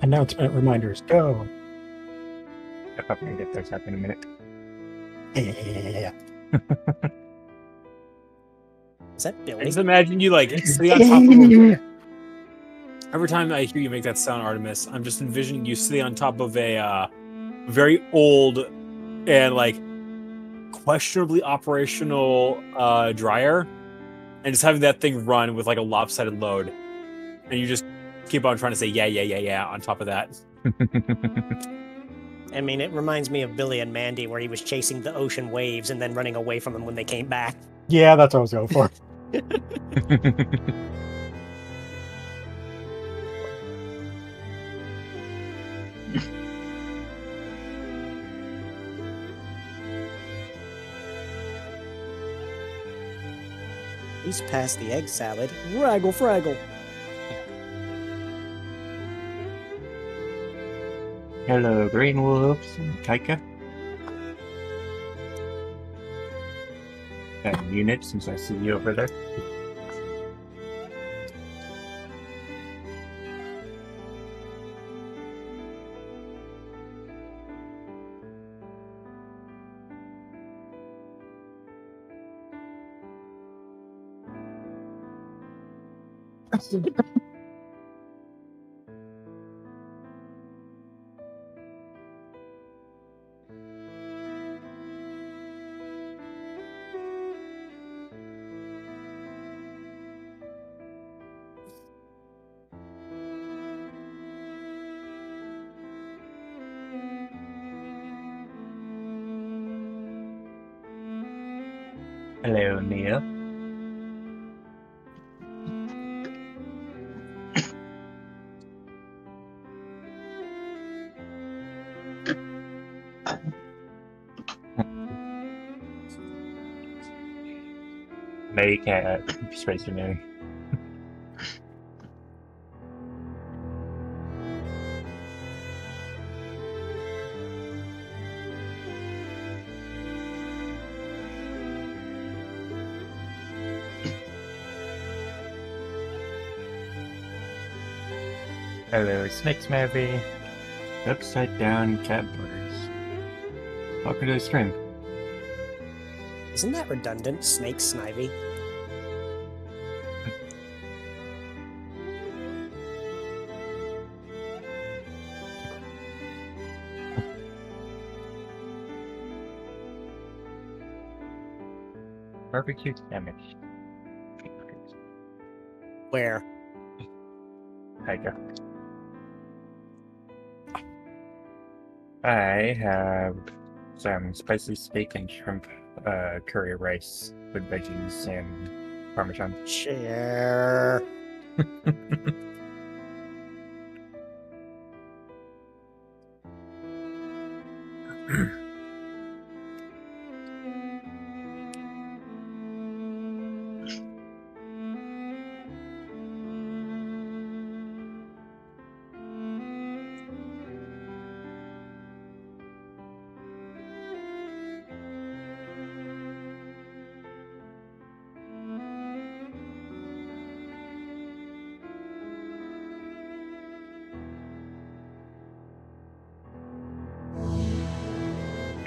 Announcement reminders, go. If I'm gonna get those up in a minute. Yeah. Is that I Billy? just imagine you like sitting on top of a... Every time I hear you make that sound, Artemis, I'm just envisioning you sitting on top of a very old and like questionably operational dryer, and just having that thing run with like a lopsided load, and you just keep on trying to say yeah on top of that. I mean, it reminds me of Billy and Mandy, where he was chasing the ocean waves and then running away from them when they came back. Yeah, that's what I was going for. He's past the egg salad. Raggle fraggle. Hello, Green Wolves and Kaika. And Unit, since I see you over there. Hello, Neil. Make a space me. Hello, Snakes Maybe. Upside down cat borders. Welcome to the stream. Isn't that redundant? Snake Snivy. Barbecue damage. Where? There you go. I have some spicy steak and shrimp curry rice with veggies and parmesan. Share.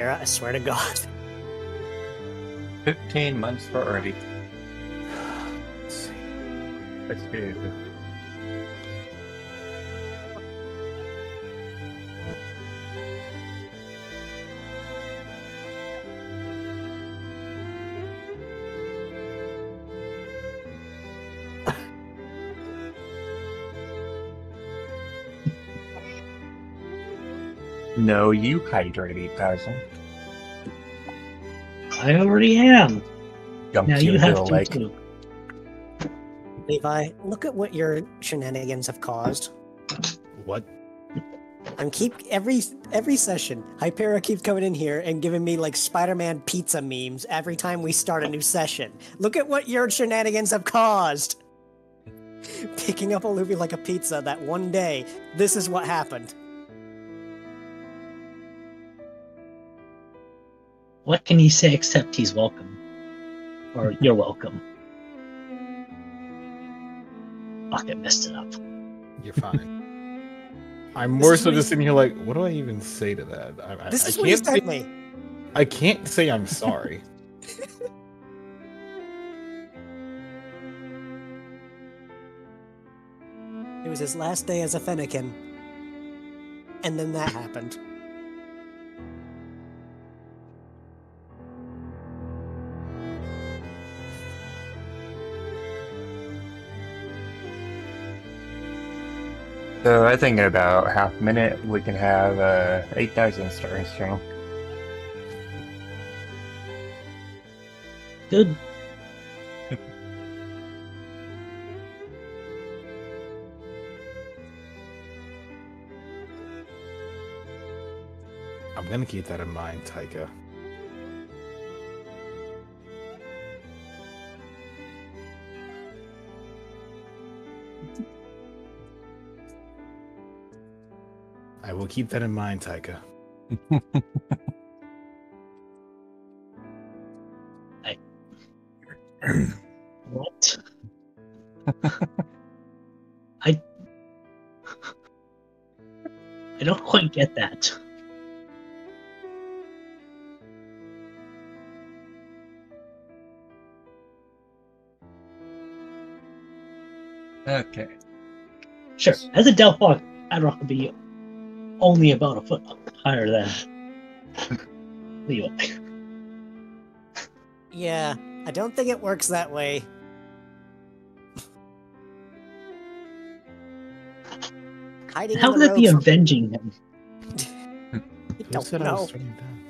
I swear to God. 15 months for Artie. Let's go. No, you hydrate 8,000. I already am. Dumps Now you into have the to lake. too. Levi, look at what your shenanigans have caused. What? I'm every session, Hypera keeps coming in here and giving me like Spider-Man pizza memes every time we start a new session. Look at what your shenanigans have caused. Picking up a Luffy like a pizza that one day, this is what happened. what can he say except he's welcome? Or you're welcome. Fuck, I messed it up. You're fine. I'm This more is so what just he- sitting here like, what do I even say to that? This I is what he can't sent say, me. I can't say I'm sorry. It was his last day as a Fennekin. And then that happened. So I think in about half a minute we can have 8,000 stars. So Good. I'm gonna keep that in mind, Taika. I will keep that in mind, Taika. What? I don't quite get that. okay. Sure, as a Delphoc, I'd rock would be only about a foot higher than Leo. Yeah, I don't think it works that way. Hiding How in would the that be road avenging him? You Who don't said I know. was turning down?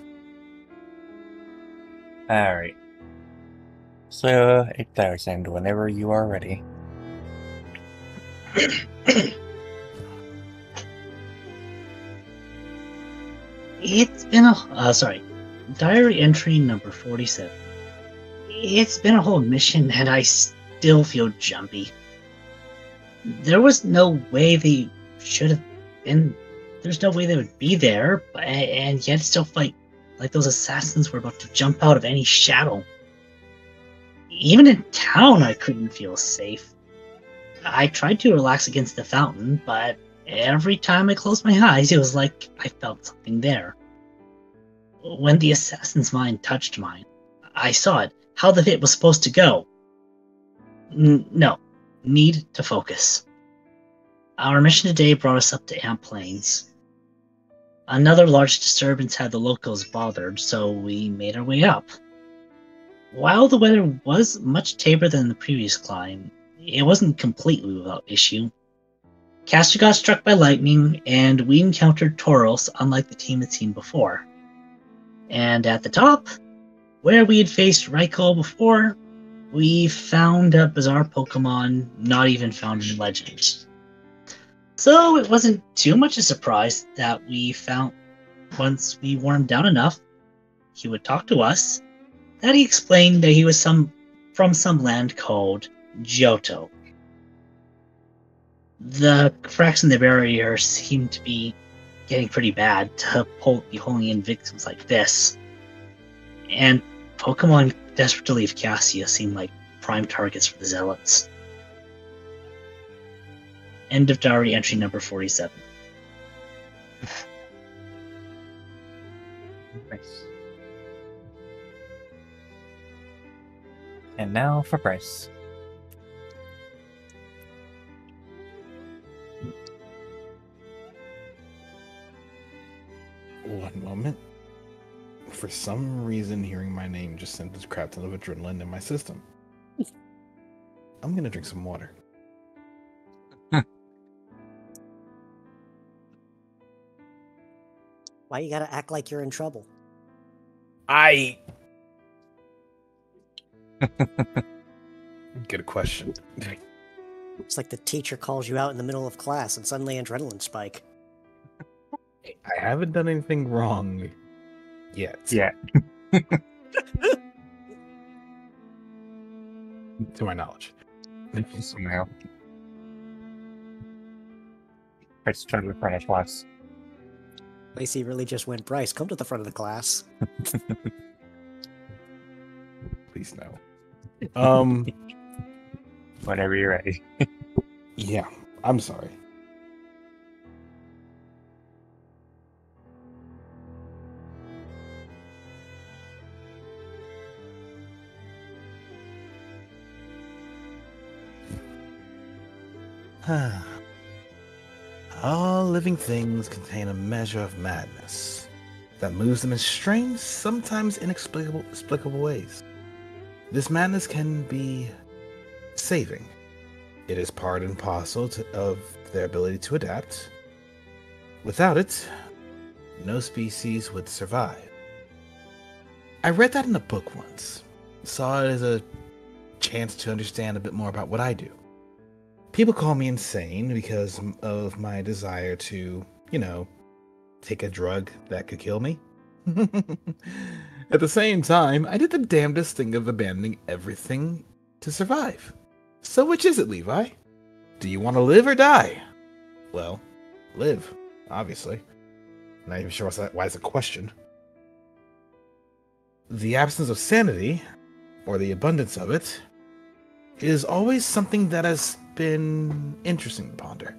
All right. So 8,000 whenever you are ready. It's been a diary entry number 47. It's been a whole mission and I still feel jumpy. There was no way they should have been. There's no way they would be there, and yet still fight like those assassins were about to jump out of any shadow. Even in town, I couldn't feel safe. I tried to relax against the fountain, but every time I closed my eyes, it was like I felt something there. When the assassin's mind touched mine, I saw it, how the hit was supposed to go. No, need to focus. Our mission today brought us up to Amp Plains. Another large disturbance had the locals bothered, so we made our way up. While the weather was much tamer than the previous climb, it wasn't completely without issue. Castor got struck by lightning, and we encountered Tauros unlike the team had seen before. And at the top, where we had faced Raikou before, we found a bizarre Pokemon not even found in Legends. So it wasn't too much a surprise that we found, once we wore him down enough, he would talk to us, that he explained that he was from some land called Johto. The cracks in the barrier seemed to be getting pretty bad to be holding in victims like this. And Pokemon desperate to leave Cassia seemed like prime targets for the Zealots. End of diary entry number 47. Nice. And now for Bryce. One moment. For some reason, hearing my name just sent this crap ton of adrenaline in my system. I'm gonna drink some water. Why you gotta act like you're in trouble? I get a question. It's like the teacher calls you out in the middle of class and suddenly adrenaline spike. I haven't done anything wrong yet. Yeah. To my knowledge. Somehow. Bryce turned to the front of class. Lacey really just went, Bryce, come to the front of the class. Please no. Whenever you're ready. Yeah, I'm sorry. All living things contain a measure of madness that moves them in strange, sometimes inexplicable ways. This madness can be saving. It is part and parcel of their ability to adapt. Without it, no species would survive. I read that in a book once. Saw it as a chance to understand a bit more about what I do. People call me insane because of my desire to, take a drug that could kill me. At the same time, I did the damnedest thing of abandoning everything to survive. So which is it, Levi? Do you want to live or die? Well, live, obviously. Not even sure why it's a question. The absence of sanity, or the abundance of it, is always something that has been interesting to ponder.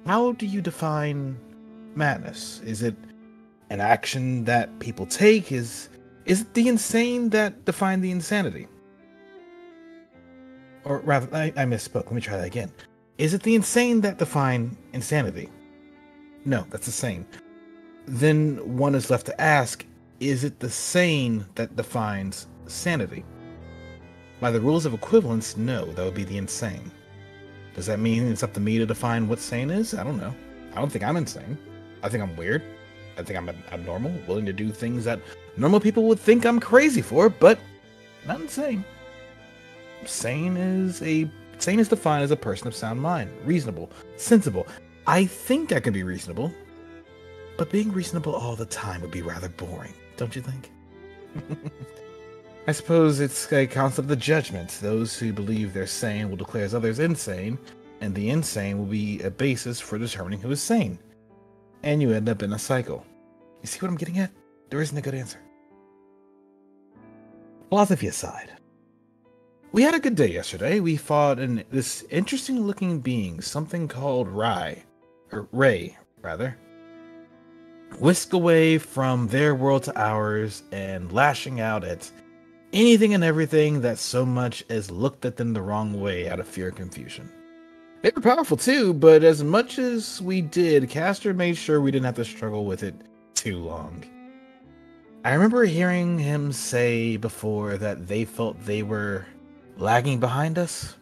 How do you define madness? Is it an action that people take? Is it the insane that define the insanity? Or rather, I misspoke. Let me try that again. Is it the insane that define insanity? No, that's the sane. Then one is left to ask, is it the sane that defines sanity? By the rules of equivalence, no, that would be the insane. Does that mean it's up to me to define what sane is? I don't know. I don't think I'm insane. I think I'm weird. I think I'm abnormal, willing to do things that normal people would think I'm crazy for, but not insane. Sane is defined as a person of sound mind, reasonable, sensible. I think I can be reasonable, but being reasonable all the time would be rather boring, don't you think? I suppose it's a concept of judgment. Those who believe they're sane will declare others insane, and the insane will be a basis for determining who is sane. And you end up in a cycle. You see what I'm getting at? There isn't a good answer. Philosophy aside, we had a good day yesterday. We fought this interesting-looking being, something called Ray, whisk away from their world to ours and lashing out at anything and everything that so much as looked at them the wrong way out of fear and confusion. They were powerful too, but as much as we did, Castor made sure we didn't have to struggle with it too long. I remember hearing him say before that they felt they were lagging behind us.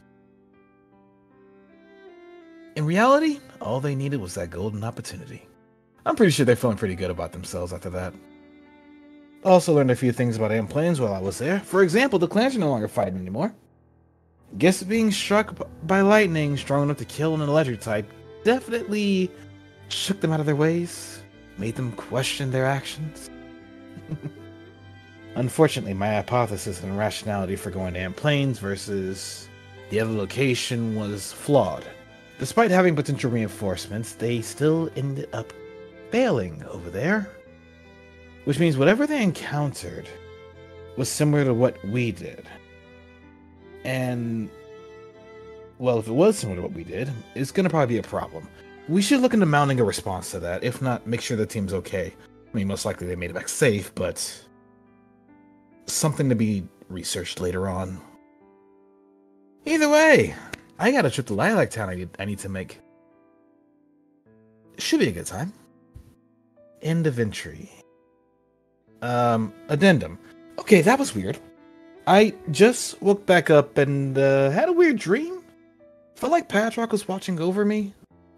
In reality, all they needed was that golden opportunity. I'm pretty sure they're feeling pretty good about themselves after that. Also learned a few things about amp planes while I was there. For example, the clans are no longer fighting anymore. Guess being struck by lightning strong enough to kill an electric type definitely shook them out of their ways, made them question their actions. Unfortunately, my hypothesis and rationality for going to amp planes versus the other location was flawed. Despite having potential reinforcements, they still ended up failing over there. Which means whatever they encountered was similar to what we did. And, well, if it was similar to what we did, it's going to probably be a problem. We should look into mounting a response to that. If not, make sure the team's okay. I mean, most likely they made it back safe, but something to be researched later on. Either way, I got a trip to Lilac Town I need to make. Should be a good time. End of entry. Addendum. Okay, that was weird. I just woke back up and had a weird dream. Felt like Patrick was watching over me.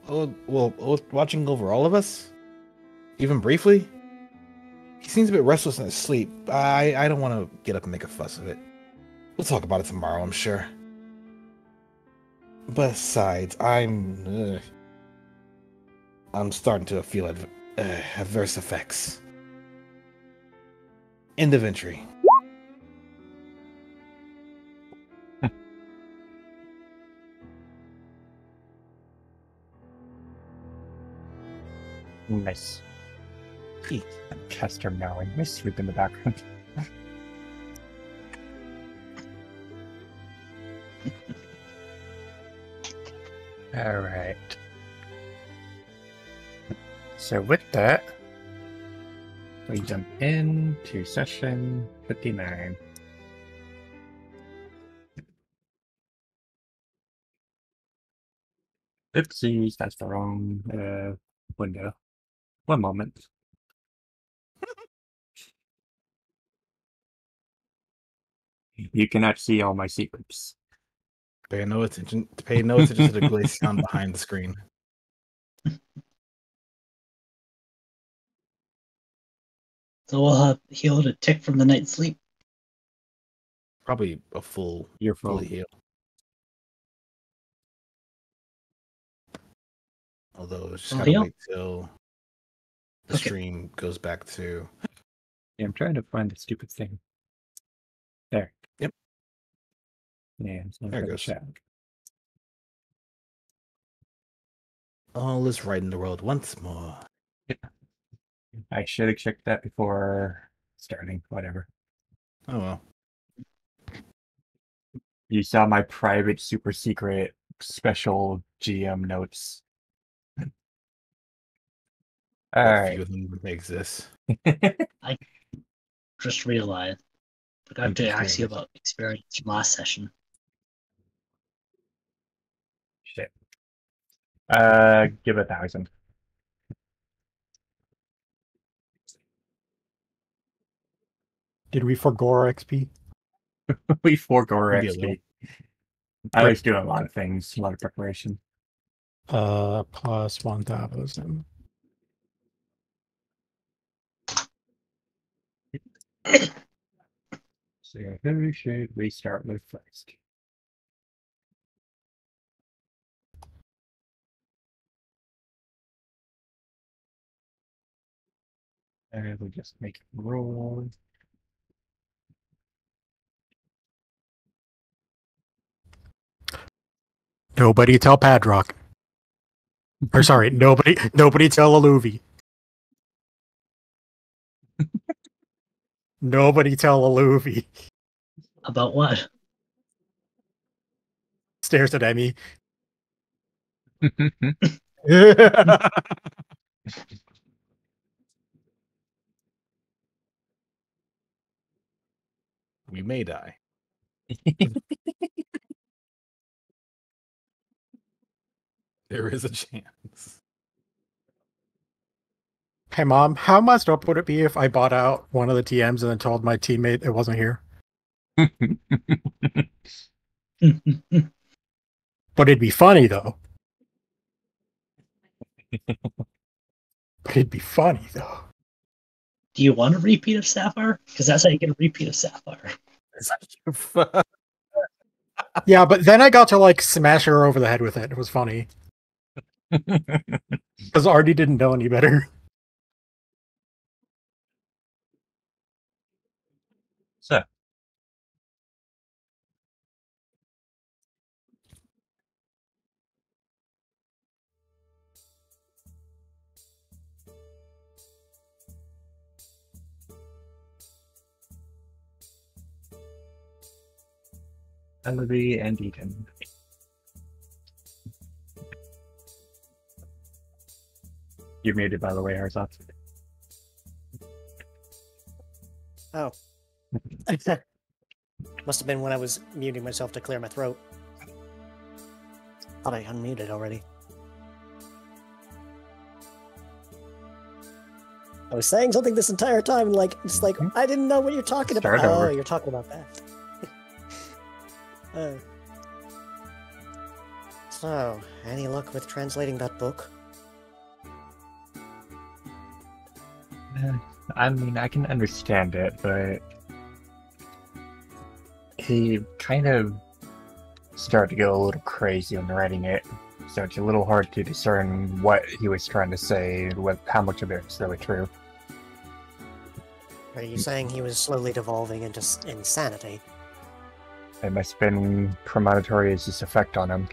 Watching over all of us. Even briefly. He seems a bit restless in his sleep. I don't want to get up and make a fuss of it. We'll talk about it tomorrow, I'm sure. Besides, I'm starting to feel adverse effects. End of entry. Nice. Castor meowing. I sleep in the background. All right. So with that, we jump into session 59. Oopsies, that's the wrong window. One moment. You cannot see all my secrets. Pay no attention. Pay no attention to the glazed sound behind the screen. So we'll heal a tick from the night's sleep. Probably a full, You're fully full. heal. Although it's just Full gotta heal? wait till the Okay. stream goes back to. Yeah, I'm trying to find the stupid thing. There. Yep. Yeah, it's not There it for the goes. chat. All is right in the world once more. I should have checked that before starting. Whatever. Oh well. You saw my private, super secret, special GM notes. All What right. few of them exist. Just realized. Forgot to Interesting. ask you about experience from last session. Shit. Give 1,000. Did we forgo our XP? We forego our Maybe a little. XP. I was doing a lot of things, a lot of preparation. Plus 1,000. So who should we start with first? And we'll just make it roll. Nobody tell Padrock. Or sorry, nobody tell Aluvi. Nobody tell Aluvi. About what? Stares at Emmy. We may die. There is a chance. Hey mom, how messed up would it be if I bought out one of the TMs and then told my teammate it wasn't here? But it'd be funny though. Do you want a repeat of Sapphire? Because that's how you get a repeat of Sapphire. Yeah, but then I got to like smash her over the head with it. It was funny. Because Artie didn't know any better. So, Elodie and Eaton. You're muted, by the way, Arzat. Oh. Must have been when I was muting myself to clear my throat. Thought I unmuted already. I was saying something this entire time, like, it's like, I didn't know what you're talking Start about. over. Oh, you're talking about that. So, any luck with translating that book? I mean, I can understand it, but he kind of started to go a little crazy when writing it, so it's a little hard to discern what he was trying to say, with how much of it is really true. Are you saying he was slowly devolving into insanity? It must have been premonitory as his effect on him.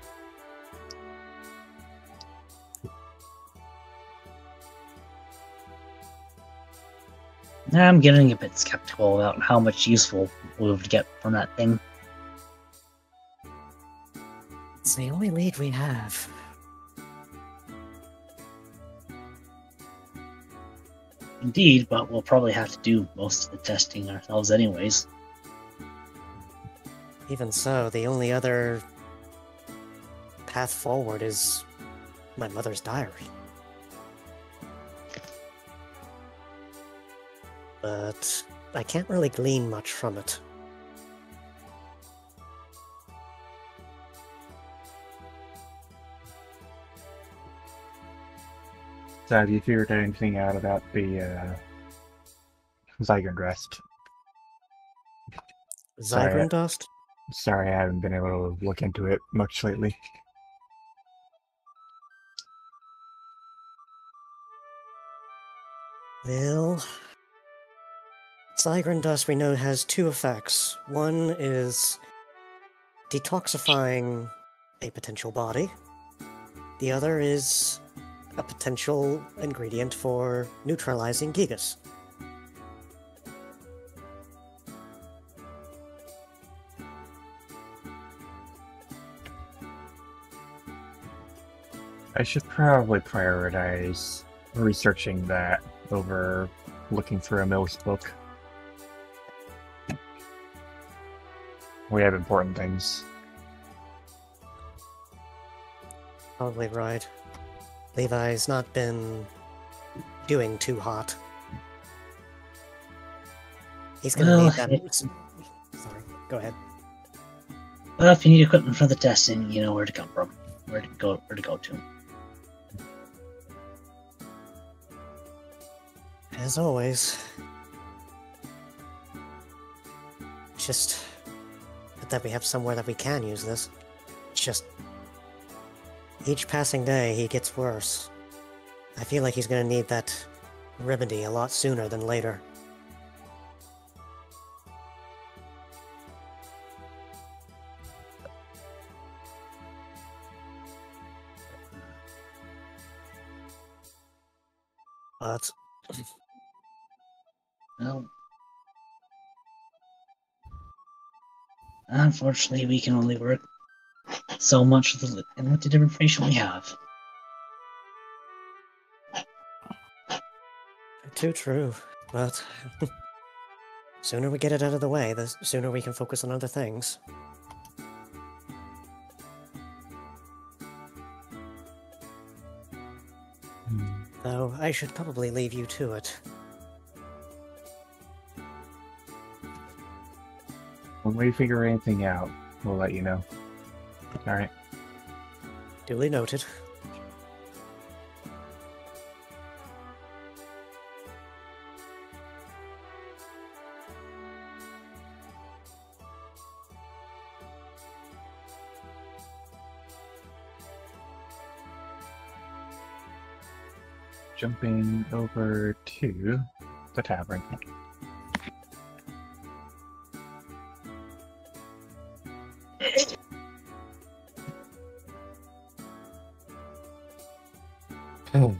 I'm getting a bit skeptical about how much useful we would get from that thing. It's the only lead we have. Indeed, but we'll probably have to do most of the testing ourselves anyways. Even so, the only other path forward is my mother's diary. But I can't really glean much from it. So have you figured anything out about the Zygon rest? Zygon dust? Sorry, I haven't been able to look into it much lately. Well, Zygon dust we know has two effects. One is detoxifying a potential body. The other is a potential ingredient for neutralizing Gigas. I should probably prioritize researching that over looking through a Mills book. We have important things. Probably right. Levi's not been doing too hot. He's gonna Well, need that. Sorry, go ahead. Well, if you need equipment for the testing, you know where to come from, where to go to. As always. Just that we have somewhere that we can use this. It's just each passing day he gets worse. I feel like he's gonna need that remedy a lot sooner than later. But Well, unfortunately, we can only work so much with the limited information we have. too true. But sooner we get it out of the way, the sooner we can focus on other things. Though I should probably leave you to it. When we figure anything out, we'll let you know. Alright. Duly noted. Jumping over to the tavern. You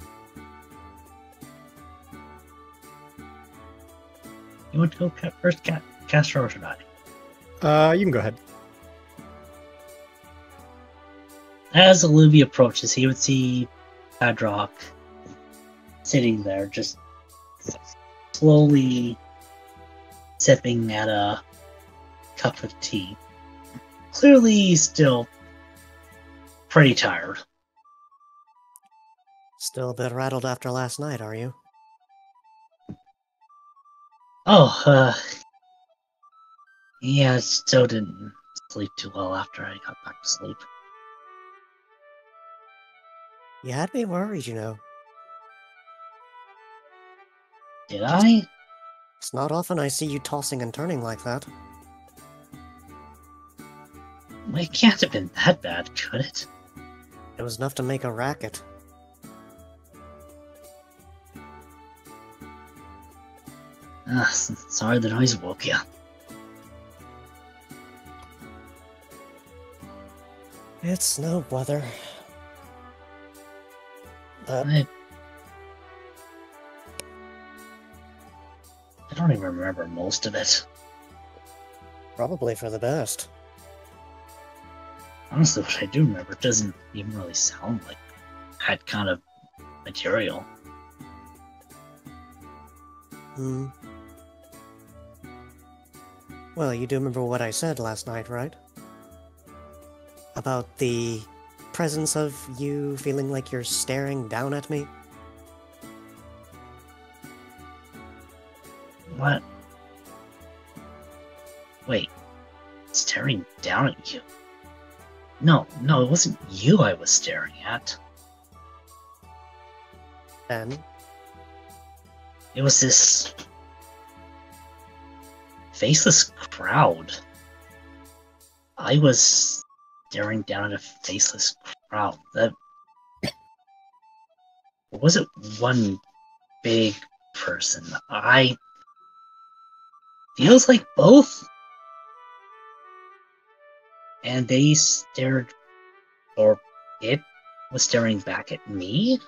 want to go first, Castro, or should I? You can go ahead. As Olivia approaches, he would see Padrock sitting there, just slowly sipping at a cup of tea. Clearly still pretty tired. Still a bit rattled after last night, are you? Oh, yeah, I still didn't sleep too well after I got back to sleep. You had me worried, you know. Did I? It's not often I see you tossing and turning like that. It can't have been that bad, could it? It was enough to make a racket. Sorry the noise woke you. It's no weather. But I don't even remember most of it. probably for the best. Honestly, what I do remember doesn't even really sound like that kind of material. Hmm. Well, you do remember what I said last night, right? About the presence of you feeling like you're staring down at me? What? Wait, staring down at you? No, it wasn't you I was staring at. Then? It was this faceless crowd. I was staring down at a faceless crowd. That wasn't one big person. Feels like both. And they stared, or it was staring back at me?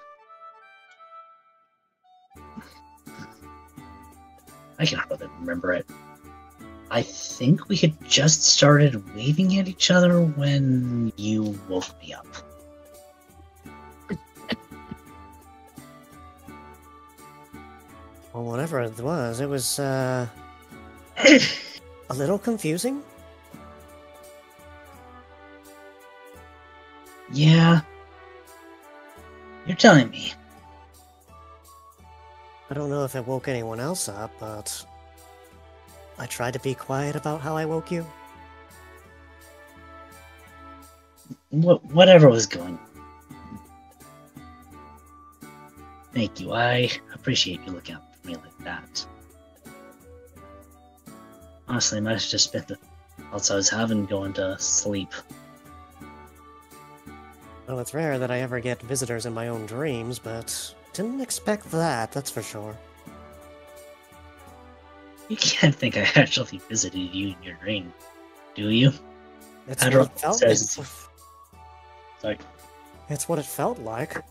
I can hardly remember it. I think we had just started waving at each other when you woke me up. Well, whatever it was, a little confusing. Yeah. You're telling me. I don't know if it woke anyone else up, but I tried to be quiet about how I woke you. Whatever was going. Thank you. I appreciate you looking out for me like that. Honestly, I might have just spent the thoughts I was having going to sleep. Well, it's rare that I ever get visitors in my own dreams, but didn't expect that, that's for sure. You can't think I actually visited you in your dream, do you? It's what it felt Sorry. It's what it felt like.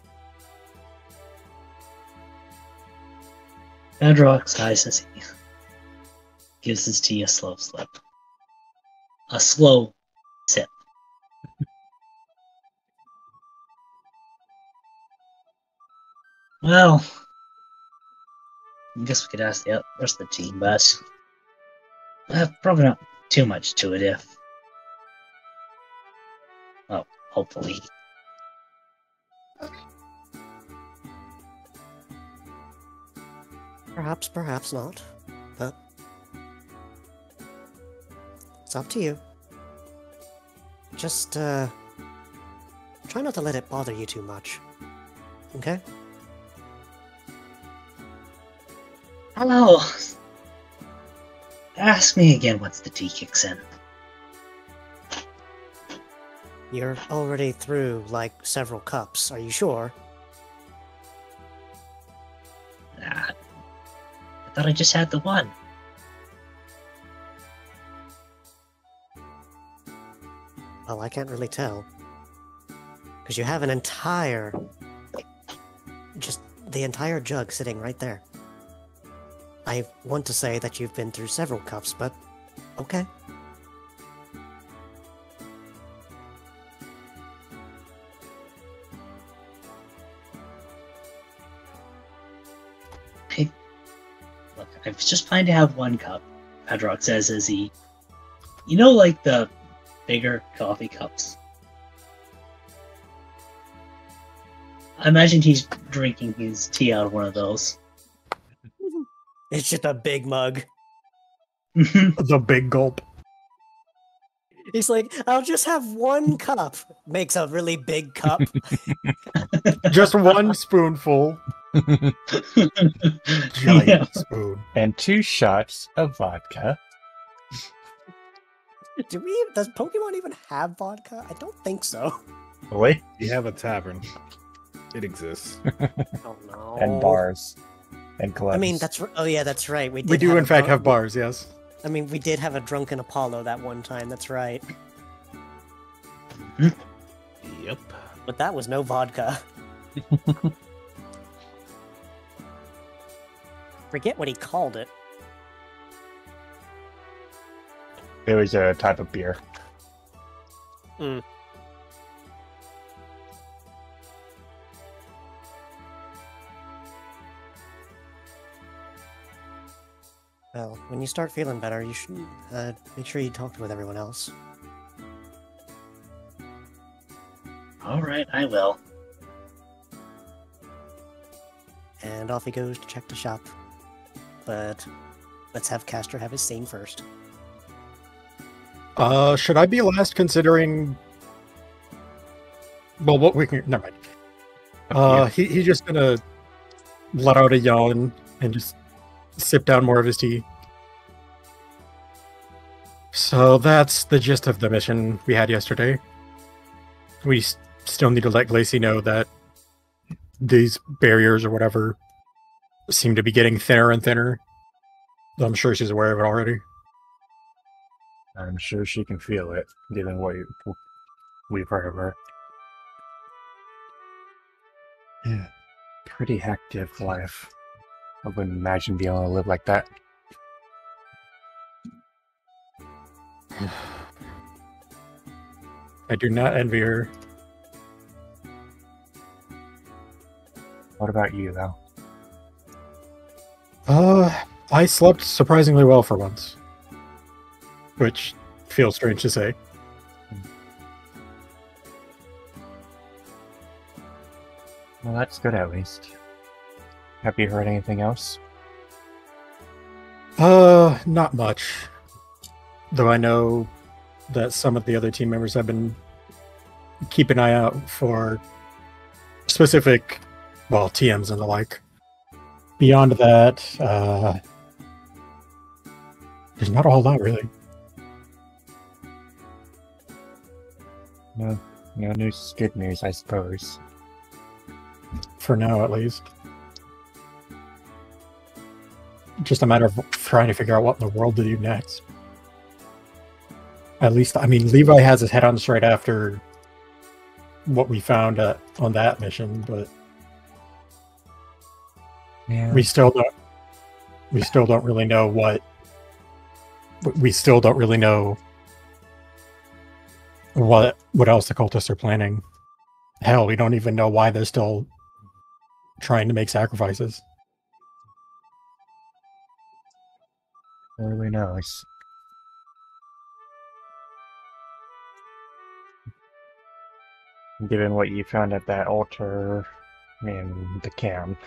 Bedrock sighs as he gives his tea a slow slip. A slow sip. Well, I guess we could ask the rest of the team, but probably not too much to it if... Well, hopefully. Perhaps, perhaps not. But it's up to you. Just, try not to let it bother you too much. Okay? Hello. Ask me again once the tea kicks in. You're already through, like, several cups. Are you sure? I thought I just had the one. Well, I can't really tell. Because you have an entire... just the entire jug sitting right there. I want to say that you've been through several cups, but okay. Hey, look, I was just fine to have one cup, Pedrock says as he... You know, like the bigger coffee cups? I imagine he's drinking his tea out of one of those. It's just a big mug. The big gulp. He's like, I'll just have one cup. Makes a really big cup. Just one spoonful. Giant Yeah. spoon. And 2 shots of vodka. Does Pokemon even have vodka? I don't think so. Really? You have a tavern. It exists. Oh no. And bars. And clubs. I mean, oh yeah, that's right. We We do, in fact, have bars, yes. I mean, we did have a drunken Apollo that one time. That's right. Yep. But that was no vodka. Forget what he called it. It was a type of beer. Well, when you start feeling better, you should make sure you talk with everyone else. All right, I will. And off he goes to check the shop. But let's have Castor have his scene first. Should I be last considering? Well, what we can never mind. He's just gonna let out a yawn and just sip down more of his tea. So that's the gist of the mission we had yesterday. We still need to let Glacy know that these barriers or whatever seem to be getting thinner and thinner. I'm sure she's aware of it already. I'm sure she can feel it, given what we've heard of her. Yeah. Pretty hectic life. I wouldn't imagine being able to live like that. I do not envy her. What about you, though? I slept surprisingly well for once. Which feels strange to say. Well, that's good at least. Have you heard anything else? Not much. Though I know that some of the other team members have been keeping an eye out for specific, well, TMs and the like. Beyond that, there's not a whole lot, really. No news is good news, I suppose. For now, at least. Just a matter of trying to figure out what in the world to do next. At least, I mean, Levi has his head on straight after what we found on that mission, but Yeah. we still don't really know what. We still don't really know what else the cultists are planning. Hell, we don't even know why they're still trying to make sacrifices. Who really knows? Given what you found at that altar in the camp,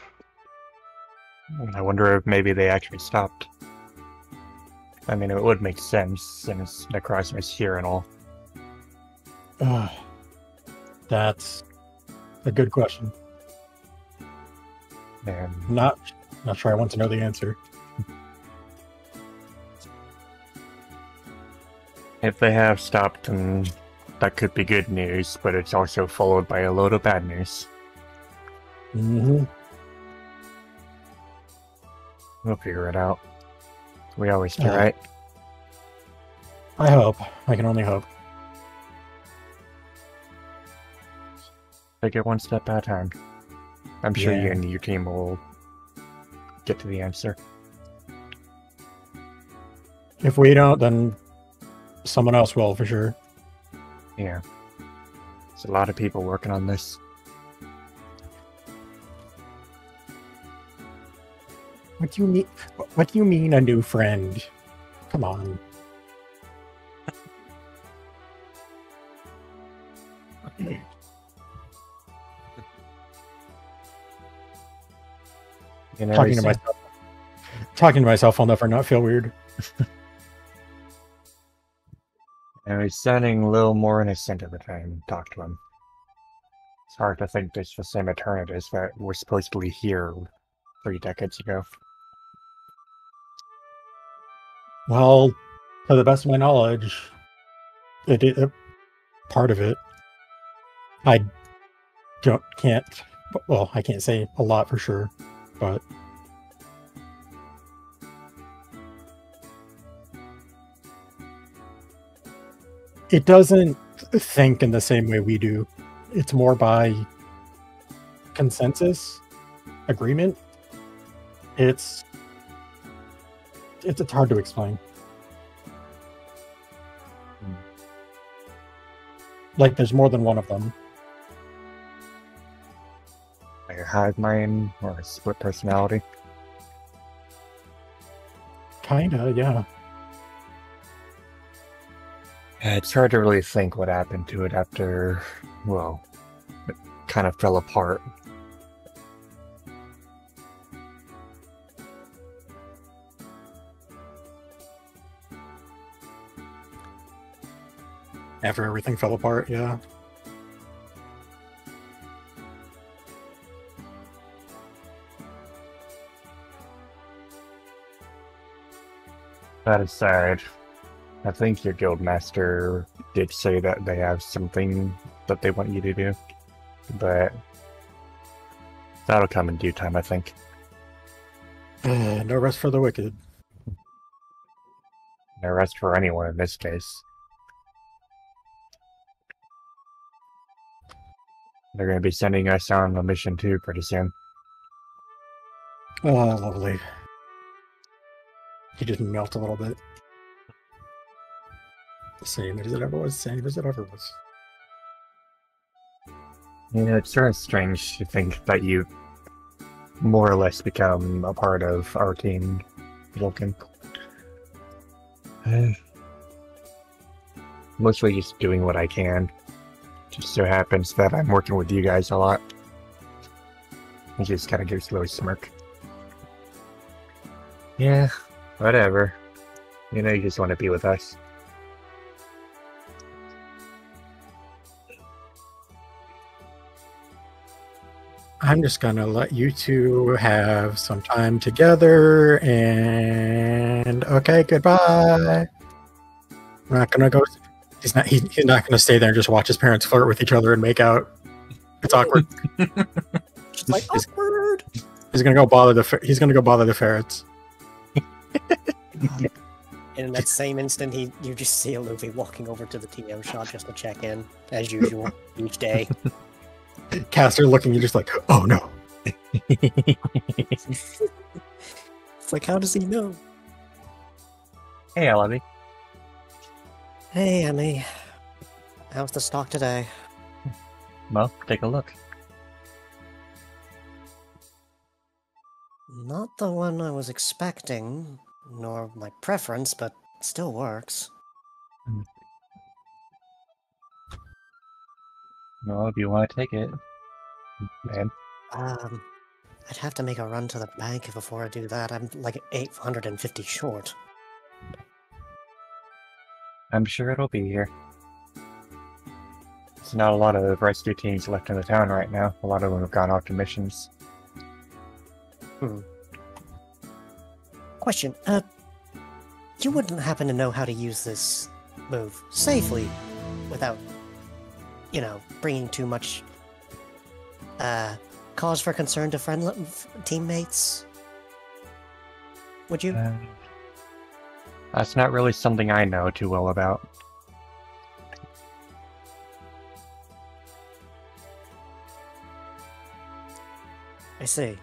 I wonder if maybe they actually stopped. I mean, it would make sense since Necrozma is here and all. That's a good question. And Not sure I want to know the answer. if they have stopped, then that could be good news, but it's also followed by a load of bad news. Mm-hmm. We'll figure it out. We always do, Yeah. right? I hope. I can only hope. Take it one step at a time. I'm sure you Yeah. and your team will get to the answer. If we don't, then someone else will, for sure. Yeah. There's a lot of people working on this. What do you mean? What do you mean, a new friend? Come on. You know, Talking to myself, I'll never not feel weird. he's sounding a little more innocent every time I talk to him. It's hard to think it's the same Eternatus that were supposedly here 3 decades ago. Well, to the best of my knowledge, it part of it. I can't. Well, I can't say a lot for sure, but it doesn't think in the same way we do. It's more by consensus, agreement. It's hard to explain. Like there's more than one of them. Like a hive mind or a split personality. Kinda, yeah. Yeah, it's hard to really think what happened to it after, well, it kind of fell apart. After everything fell apart, yeah. That aside, I think your guildmaster did say that they have something that they want you to do, but that'll come in due time, I think. No rest for the wicked. No rest for anyone in this case. They're going to be sending us on a mission too pretty soon. Oh, lovely. He just melt a little bit. Same as it ever was, same as it ever was. You know, it's sort of strange to think that you more or less become a part of our team, Vulcan. Mostly just doing what I can. Just so happens that I'm working with you guys a lot. He just kind of gives a little smirk. Yeah, whatever. You know, you just want to be with us. I'm just gonna let you two have some time together, and okay, goodbye. I'm not gonna go. He's not gonna stay there and just watch his parents flirt with each other and make out. It's awkward. Just like awkward. He's gonna go bother the ferrets. And in that same instant, you just see a Luffy walking over to the TM shop just to check in, as usual, each day. Caster looking, you're just like, oh no. It's like, how does he know? Hey, Alabi. Hey, Emmy. How's the stock today? Well, take a look. Not the one I was expecting, nor my preference, but still works. Well, if you want to take it, man. I'd have to make a run to the bank before I do that. I'm like 850 short. I'm sure it'll be here. There's not a lot of rescue teams left in the town right now. A lot of them have gone off to missions. Question, you wouldn't happen to know how to use this move safely without, bringing too much, cause for concern to teammates? Would you? That's not really something I know too well about. I see.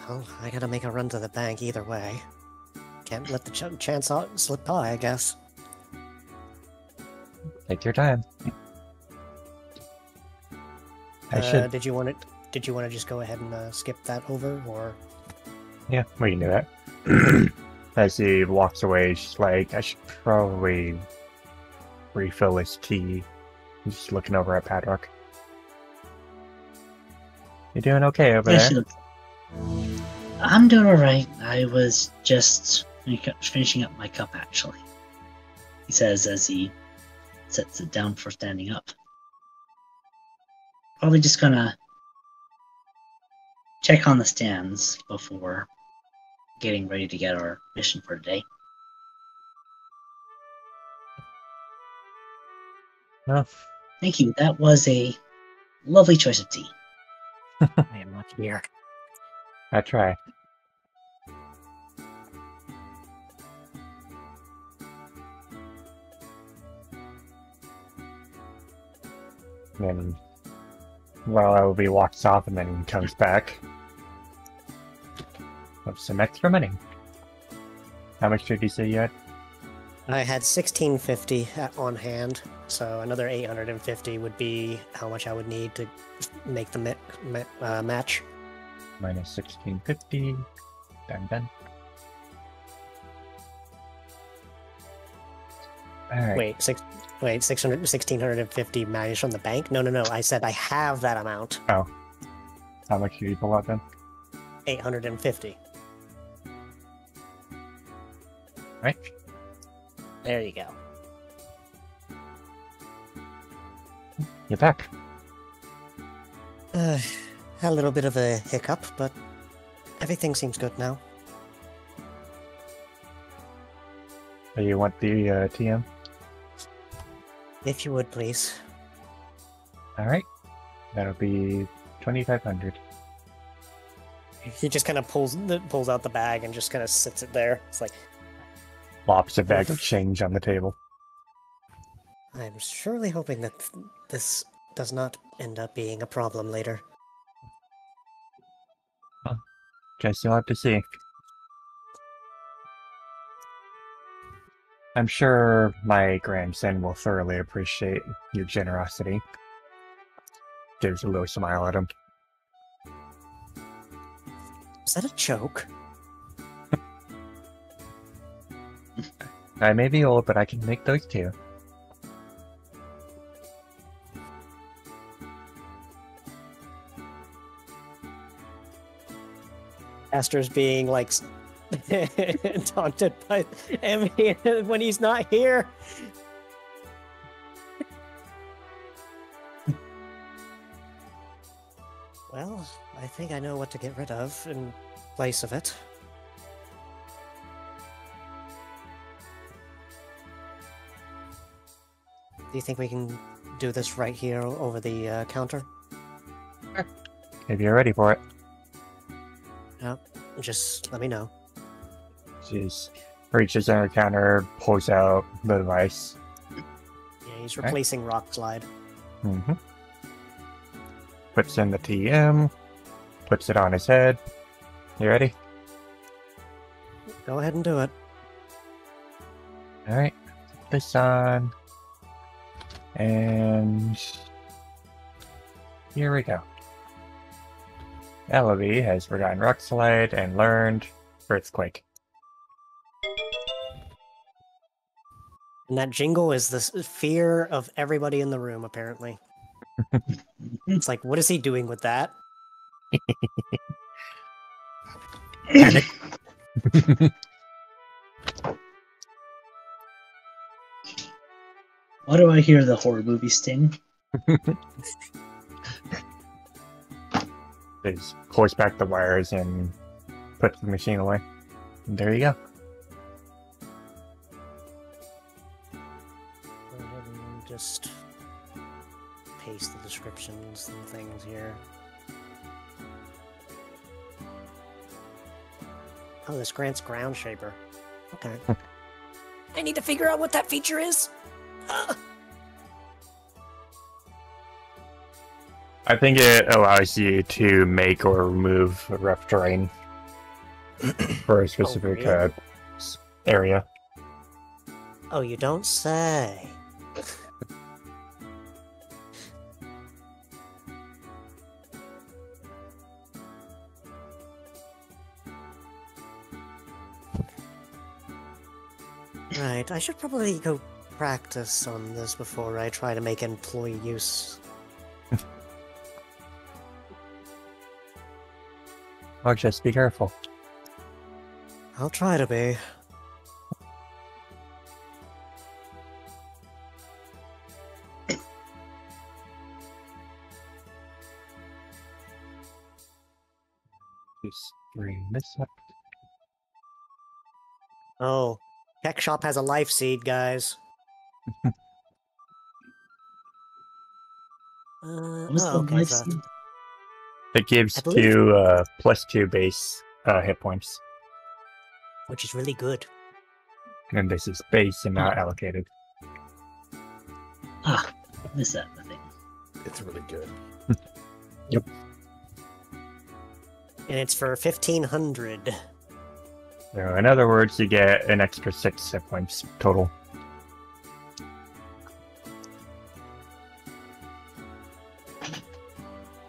Well, I gotta make a run to the bank either way. Can't let the chance slip by, I guess. Take your time. I should. Did you want to just go ahead and skip that over, or? Yeah, we can do that. As he walks away, she's like, I should probably refill his tea. He's just looking over at Paddock. You doing okay over there? I'm doing alright. I was just finishing up my cup, actually. He says as he sets it down for standing up. Probably just gonna check on the stands before getting ready to get our mission for today. No. Thank you. That was a lovely choice of tea. I am not here. I try. Then, well, Elby walks off and then comes back with some extra money. How much did you say you had? I had 1650 on hand, so another 850 would be how much I would need to make the match. Minus 1650. Dun dun. Alright. Wait, 1650 managed from the bank? No, I said I have that amount. Oh. How much did you pull out then? 850. Right? There you go. You're back. Had a little bit of a hiccup, but everything seems good now. So you want the TM? If you would, please. Alright. That'll be 2,500. He just kind of pulls out the bag and just kind of sits it there. It's like, Lops a bag of change on the table. I'm surely hoping that this does not end up being a problem later. Guess you'll have to see. I'm sure my grandson will thoroughly appreciate your generosity. Gives a little smile at him. Is that a joke? I may be old, but I can make those too. Aster's being like taunted by Emmy when he's not here. Well, I think I know what to get rid of in place of it. Do you think we can do this right here over the counter? If you're ready for it. Just let me know. She reaches in her counter, pulls out the device. Yeah, he's replacing Rock Slide. Mm-hmm. Puts in the TM, puts it on his head. You ready? Go ahead and do it. Alright. Put this on. And here we go. Ellaby has forgotten Rock Slide and learned Earthquake. And that jingle is the fear of everybody in the room, apparently. It's like, what is he doing with that? Panic. Why do I hear the horror movie sting? They just pulls back the wires and puts the machine away. And there you go. Go ahead and just paste the descriptions and things here. Oh, this grants ground shaper. Okay. I need to figure out what that feature is. I think it allows you to make or remove rough terrain for a specific really? area. Oh, you don't say. Right, I should probably go practice on this before I try to make employee use. Or just be careful. I'll try to be. Just bring this up. Oh, Tech Shop has a life seed, guys. What's the okay, life so seed? It gives I believe- +2 base hit points. which is really good. And this is base and not allocated. Ah, I missed that thing. It's really good. And it's for 1,500. So in other words, you get an extra 6 hit points total.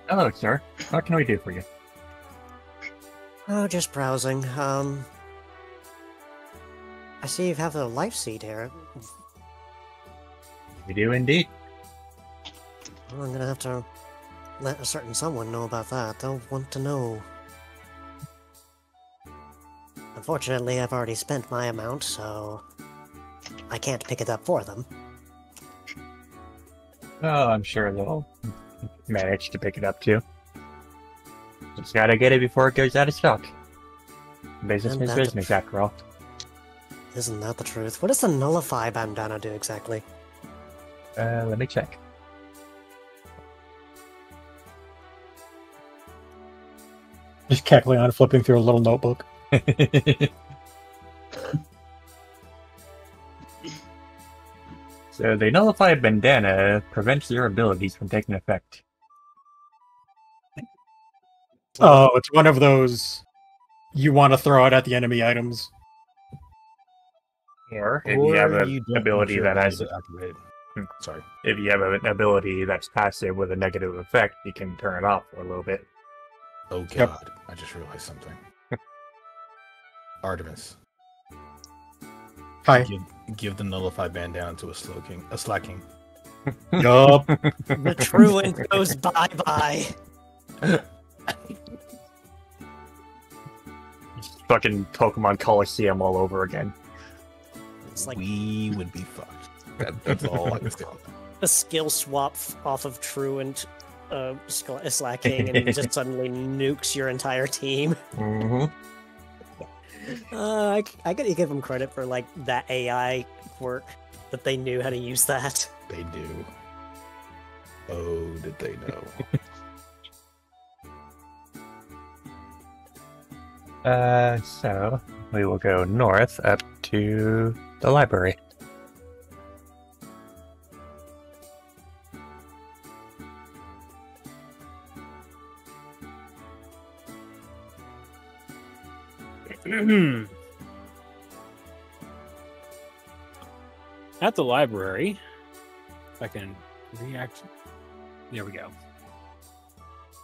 Hello, sir. What can we do for you? Oh, just browsing. I see you have the life seed here. We do indeed. Well, I'm gonna have to let a certain someone know about that. They'll want to know. Unfortunately, I've already spent my amount, so I can't pick it up for them. Oh, I'm sure they'll manage to pick it up too. Just gotta get it before it goes out of stock. Business And is that's- business, after all. Isn't that the truth? What does the nullify bandana do exactly? Let me check. Just cackling on, flipping through a little notebook. So the nullified bandana prevents your abilities from taking effect. Oh, it's one of those you want to throw it at the enemy items. Or if you have an you don't ability want your that has ability activated. Sorry. if you have an ability that's passive with a negative effect, you can turn it off for a little bit. Oh god, Yep. I just realized something. Artemis, Hi. give the nullify bandana to a slacking. Yup. The truant goes bye-bye. Fucking Pokemon Coliseum all over again. It's like We would be fucked. That's all I can say. a skill swap off of truant slacking, and it just suddenly nukes your entire team. Mm-hmm. I gotta give them credit for like that AI work that they knew how to use that. They do. Oh, did they know? So we will go north up to the library. At the library, if I can react. There we go.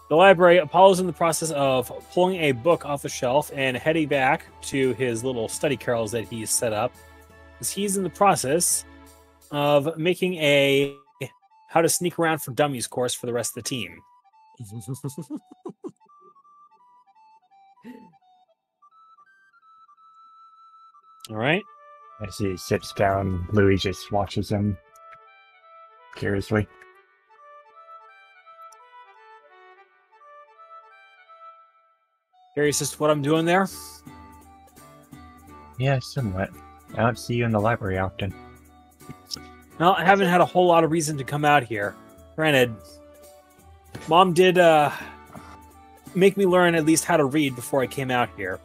The library, Apollo's in the process of pulling a book off the shelf and heading back to his little study carrels that he's set up. Because he's in the process of making a how to sneak around for dummies course for the rest of the team. All right. As he sits down, Louis just watches him curiously. Curious as to what I'm doing there. Yeah, somewhat. I don't see you in the library often. Well, I haven't had a whole lot of reason to come out here. Granted, Mom did make me learn at least how to read before I came out here.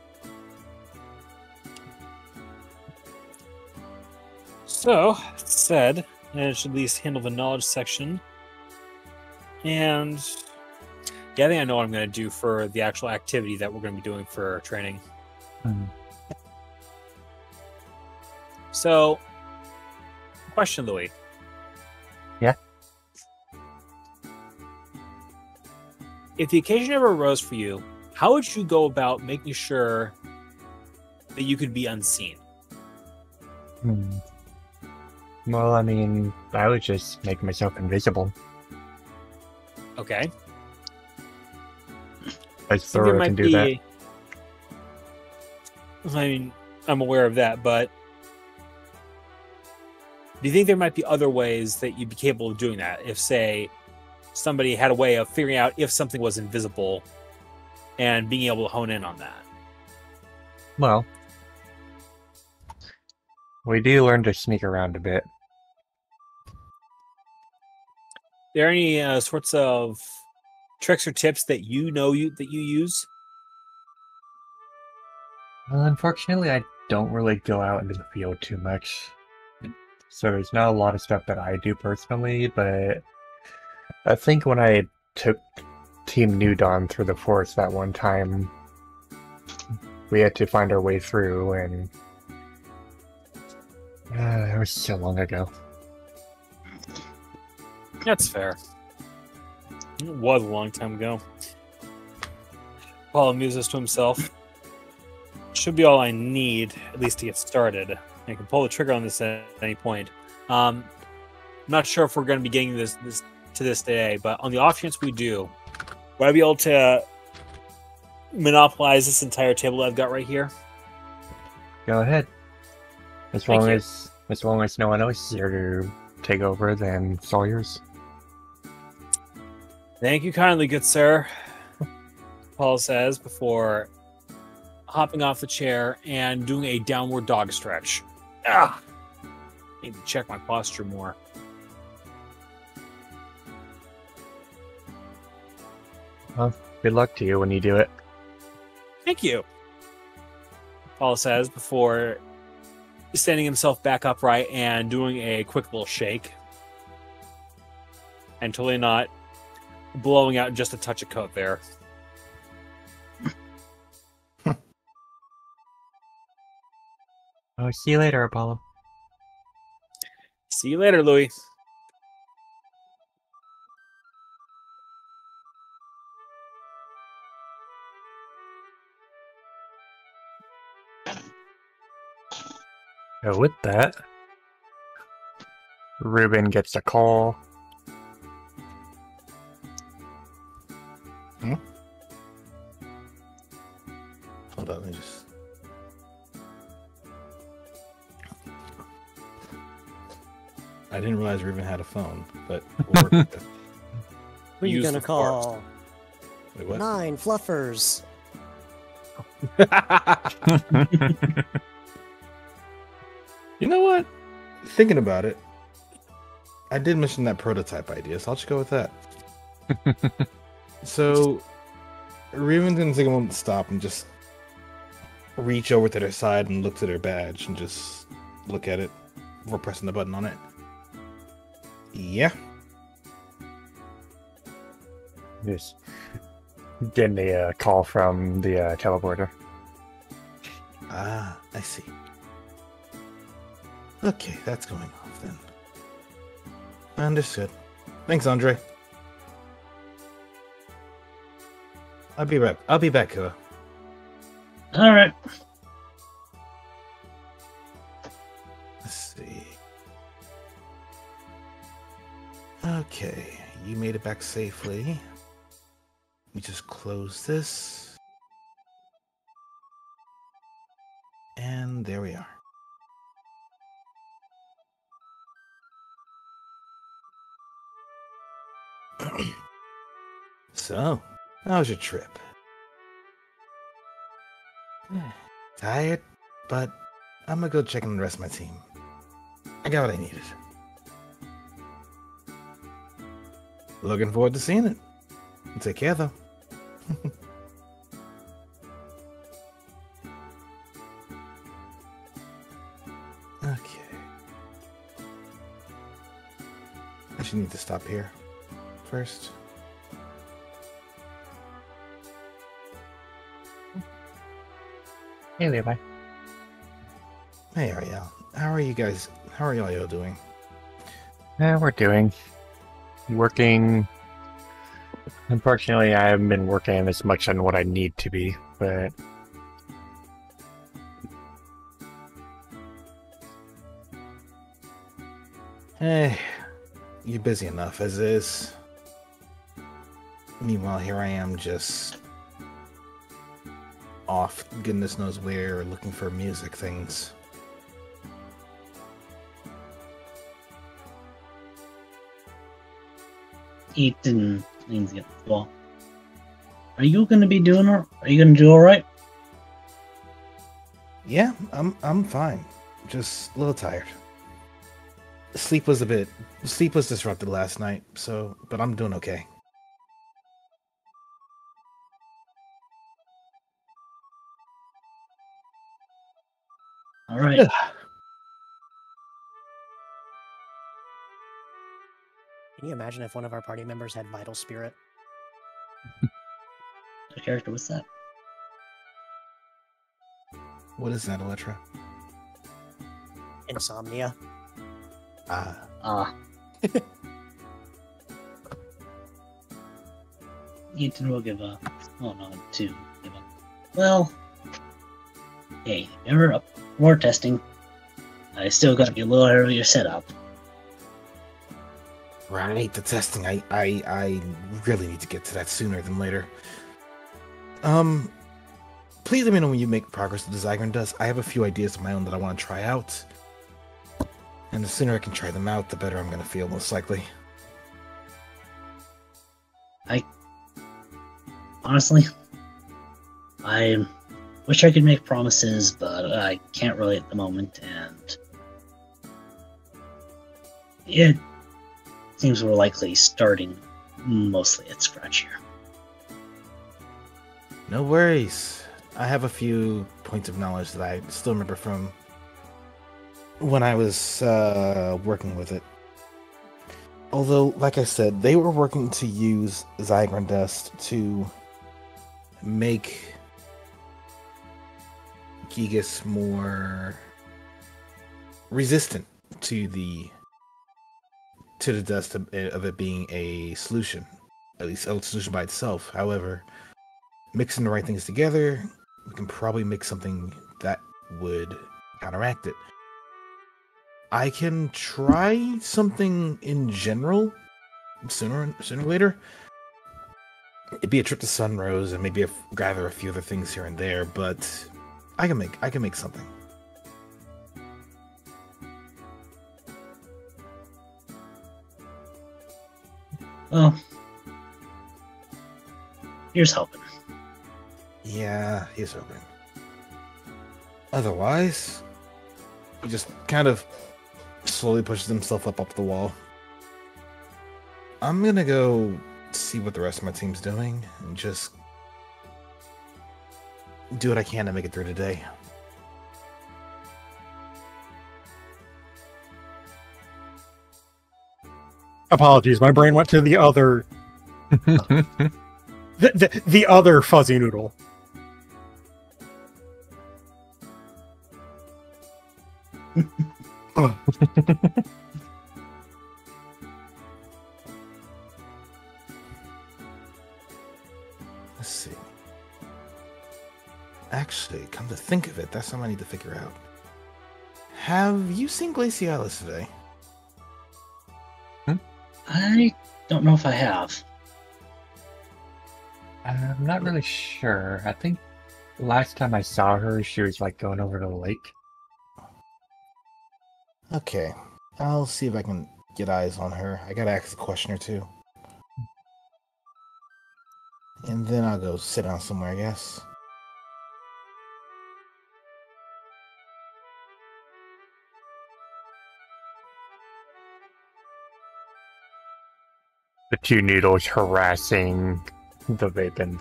So, that said, I should at least handle the knowledge section. And yeah, I think I know what I'm going to do for the actual activity that we're going to be doing for training. So, question, Louis. Yeah? If the occasion ever arose for you, how would you go about making sure that you could be unseen? Well, I mean, I would just make myself invisible. Okay. I Thor can do that. I mean, I'm aware of that, but do you think there might be other ways that you'd be capable of doing that? If, say, somebody had a way of figuring out if something was invisible and being able to hone in on that? Well, we do learn to sneak around a bit. There any sorts of tricks or tips that you use? Well, unfortunately, I don't really go out into the field too much. So there's not a lot of stuff that I do personally, but I think when I took Team New Dawn through the forest that one time, we had to find our way through, and it was so long ago. That's fair. It was a long time ago. Paul amuses to himself. should be all I need, at least to get started. I can pull the trigger on this at any point. I'm not sure if we're going to be getting this to this day, but on the off chance we do, would I be able to monopolize this entire table that I've got right here? Go ahead. As Thank long you. as no one else is here to take over, then it's all yours. Thank you kindly, good sir, Paul says before hopping off the chair and doing a downward dog stretch. Need to check my posture more. Well, good luck to you when you do it. Thank you, Paul says before standing himself back upright and doing a quick little shake. And totally not blowing out just a touch of coat there. Oh, see you later, Apollo. See you later, Louis. So with that, Ruben gets a call. Hold on, let me just. I didn't realize Ruben had a phone, but we'll work with it. Who are you Use gonna the call? Wait, what? 9 fluffers. You know what? Thinking about it, I did mention that prototype idea, so I'll just go with that. So, Ruben's gonna take a moment to stop and just reach over to their side and look to their badge and just look at it before pressing the button on it. Yeah. Just getting a call from the teleporter. Ah, I see. Okay, that's going off then. Understood. Thanks, Andre. I'll be back, Kua. All right. Let's see. Okay, you made it back safely. Let me just close this. And there we are. So, how was your trip? Tired, but I'm gonna go check on the rest of my team. I got what I needed. Looking forward to seeing it. Take care, though. Okay. I should need to stop here first. Hey, Levi. Hey, Ariel. How are y'all doing? Yeah, we're doing. Working. Unfortunately, I haven't been working as much on what I need to be, but Hey, you're busy enough as is. Meanwhile, here I am just off goodness knows where looking for music things. Eating things get well. Are you gonna be doing Are you gonna do all right? Yeah, I'm fine. Just a little tired. Sleep was disrupted last night, but I'm doing okay. All right. Can you imagine if one of our party members had vital spirit? What character was that? What is that, Electra? Insomnia. Ah. Ethan will give up. Oh no, 2 give up. Well, Hey, remember more testing? I still got to be a little earlier set up. Right, the testing. I really need to get to that sooner than later. Please let me know when you make progress with the Zygon Dust. I have a few ideas of my own that I want to try out. And the sooner I can try them out, the better I'm going to feel, most likely. Honestly, I wish I could make promises, but I can't really at the moment, and it seems we're likely starting mostly at scratch here. No worries. I have a few points of knowledge that I still remember from when I was working with it. Although, like I said, they were working to use Zygon Dust to make Gigas more resistant to the dust of it being a solution, at least a solution by itself. However, mixing the right things together, we can probably make something that would counteract it. I can try something in general sooner or later. It'd be a trip to Sunrose and maybe gather a few other things here and there, but I can make something. Well, here's hoping. Yeah, he's hoping. Otherwise, he just kind of slowly pushes himself up the wall. I'm gonna go see what the rest of my team's doing and just do what I can to make it through today. Apologies, my brain went to the other the other fuzzy noodle. Oh. Let's see. Actually, come to think of it, that's something I need to figure out. Have you seen Glacialis today? I don't know if I have. I'm not really sure. I think last time I saw her, she was like going over to the lake. Okay, I'll see if I can get eyes on her. I gotta ask a question or two. And then I'll go sit down somewhere, I guess. The two noodles harassing the vape and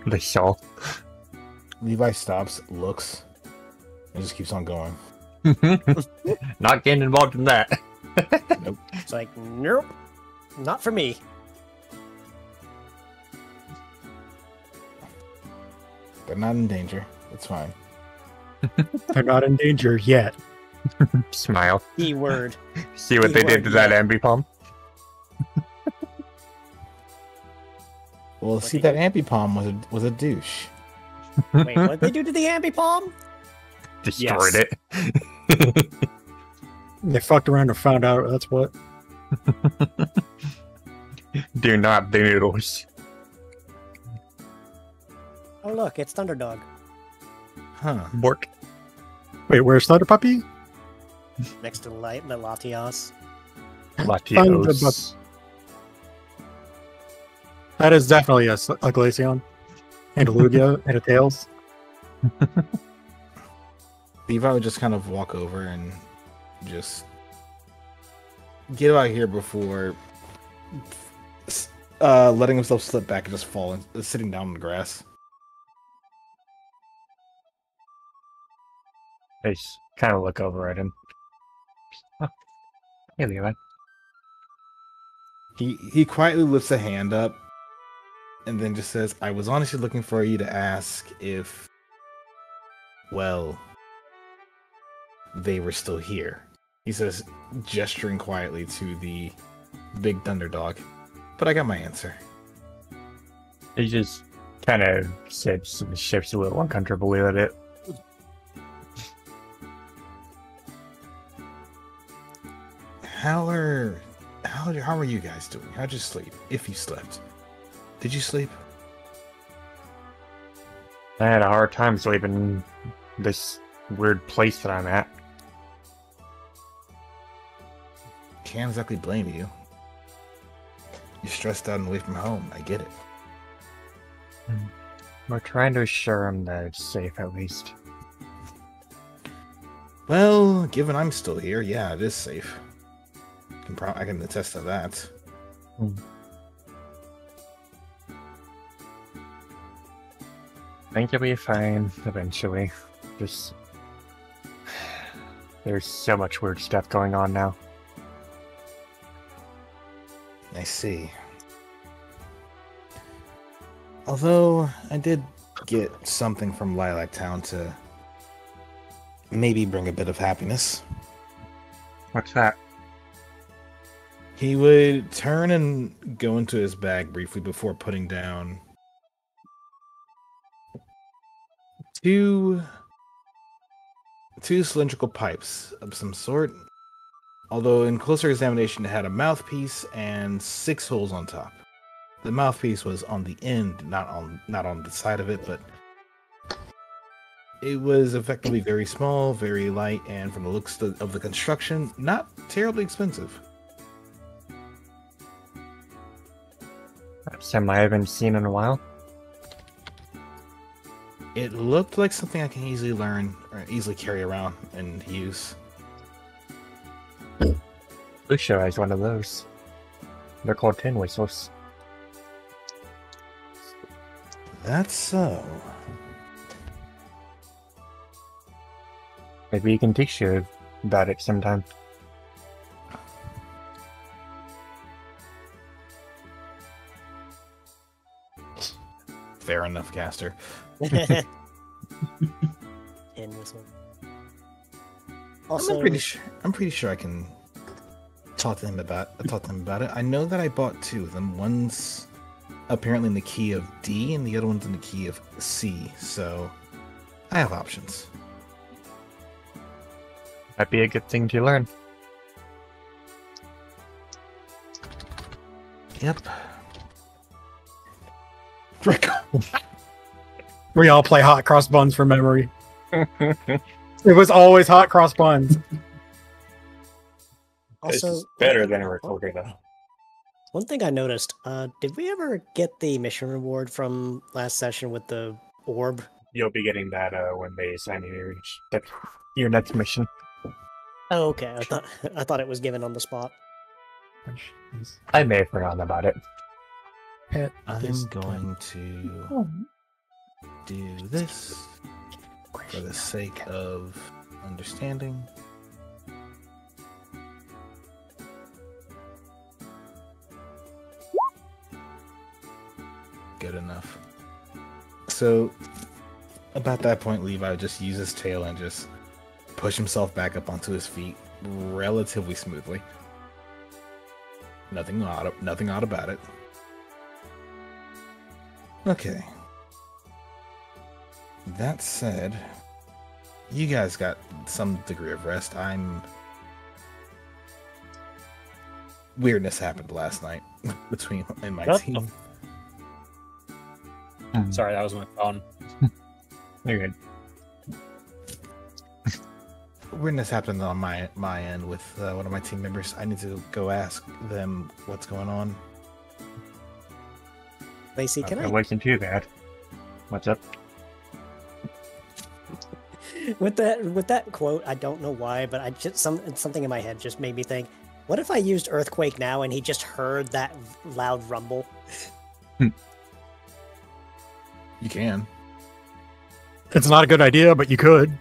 the shawl. Levi stops, looks, and just keeps on going. Not getting involved in that. Nope. It's like, nope, not for me. They're not in danger. It's fine. They're not in danger yet. Smile. Keyword. See what they did to that Ambipom? Well, see, that Ambipom was a douche. Wait, what did they do to the Ambipom? Destroyed it. They fucked around and found out that's what. Do not the noodles. Oh look, it's Thunderdog. Huh. Bork. Wait, where's Thunder Puppy? Next to the Latias. Latios. That is definitely a Glaceon. And a Lugia and a Tails. Levi would just kind of walk over and just get out of here before letting himself slip back and just fall and sitting down in the grass. I just kind of look over at him. Oh. Hey, Levi. He quietly lifts a hand up and then just says, I was honestly looking for you to ask if, well, they were still here. He says, gesturing quietly to the big Thunderdog. But I got my answer. He just kind of sits and shifts a little uncomfortably at it. how are you guys doing? How'd you sleep? If you slept. Did you sleep? I had a hard time sleeping in this weird place that I'm at. Can't exactly blame you. You're stressed out and away from home. I get it. We're trying to assure him that it's safe, at least. Well, given I'm still here, yeah, it is safe. I can attest to that. I think you'll be fine eventually. Just there's so much weird stuff going on now. I see. Although I did get something from Lilac Town to maybe bring a bit of happiness. What's that? He would turn and go into his bag briefly before putting down two cylindrical pipes of some sort. Although in closer examination it had a mouthpiece and 6 holes on top. The mouthpiece was on the end, not on the side of it, but it was effectively very small, very light, and from the looks of the construction, not terribly expensive. That's something I haven't seen in a while. It looked like something I can easily learn or easily carry around and use. Lucio has one of those. They're called tin whistles. That's so. Maybe he can teach you about it sometime. Fair enough, Caster. Tin whistle. Also, I'm pretty sure I can talk to him about it. I know that I bought 2 of them. One's apparently in the key of D, and the other one's in the key of C. So I have options. That'd be a good thing to learn. Yep. Draco. We all play hot cross buns from memory. It was always hot cross buns. also It's better than a recorder, though. one thing I noticed, did we ever get the mission reward from last session with the orb? You'll be getting that when they assign you your next mission. Oh, okay. I thought it was given on the spot. I may have forgotten about it. I'm going to do this for the sake of understanding. Good enough. So, about that point, Levi would just use his tail and just push himself back up onto his feet relatively smoothly. Nothing odd about it. Okay. That said, you guys got some degree of rest. Weirdness happened last night between and my team. Sorry, that was my phone. You're good. Weirdness happened on my end with one of my team members. I need to go ask them what's going on. Lacey, can It wasn't too bad. What's up? with that quote, I don't know why, but I just something in my head just made me think, what if I used Earthquake now and he just heard that loud rumble? You can. It's not a good idea, but you could.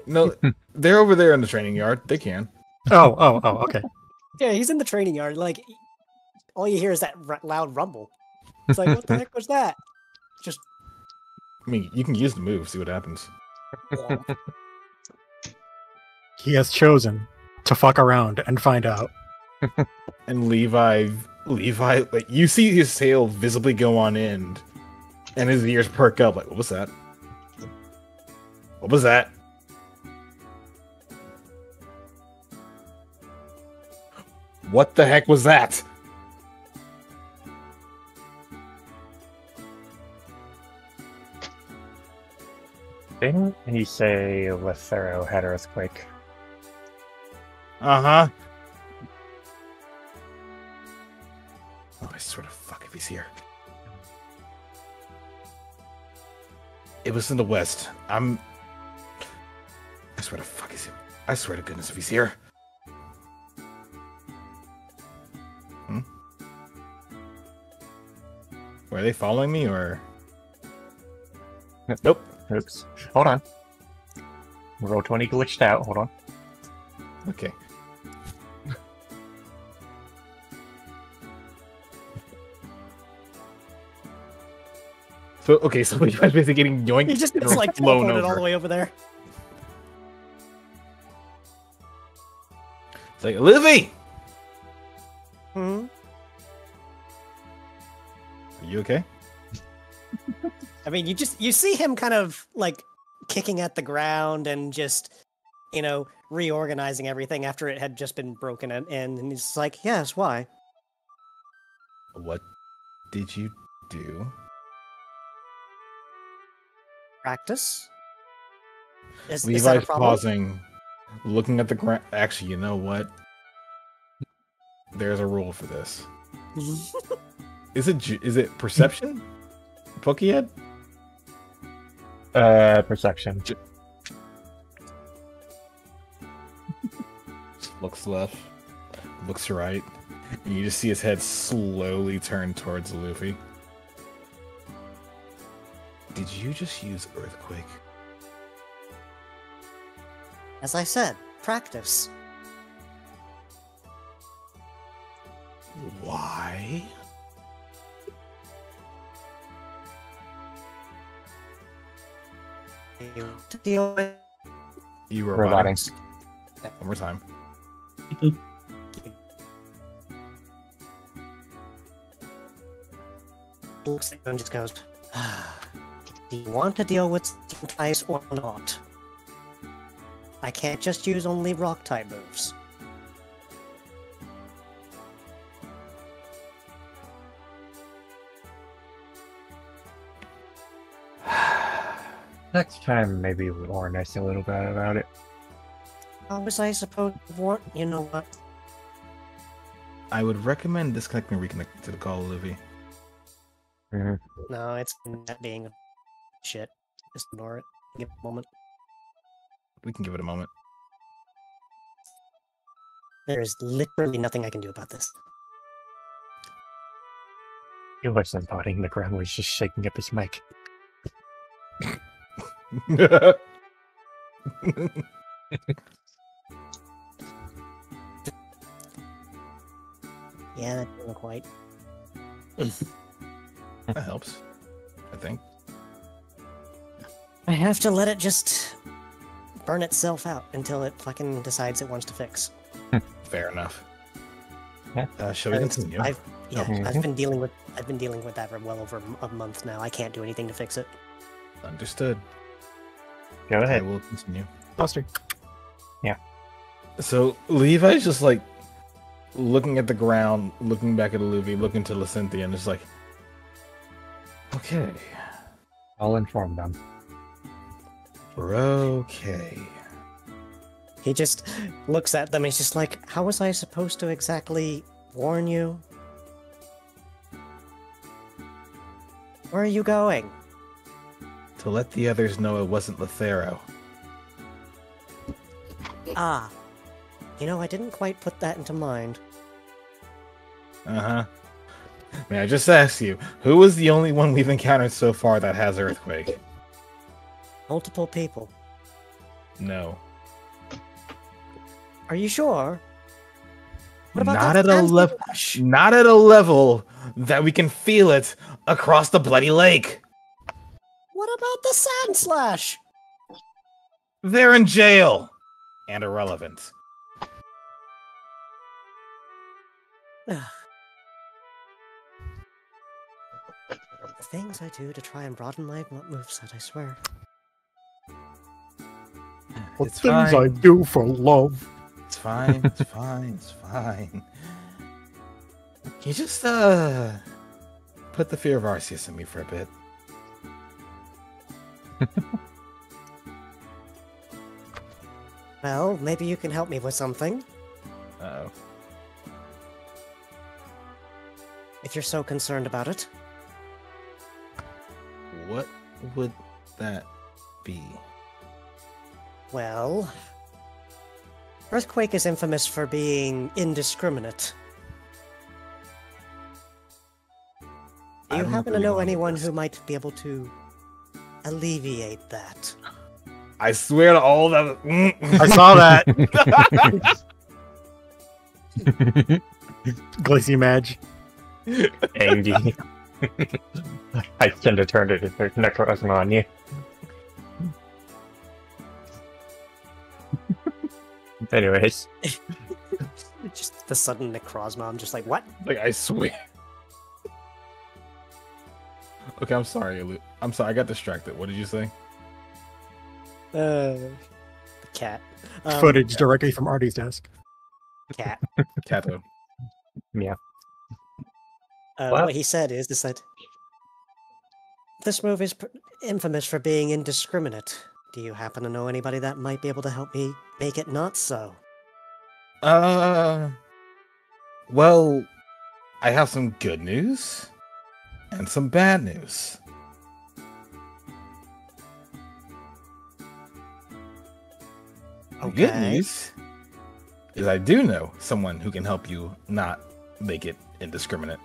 No, they're over there in the training yard. They can. Oh, okay. Yeah, he's in the training yard. Like, all you hear is that loud rumble. It's like, what the heck was that? Just I mean, you can use the move, see what happens. He has chosen to fuck around and find out. And Levi, like, you see his tail visibly go on end, and his ears perk up. Like, what was that? What was that? What the heck was that? Didn't he say Lethero had earthquake? Uh-huh. Oh, I swear to fuck if he's here. It was in the west. I swear to fuck he's here. I swear to goodness if he's here. Were they following me or? Nope. Oops. Hold on. Roll 20 glitched out. Hold on. Okay. So you guys basically getting yoinked. He just and gets like flown teleported all over. the way over there. It's like, Livy! Hmm. Are you okay? I mean, you see him kind of like kicking at the ground and just, reorganizing everything after it had just been broken in, and he's like, "Yes, why?" What did you do? Practice? Is that a Levi's problem? pausing, looking at the ground. Actually, you know what? There's a rule for this. Is it perception? Pokehead? Perception. Looks left, looks right, and you just see his head slowly turn towards Luffy. Did you just use Earthquake? As I said, practice. Why? To deal with. You were Robotics. One more time. Looks like and just goes. Do you want to deal with types or not? I can't just use only rock type moves. Next time, maybe warn us a little bit about it. How was I supposed to warn? You know what? I would recommend disconnecting and reconnecting to the call, Livy. No, it's not being shit. Just ignore it. Give it a moment. We can give it a moment. There's literally nothing I can do about this. He wasn't potting the ground, he's just shaking up his mic. Yeah, that didn't quite. That helps, I think. I have to let it just burn itself out until it fucking decides it wants to fix. Fair enough. Yeah. Shall we continue? I've Mhm. been dealing with that for well over a month now. I can't do anything to fix it. Understood. Go I ahead. will continue. Buster. So Levi's just like looking at the ground, looking back at Luffy, looking to Lacynthia, and just like, okay, I'll inform them. we're okay. He just looks at them. He's just like, "How was I supposed to exactly warn you? Where are you going?" To let the others know it wasn't Lethero. Ah, I didn't quite put that into mind. Uh-huh. May I just ask you, who is the only one we've encountered so far that has Earthquake? Multiple people. No. Are you sure? What about Not that at a fancy level rush? not at a level that we can feel it across the bloody lake. What about the sand slash? They're in jail. And irrelevant. The things I do to try and broaden my moveset, I swear. What It's things fine. I do for love. It's fine. It's fine. It's fine. Can you just put the fear of Arceus in me for a bit? Well, maybe you can help me with something. Uh-oh. If you're so concerned about it. What would that be? Well, Earthquake is infamous for being indiscriminate. Do you happen to know anyone who might be able to alleviate that? I swear to all that. I saw that. Glacy Madge. Angie. I tend to turn it into necrosma on you. Anyways. Just the sudden necrosma, I'm just like, what? Like, I swear. Okay, I'm sorry, I'm sorry, I got distracted. What did you say? Cat. Footage directly from Artie's desk. Cat. Kato. Yeah. What he said is that this move is infamous for being indiscriminate. Do you happen to know anybody that might be able to help me make it not so? Well, I have some good news and some bad news. The good news is I do know someone who can help you not make it indiscriminate.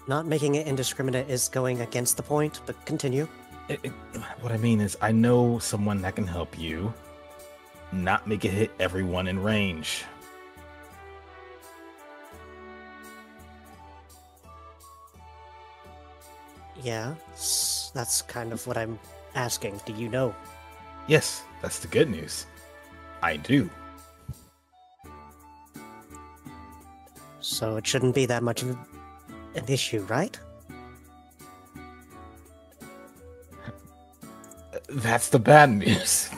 Not making it indiscriminate is going against the point, but continue. What I mean is I know someone that can help you not make it hit everyone in range. Yeah, that's kind of what I'm asking. Do you know? Yes, that's the good news. I do. So it shouldn't be that much of an issue, right? That's the bad news.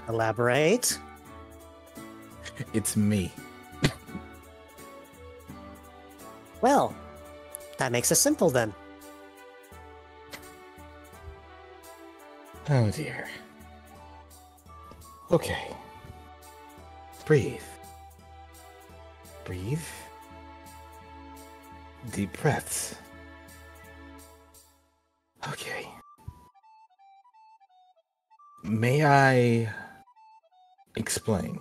Elaborate. It's me. Well, that makes it simple then. Oh dear. Okay. Breathe. Breathe. Deep breaths. Okay. May I explain?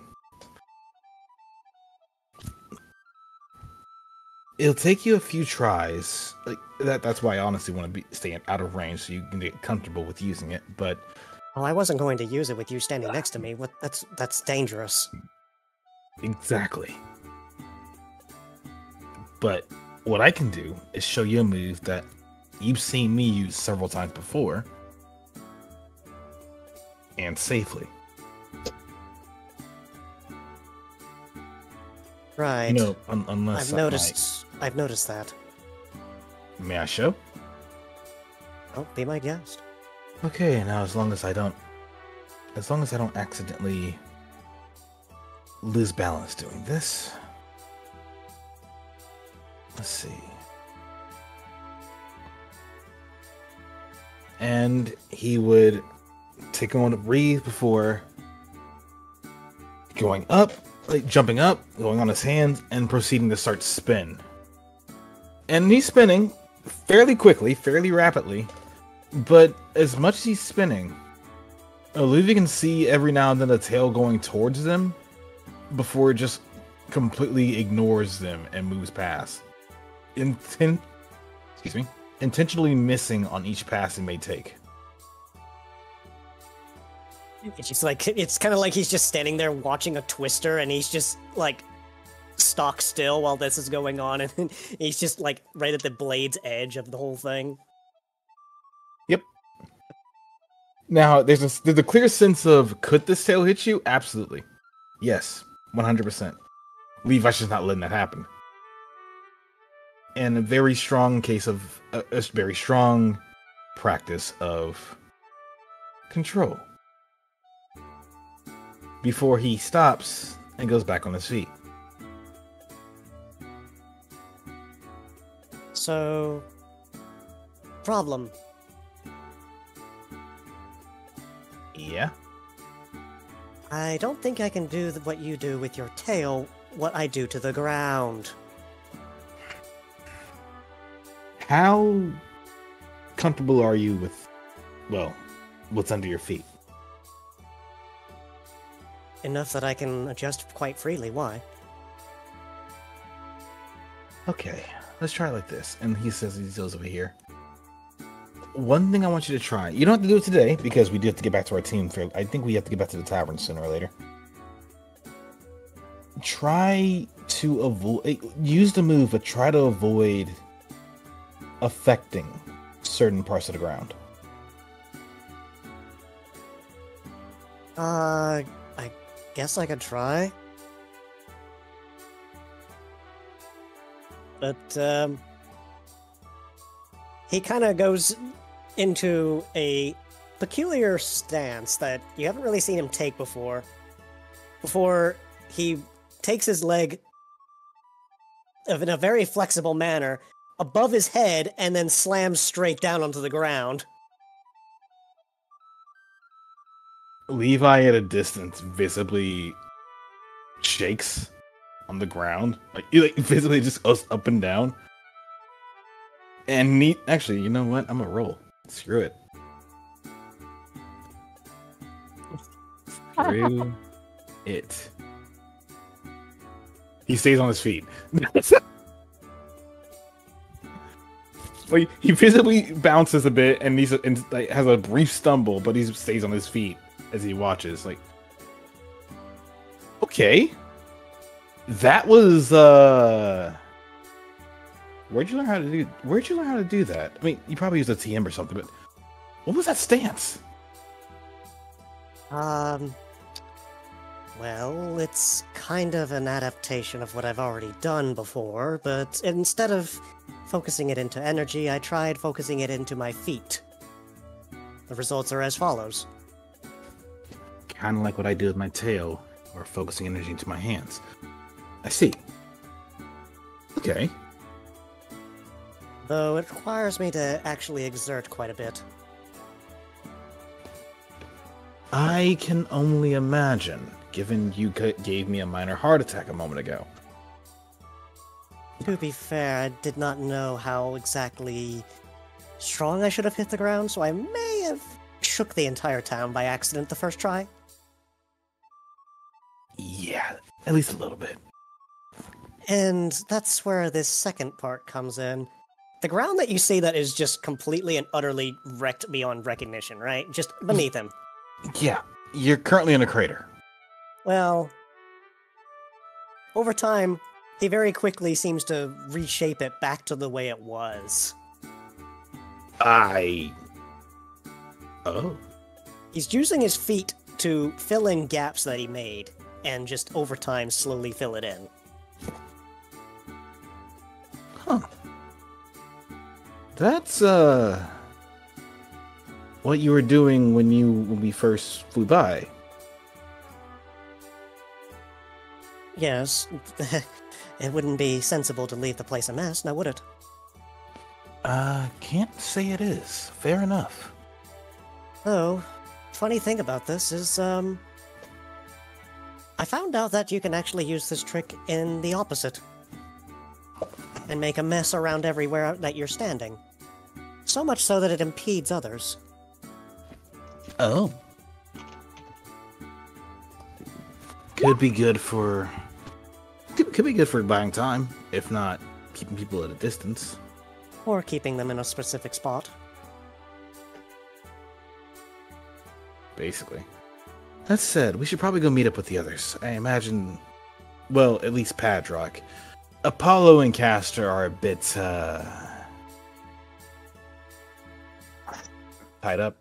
It'll take you a few tries. Like that's why I honestly want to stay out of range so you can get comfortable with using it, but well, I wasn't going to use it with you standing next to me. That's dangerous. Exactly. But what I can do is show you a move that you've seen me use several times before. And safely. Right. No, unless I've noticed that. May I show? Oh, be my guest. Okay, now as long as I don't accidentally lose balance doing this. Let's see. And he would take a moment to breathe before going up, like jumping up, going on his hands, and proceeding to start spin. And he's spinning fairly quickly, fairly rapidly, but as much as he's spinning, Olivia can see every now and then a tail going towards them before it just completely ignores them and moves past. Intentionally missing on each pass he may take. It's just like, it's kind of like he's just standing there watching a twister and he's just like stock still while this is going on, and he's just like right at the blade's edge of the whole thing. Yep. Now, there's a clear sense of, could this tail hit you? Absolutely. Yes, 100%. Levi's just not letting that happen. And a very strong case of, a very strong practice of control. Before he stops and goes back on his feet. So, problem. Yeah. I don't think I can do what you do with your tail, what I do to the ground. How comfortable are you with, well, what's under your feet? Enough that I can adjust quite freely. Why? Okay, let's try it like this. And he says he goes over here. One thing I want you to try. You don't have to do it today because we do have to get back to our team. I think we have to get back to the tavern sooner or later. Try to avoid. Use the move, but try to avoid affecting certain parts of the ground. I guess I could try. But, he kind of goes into a peculiar stance that you haven't really seen him take before. Before he takes his leg in a very flexible manner above his head and then slams straight down onto the ground. Levi at a distance visibly shakes on the ground. He visibly just goes up and down. And actually, you know what? I'm gonna roll. Screw it. Screw it. He stays on his feet. He visibly bounces a bit and has a brief stumble, but he stays on his feet as he watches. Okay, that was Where'd you learn how to do that? I mean, you probably used a TM or something, but what was that stance? Well, it's kind of an adaptation of what I've already done before, but instead of focusing it into energy, I tried focusing it into my feet. The results are as follows. Kind of like what I do with my tail, or focusing energy into my hands. I see. Okay. Though it requires me to actually exert quite a bit. I can only imagine, given you gave me a minor heart attack a moment ago. To be fair, I did not know how exactly strong I should have hit the ground, so I may have shook the entire town by accident the first try. Yeah, at least a little bit. And that's where this second part comes in. The ground that you see that is just completely and utterly wrecked beyond recognition, right? Just beneath him. Yeah, you're currently in a crater. Well, over time, he very quickly seems to reshape it back to the way it was. Oh. He's using his feet to fill in gaps that he made, and just over time slowly fill it in. Huh. That's, what you were doing when we first flew by. Yes, it wouldn't be sensible to leave the place a mess, now would it? Can't say it is. Fair enough. Oh, funny thing about this is, I found out that you can actually use this trick in the opposite. And make a mess around everywhere that you're standing. So much so that it impedes others. Oh. Could be good for buying time, if not keeping people at a distance. Or keeping them in a specific spot. Basically. That said, we should probably go meet up with the others. I imagine, well, at least Padrock. Apollo and Castor are a bit, tied up.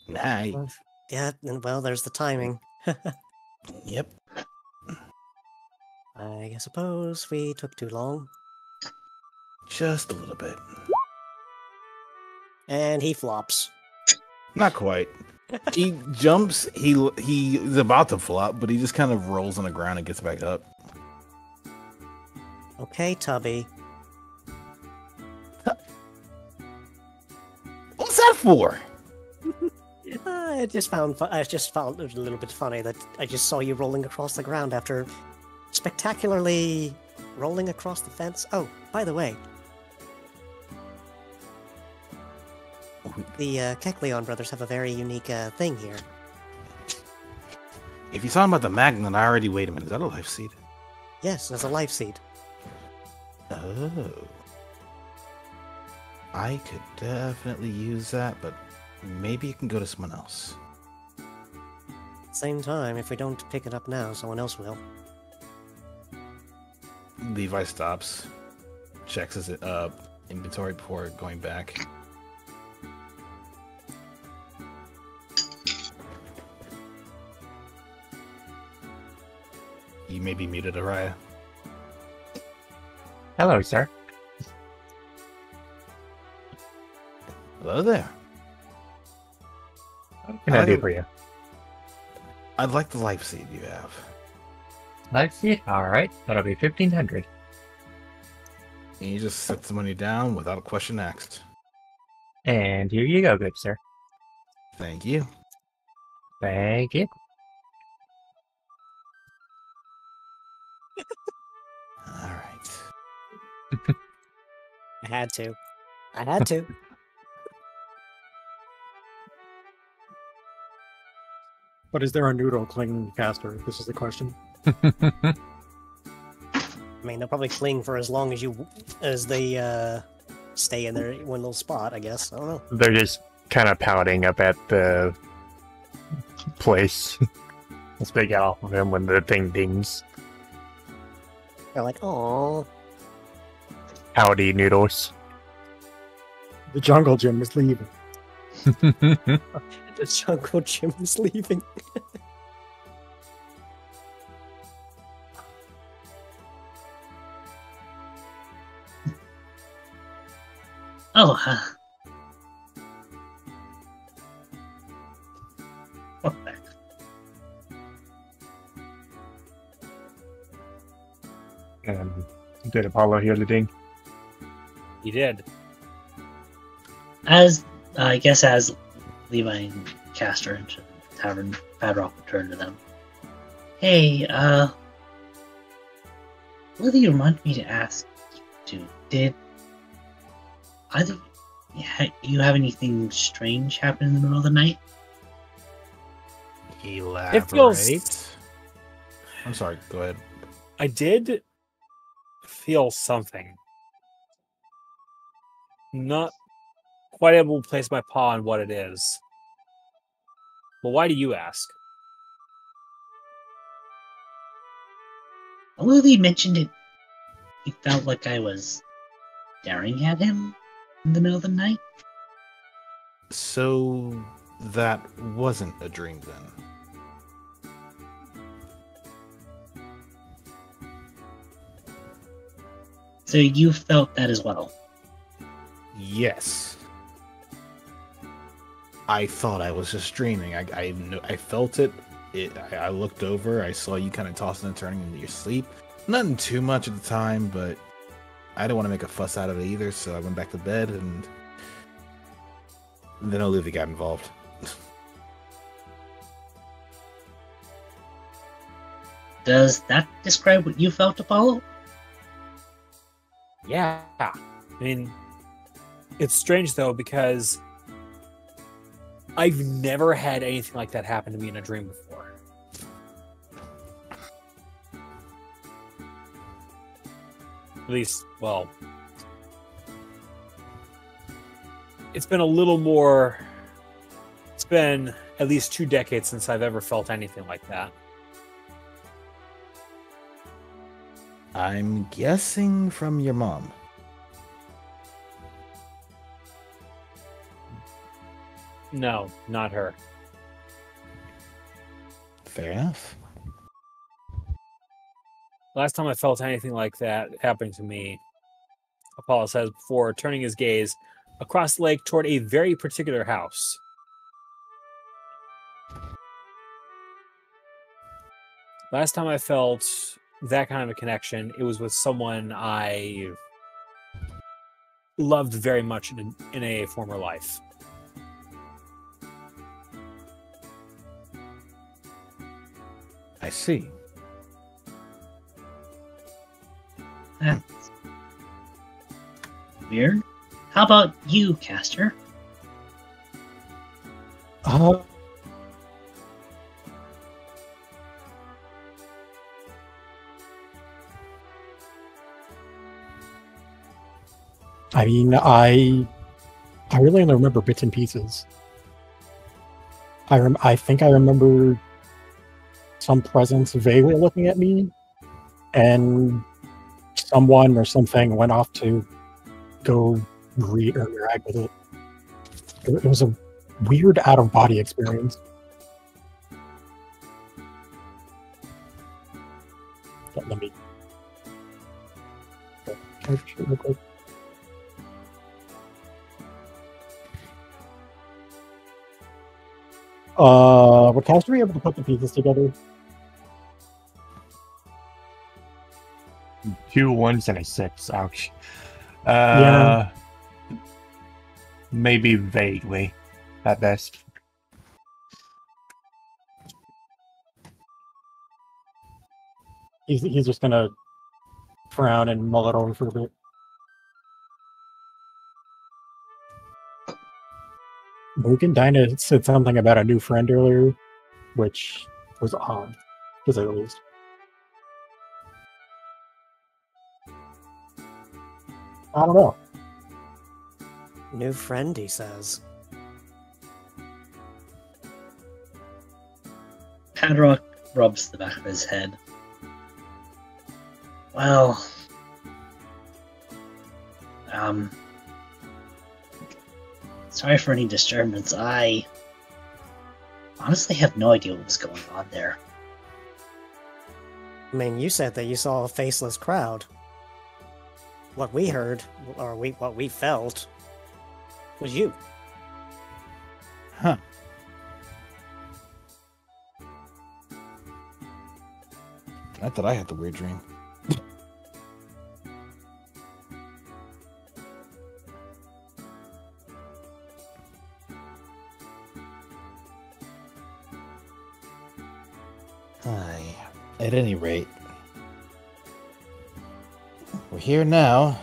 Night. Yeah, and well, there's the timing. Yep. I suppose we took too long. Just a little bit. And he flops. Not quite. He jumps. He's about to flop, but he just kind of rolls on the ground and gets back up. Okay, Tubby. What's that for? I just found it a little bit funny that I just saw you rolling across the ground after spectacularly rolling across the fence. Oh, by the way, the Kekleon brothers have a very unique thing here. If you're talking about the magnet, I already. Wait a minute. Is that a life seed? Yes, there's a life seed. Oh. I could definitely use that, but maybe it can go to someone else. Same time, if we don't pick it up now, someone else will. Levi stops, checks his inventory before going back. You may be muted, Araya. Hello, sir. Hello there. What can I do for you? I'd like the life seed you have. Let's see. All right, that'll be 1,500. And you just set the money down without a question asked. And here you go, good sir. Thank you. Thank you. All right. I had to. I had to. But is there a noodle clinging caster? This is the question. I mean, they'll probably cling for as long as they stay in their one little spot, I guess. I don't know. They're just kind of pouting up at the place. Once they get off of him when the thing dings. They're like, "Oh, Howdy, noodles. The jungle gym is leaving. the jungle gym is leaving." Oh, what the? Did Apollo hear the ding? He did. As I guess as Levi and Castor and Tavern Padrock return to them. Hey, Lily reminded me to ask you, did either you have anything strange happen in the middle of the night? Elaborate. It feels- I'm sorry, go ahead. I did feel something. Not quite able to place my paw on what it is. But why do you ask? Lily mentioned it. He felt like I was staring at him in the middle of the night. So that wasn't a dream then. So you felt that as well. Yes. I thought I was just dreaming. I felt it. I looked over. I saw you kind of tossing and turning into your sleep. Nothing too much at the time, but I didn't want to make a fuss out of it either, so I went back to bed, and then Olivia got involved. Does that describe what you felt, Apollo? Yeah. I mean, it's strange though because I've never had anything like that happen to me in a dream before. At least, well, it's been a little more. It's been at least 2 decades since I've ever felt anything like that. I'm guessing from your mom. No, not her. Fair enough. Last time I felt anything like that happening to me, Apollo says before turning his gaze across the lake toward a very particular house. Last time I felt that kind of a connection, it was with someone I loved very much in a former life. I see. That's weird. How about you, Caster? I mean, I really only remember bits and pieces. I think I remember some presence vaguely looking at me, and someone or something went off to go greet or interact with it. It was a weird out-of-body experience. Let me... real quick. Would Caster be able to put the pieces together? 2 1s and a 6. Ouch. Yeah. Maybe vaguely, at best. He's just gonna frown and mull it over for a bit. Mugen Dinah said something about a new friend earlier, which was odd, to say the least. I don't know. New friend, he says. Padrock rubs the back of his head. Well, sorry for any disturbance. I honestly have no idea what was going on there. I mean, you said that you saw a faceless crowd. What we heard, or what we felt, was you. Huh. I thought I had the weird dream. Aye. At any rate, we're here now,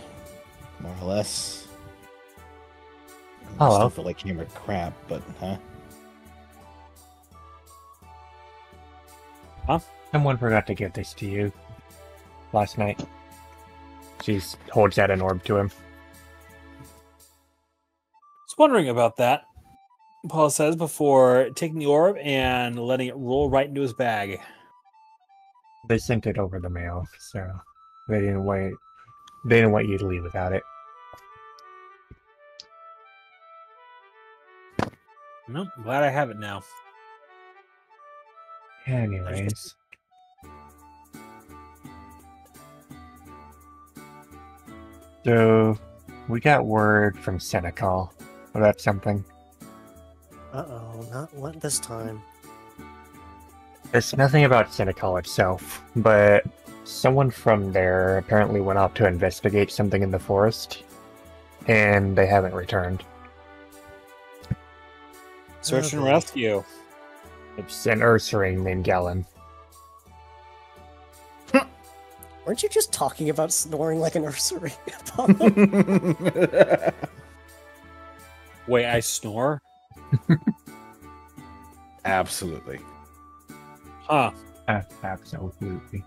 more or less. I Hello. still feel like hammered crap, but Someone forgot to give this to you last night. She holds out an orb to him. I was wondering about that, Paul says, before taking the orb and letting it roll right into his bag. They sent it over the mail, so they didn't wait. They didn't want you to leave without it. No, I'm glad I have it now. Anyways. So, we got word from Senecal about something. Uh-oh, not what this time. It's nothing about Senecal itself, but someone from there apparently went off to investigate something in the forest, and they haven't returned. Search and boy. rescue. It's an Ursaring named Galen. Weren't you just talking about snoring like an nursery? Apollo? Wait, I snore? absolutely. Huh. Absolutely.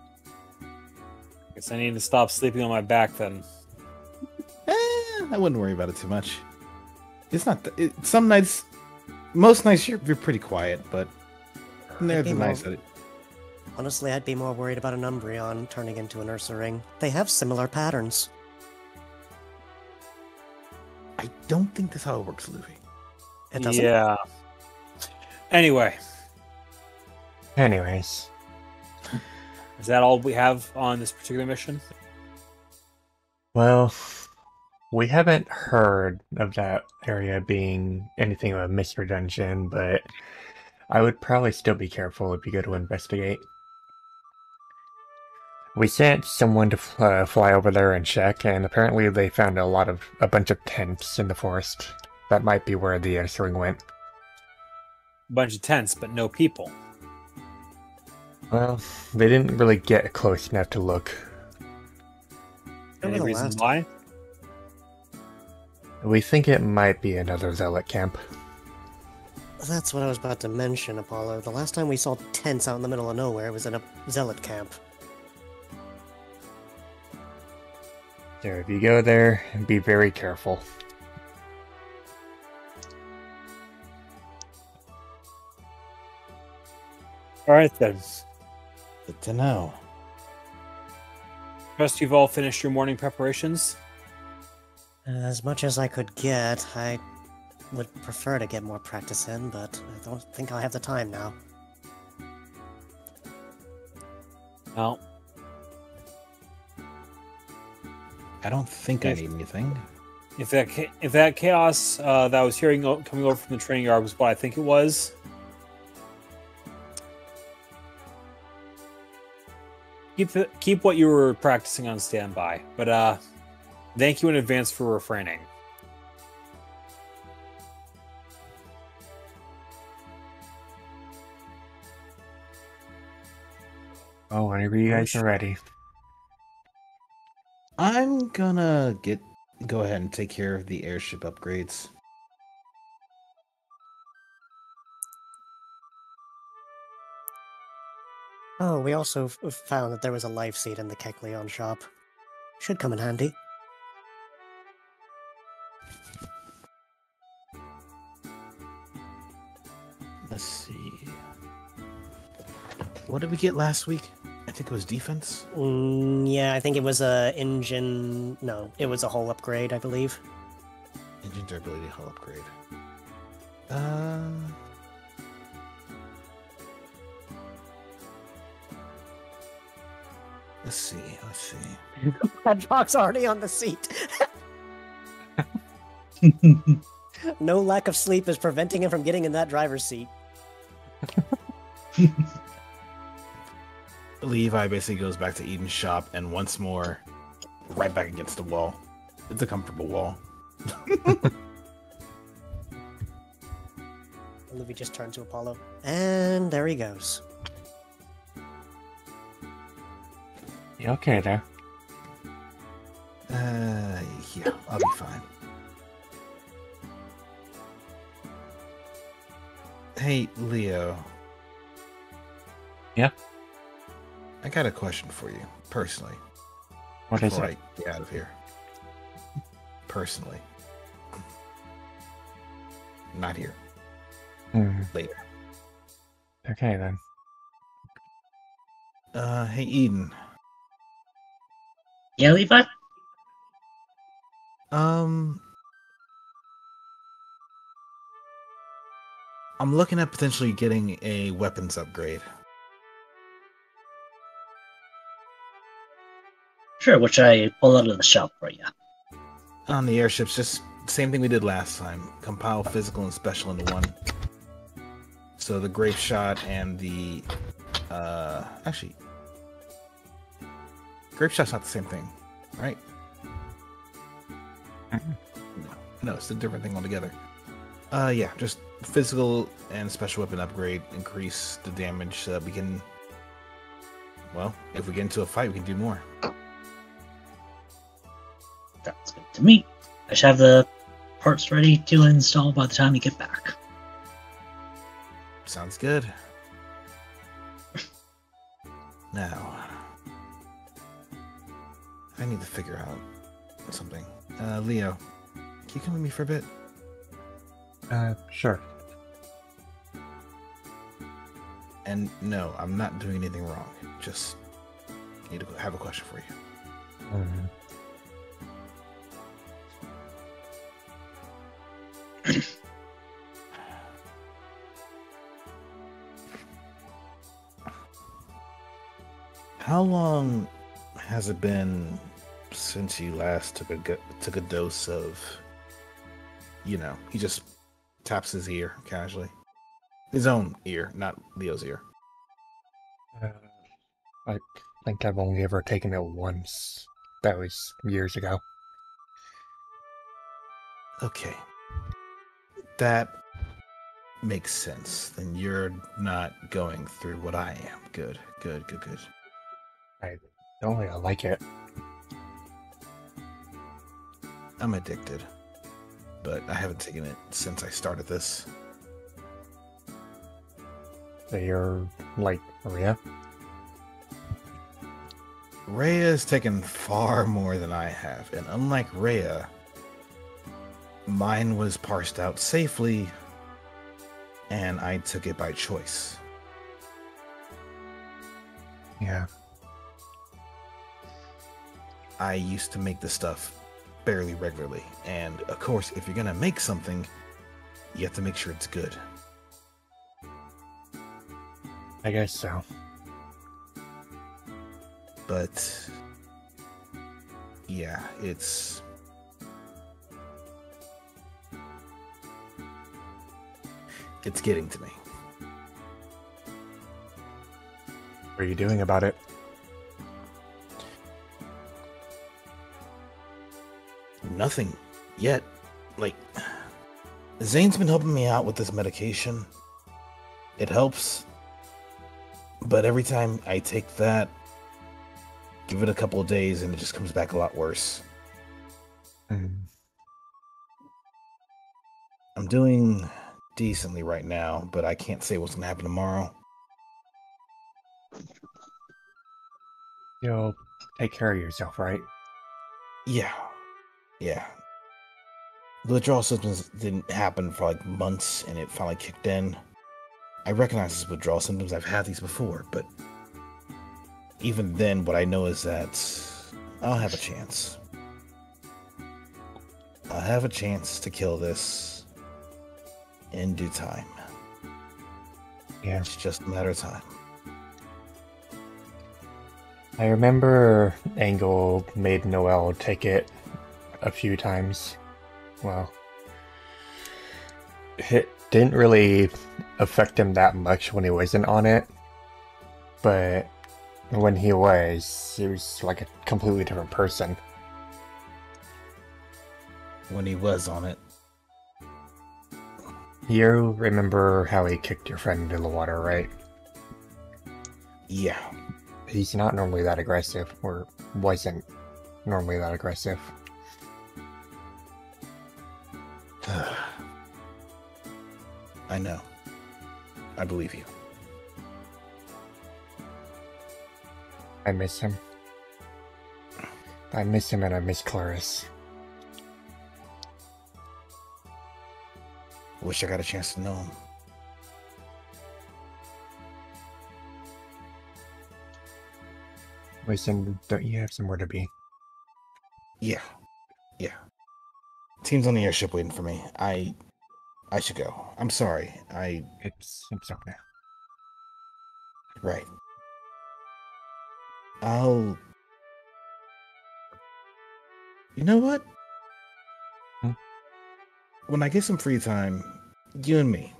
Guess I need to stop sleeping on my back then. I wouldn't worry about it too much. It's not. Some nights, most nights you're pretty quiet, but there's be the nights more- that Honestly, I'd be more worried about an Umbreon turning into an Ursaring. They have similar patterns. I don't think that's how it works, Luffy. It doesn't? Yeah. Anyway, Anyways, is that all we have on this particular mission? well, we haven't heard of that area being anything of a mystery dungeon, but I would probably still be careful if you go to investigate. We sent someone to fly over there and check, and apparently they found a bunch of tents in the forest. That might be where the swing went. A bunch of tents, but no people. Well, they didn't really get close enough to look. Any reason why? We think it might be another zealot camp. That's what I was about to mention, Apollo. The last time we saw tents out in the middle of nowhere was in a zealot camp. So if you go there, be very careful. Alright then. Good to know. Trust you've all finished your morning preparations? As much as I could get, I would prefer to get more practice in, but I don't think I'll have the time now. Well, I don't think I need anything. if that chaos that I was hearing coming over from the training yard was what I think it was, keep what you were practicing on standby. But thank you in advance for refraining. Oh, whenever you guys are ready. I'm gonna go ahead and take care of the airship upgrades. Oh, we also found that there was a life seed in the Kecleon shop. Should come in handy. Let's see. What did we get last week? I think it was defense. Yeah, I think it was a engine. No, it was a hull upgrade, I believe. Engine durability hull upgrade. Let's see. Padlock's already on the seat. No lack of sleep is preventing him from getting in that driver's seat. Levi basically goes back to Eden's shop and once more, right back against the wall. It's a comfortable wall. Olivia just turned to Apollo, and there he goes. You okay there? Yeah, I'll be fine. Hey, Leo. Yeah? I got a question for you, personally. What is before it? I get out of here. Personally. Not here. Later. Okay, then. Hey, Eden. Yeah, Levi? I'm looking at potentially getting a weapons upgrade. Sure, which I pull out of the shop for you. On the airships, just same thing we did last time. Compile physical and special into one. So the grape shot and the actually grape shot's not the same thing, right? No, it's a different thing altogether. Yeah, just physical and special weapon upgrade, increase the damage so that we can, well, if we get into a fight, we can do more. Sounds good to me. I should have the parts ready to install by the time you get back. Sounds good. Now, I need to figure out something. Leo, can you come with me for a bit? Sure. And no, I'm not doing anything wrong. Just need to have a question for you. How long has it been since you last took a dose of, you know, he just taps his ear casually. His own ear, not Leo's ear. Like think I've only ever taken it once. That was years ago. Okay. That makes sense. Then you're not going through what I am. Good. I don't really like it. I'm addicted, but I haven't taken it since I started this. So you're like Maria? Rhea has taken far more than I have, and unlike Rhea, mine was parsed out safely, and I took it by choice. Yeah. I used to make this stuff fairly regularly, and of course, if you're gonna make something, you have to make sure it's good. I guess so. But yeah, it's getting to me. What are you doing about it? Nothing yet. Like, Zane's been helping me out with this medication. It helps, but every time I take that, give it a couple of days and it just comes back a lot worse. I'm doing decently right now, but I can't say what's gonna happen tomorrow. You'll take care of yourself, right? Yeah. The withdrawal symptoms didn't happen for like months, and it finally kicked in. I recognize these withdrawal symptoms. I've had these before, but even then, what I know is that I'll have a chance. I'll have a chance to kill this in due time. Yeah. It's just a matter of time. I remember Engle made Noel take it a few times. Well, it didn't really affect him that much when he wasn't on it, but when he was like a completely different person. When he was on it. You remember how he kicked your friend into the water, right? Yeah. He's not normally that aggressive, or wasn't normally that aggressive. I know. I believe you. I miss him. I miss him and I miss Clarice. Wish I got a chance to know him. Listen, don't you have somewhere to be? Yeah. Team's on the airship waiting for me. I should go. I'm sorry. It's okay. Right. You know what? Hmm? When I get some free time, you and me,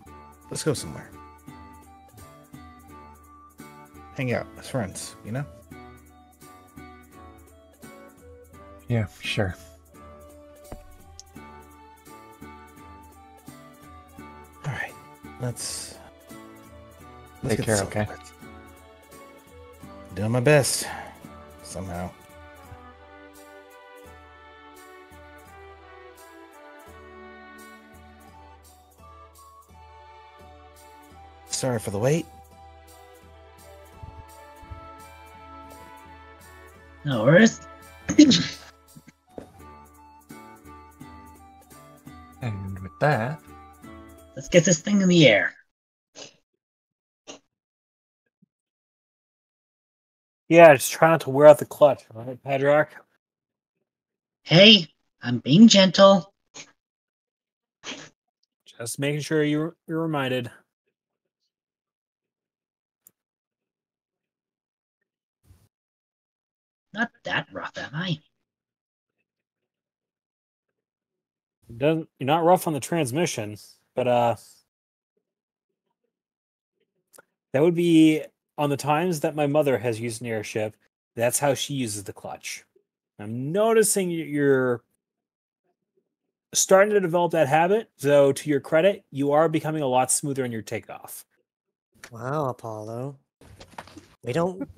let's go somewhere. Hang out as friends, you know? Yeah, sure. Alright. Let's Take get care, this okay? over with. Doing my best. Somehow. Sorry for the wait. No worries. And with that, Let's get this thing in the air. Yeah, just try not to wear out the clutch, all right, Padrock? Hey, I'm being gentle. Just making sure you're reminded. Not that rough, am I? You're not rough on the transmission, but that would be on the times that my mother has used an airship. That's how she uses the clutch. I'm noticing you're starting to develop that habit, though to your credit, you are becoming a lot smoother in your takeoff. Wow, Apollo. We don't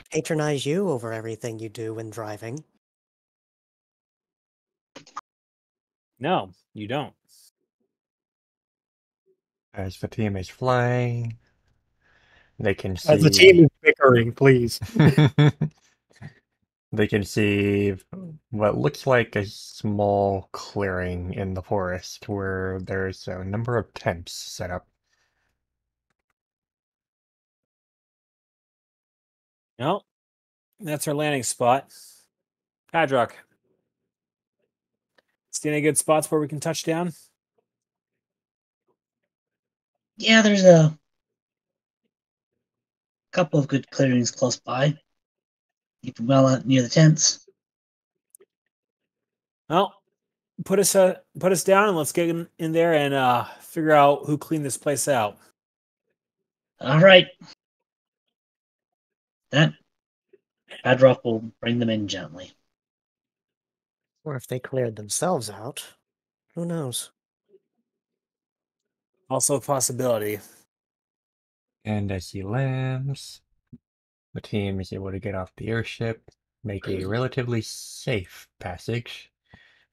patronize you over everything you do when driving. No, you don't. As the team is flying, they can As the see. team is bickering, please. They can see what looks like a small clearing in the forest where there's a number of tents set up. No, that's our landing spot. Padrock, see any good spots where we can touch down? Yeah, there's a couple of good clearings close by. Keep them well out near the tents. Well, put us down and let's get in there and figure out who cleaned this place out. All right. That Padrock will bring them in gently. Or if they cleared themselves out. Who knows? Also a possibility. And as he lands, the team is able to get off the airship, make a relatively safe passage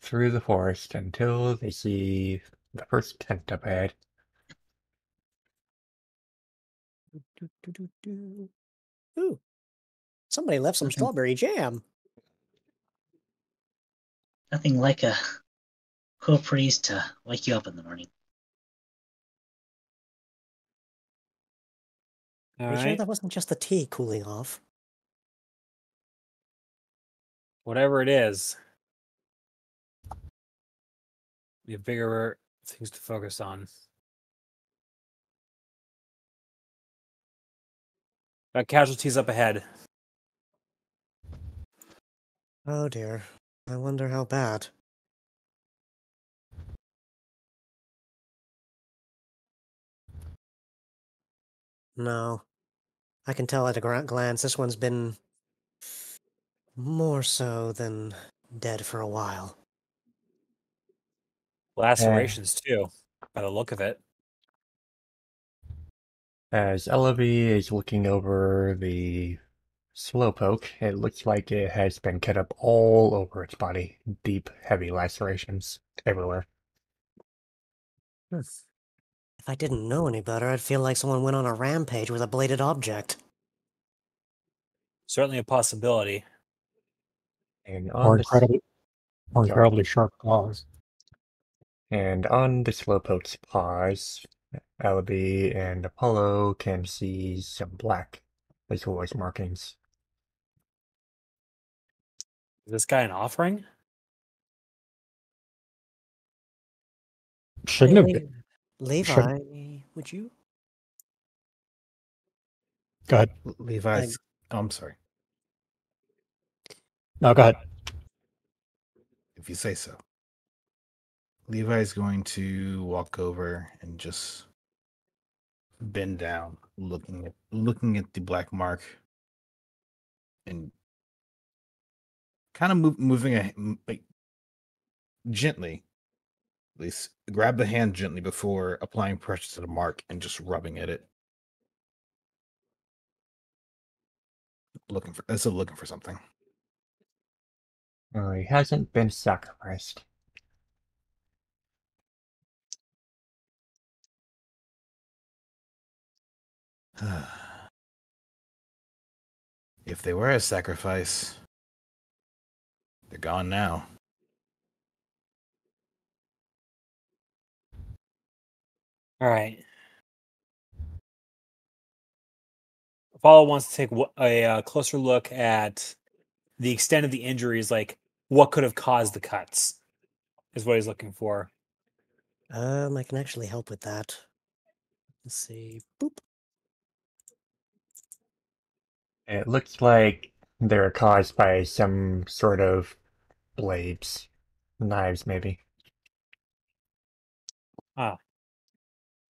through the forest until they see the first tent up ahead. Ooh, somebody left some strawberry jam. Nothing like a cool breeze to wake you up in the morning. All Are you sure right. that wasn't just the tea cooling off? Whatever it is, we have bigger things to focus on. Got casualties up ahead. Oh dear. I wonder how bad. No. I can tell at a glance this one's been more so than dead for a while. Lacerations too, by the look of it. As Ellaby is looking over the slowpoke, it looks like it has been cut up all over its body. Deep, heavy lacerations everywhere. If I didn't know any better, I'd feel like someone went on a rampage with a bladed object. Certainly a possibility. And Or on the incredibly sharp claws. And on the slowpoke's paws, Ellaby and Apollo can see some black visualized markings. Is this guy an offering? Shouldn't have been. Levi, would you? Go ahead. Levi's. Oh, I'm sorry. No, go ahead. If you say so. Levi's going to walk over and just bend down, looking at the black mark, and kind of moving like gently. At least grab the hand gently before applying pressure to the mark and just rubbing at it. Looking for something. He hasn't been sacrificed. If they were a sacrifice, they're gone now. All right. Apollo wants to take a closer look at the extent of the injuries, like what could have caused the cuts, is what he's looking for. I can actually help with that. Let's see. Boop. It looks like they're caused by some sort of blades, knives maybe. Ah,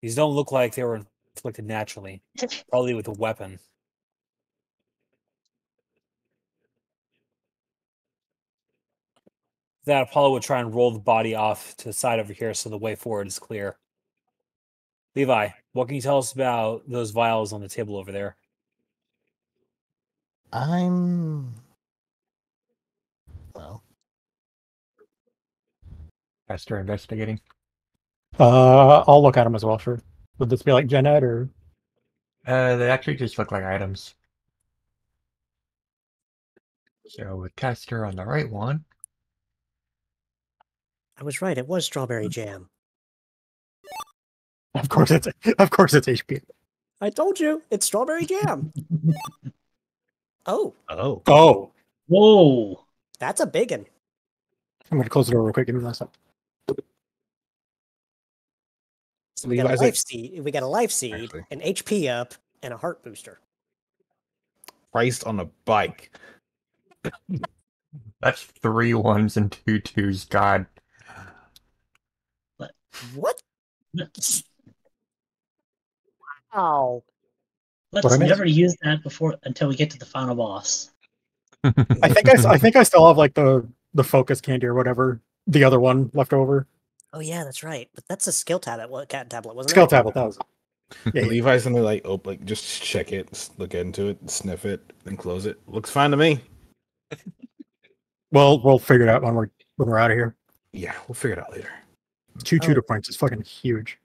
these don't look like they were inflicted naturally. Probably with a weapon. that, Apollo would try and roll the body off to the side over here so the way forward is clear. Levi, what can you tell us about those vials on the table over there? Well, Faster investigating. I'll look at them as well. Sure. Would this be like Gen Ed or? They actually just look like items. So with Caster on the right one. I was right. It was strawberry jam. Of course it's HP. I told you, it's strawberry jam. Oh, oh, Oh, Whoa! that's a big one. I'm gonna close the door real quick. Give me one second. So we got a Levi's life like- seed. We got a life seed, Actually. an HP up, and a heart booster. priced on a bike. That's 3 1s and 2 2s. God. What? Wow. Let's What I missed? never use that before until we get to the final boss. I think I still have like the focus candy or whatever, the other one left over. Oh yeah, that's right. But that's a skill tablet. What cat tablet wasn't Skill it? tablet. That was. Yeah, yeah. Levi's gonna like just check it, look into it, sniff it, then close it. Looks fine to me. Well, we'll figure it out when we're out of here. Yeah, we'll figure it out later. Two Oh. tutor points is fucking huge.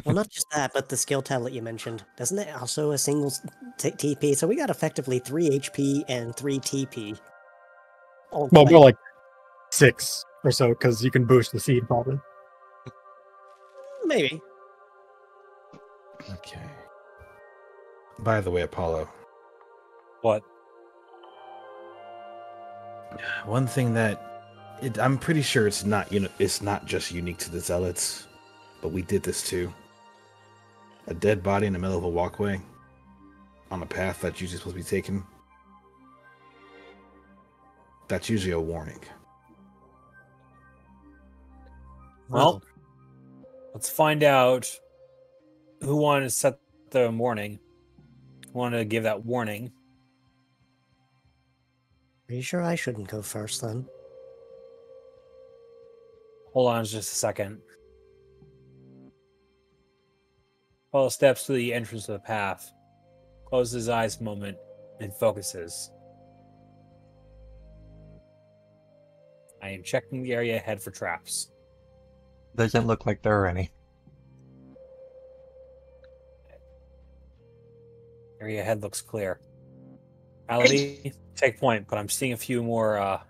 Well, not just that, but the skill tablet you mentioned. Doesn't it also a single TP? So we got effectively 3 HP and 3 TP. All Well, collect- more like 6 or so because you can boost the seed probably. maybe. Okay. By the way, Apollo, What? one thing that I'm pretty sure it's not it's not just unique to the zealots, but we did this too. A dead body in the middle of a walkway on a path that's usually supposed to be taken. That's usually a warning. Well, let's find out who wanted to set the warning. Who wanted to give that warning? Are you sure I shouldn't go first then? Hold on just a second. Paul steps to the entrance of the path, closes his eyes a moment, and focuses. I am checking the area ahead for traps. Doesn't look like there are any. Area ahead looks clear. Ality, take point, but I'm seeing a few more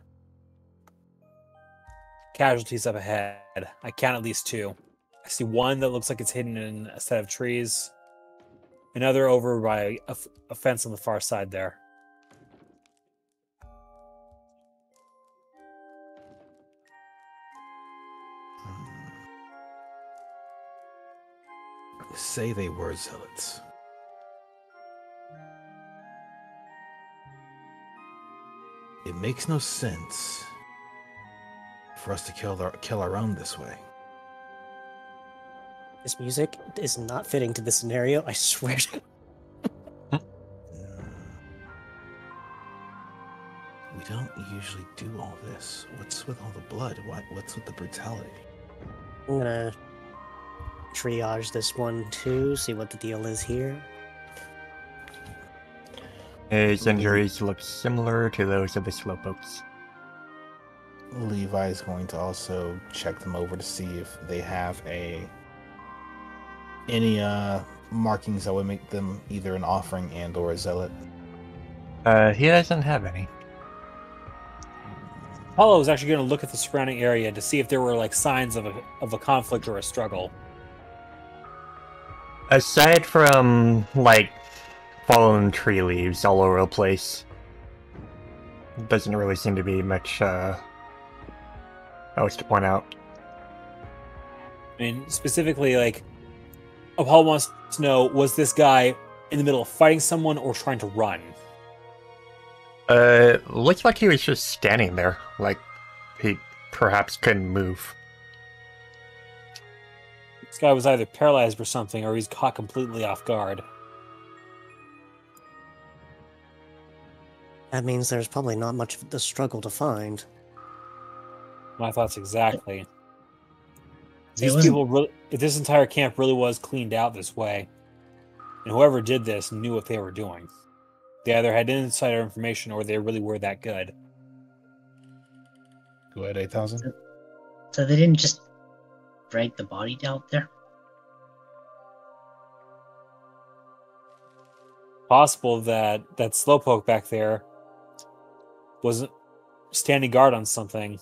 casualties up ahead. I count at least 2. I see one that looks like it's hidden in a set of trees. Another over by a fence on the far side there. Say they were zealots. It makes no sense for us to kill our own this way. This music is not fitting to this scenario, I swear to We don't usually do all this. What's with all the blood? What's with the brutality? I'm gonna triage this one too, see what the deal is here. His injuries look similar to those of the slowpokes. Levi's going to also check them over to see if they have any markings that would make them either an offering and or a zealot. He doesn't have any. Apollo was actually going to look at the surrounding area to see if there were like signs of a conflict or a struggle. Aside from, like, fallen tree leaves all over the place, doesn't really seem to be much else to point out. I mean, specifically, like, Apollo wants to know, was this guy in the middle of fighting someone or trying to run? Looks like he was just standing there, like he perhaps couldn't move. This guy was either paralyzed or something, or he's caught completely off guard. That means there's probably not much of the struggle to find. My thoughts exactly. So it These people really, if this entire camp really was cleaned out this way, and whoever did this knew what they were doing. They either had insider information or they really were that good. Go ahead, 8,000. So they didn't just drag the body out there? Possible that that slowpoke back there was standing guard on something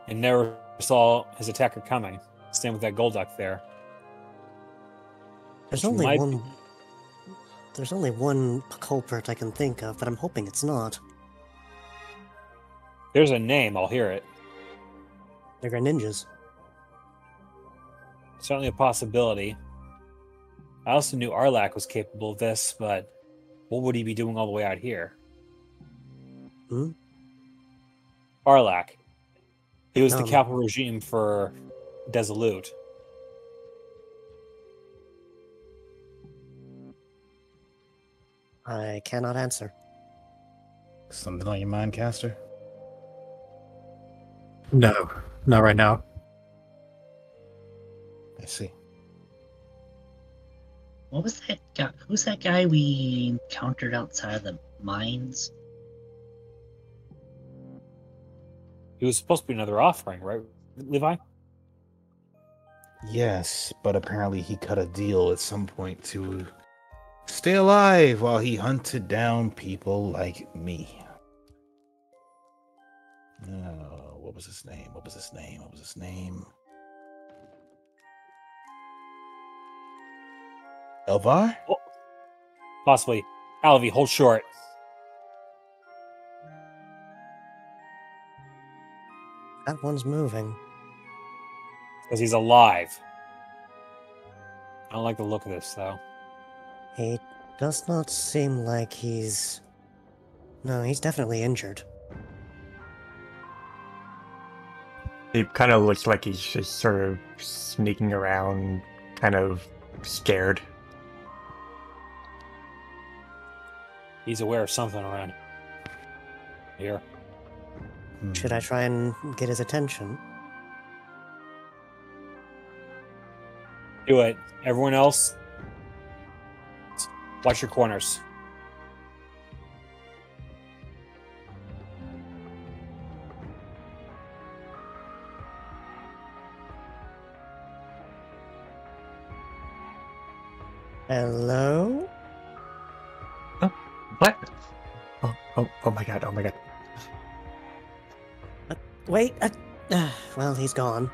and never saw his attacker coming. Same with that Golduck there. There's Which only might one. There's only one culprit I can think of, but I'm hoping it's not. There's a name, I'll hear it. They're ninjas. Certainly a possibility. I also knew Arlak was capable of this, but what would he be doing all the way out here? Hmm? Arlak. He was the Um. capital regime for Desolute. I cannot answer. Something on your mind, Caster? No, not right now. I see. What was that guy? Who's that guy we encountered outside of the mines? He was supposed to be another offering, right, Levi? Yes, but apparently he cut a deal at some point to stay alive while he hunted down people like me. What was his name? What was his name? What was his name? Elvar? Possibly. Alvi, hold short. That one's moving. Because he's alive. I don't like the look of this, though. He does not seem like he's... No, he's definitely injured. He kind of looks like he's just sort of sneaking around, kind of scared. He's aware of something around here. Should I try and get his attention? Do it. Everyone else, watch your corners. Hello? What? Oh my god, oh my god. Wait, well, he's gone.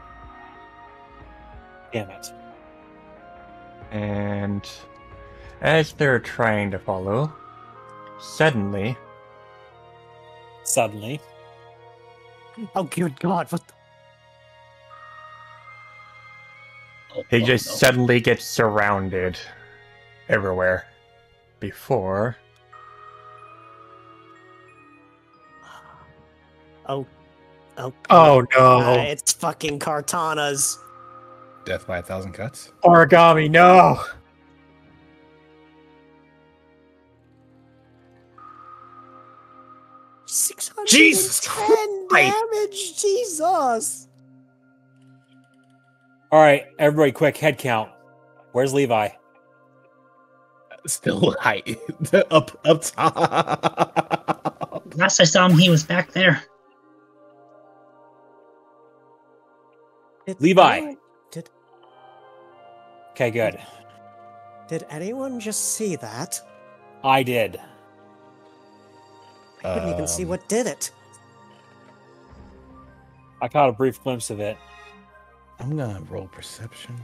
Damn it. And as they're trying to follow, suddenly, Suddenly. Oh, good God, what the... he just suddenly gets surrounded everywhere. Before, Oh, Oh no! it's fucking Cartana's. Death by 1,000 cuts? Origami, no! Jesus 610 damage, Jesus! All right, everybody, quick head count. Where's Levi? Still high. up top. Last I saw him, he was back there. Levi. Okay, good. Did anyone just see that? I did. I couldn't even see what did it. I caught a brief glimpse of it. I'm gonna roll perception.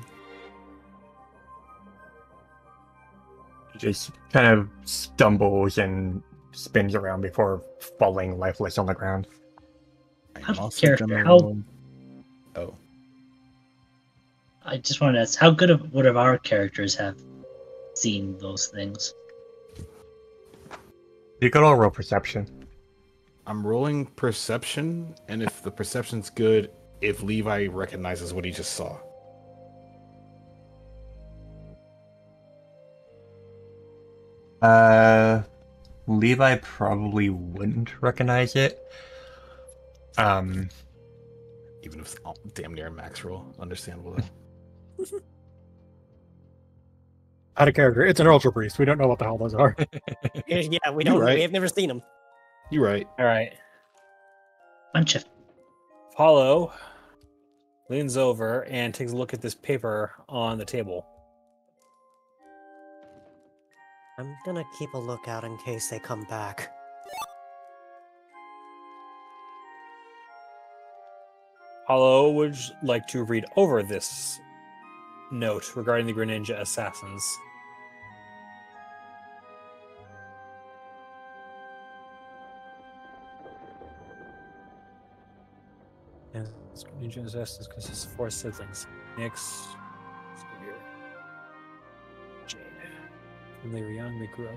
he just kind of stumbles and spins around before falling lifeless on the ground. I'm also Character, gonna how- roll- Oh. I just wanted to ask, how good of would of our characters have seen those things? You could all roll perception. I'm rolling perception, and if the perception's good, if Levi recognizes what he just saw. Levi probably wouldn't recognize it. Um, Even if it's damn near max roll, understandable though. Out of character. It's an ultra priest. We don't know what the hell those are. Yeah, we You're don't. right. We have never seen them. You're right. All right. Bunch of Paulo leans over and takes a look at this paper on the table. I'm gonna keep a lookout in case they come back. Paulo would like to read over this note regarding the Greninja assassins. Yes, Greninja assassins consist of 4 siblings. Nyx, Xavier, Jade. When they were young, they grew up.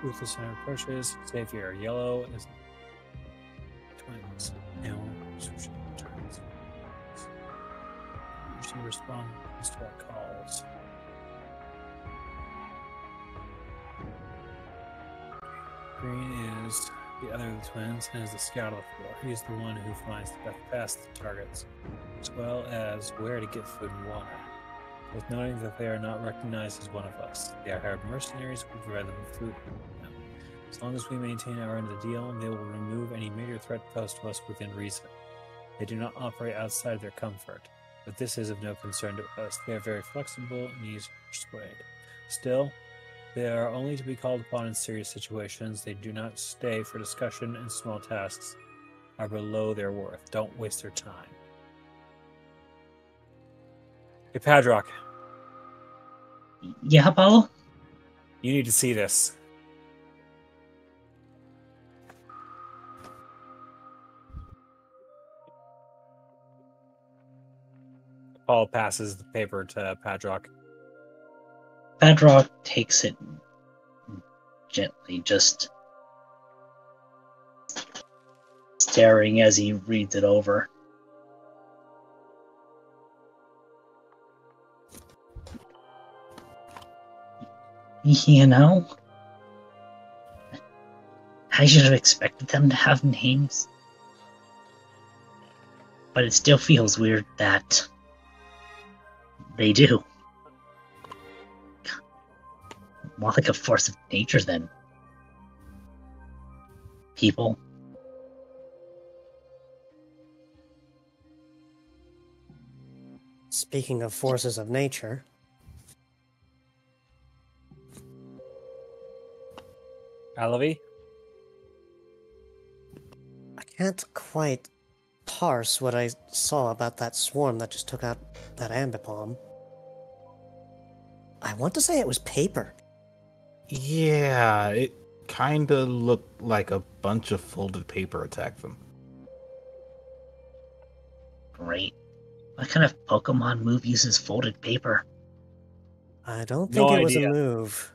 Ruthless and approaches. Xavier, yellow is twins. Now, switching turns. Usually respond to our calls. Green is the other of the twins and is the scout of the 4. He's the one who finds the path past the targets, as well as where to get food and water. With knowing that they are not recognized as one of us. They are hired mercenaries who provide them with food. As long as we maintain our end of the deal, they will remove any major threat posed to us within reason. They do not operate outside their comfort, but this is of no concern to us. They are very flexible and easy to persuade. Still, they are only to be called upon in serious situations. They do not stay for discussion, and small tasks are below their worth. Don't waste their time. Hey, Padrock. Yeah, Paul? You need to see this. Paul passes the paper to Padrock. Bedrock takes it gently, just staring as he reads it over. You know, I should have expected them to have names. But it still feels weird that they do. More like a force of nature than people. Speaking of forces of nature, Alavi? I can't quite parse what I saw about that swarm that just took out that ambipom. I want to say it was paper. Yeah, it kind of looked like a bunch of folded paper attacked them. Great. What kind of Pokemon move uses folded paper? I don't think No it was a idea. move.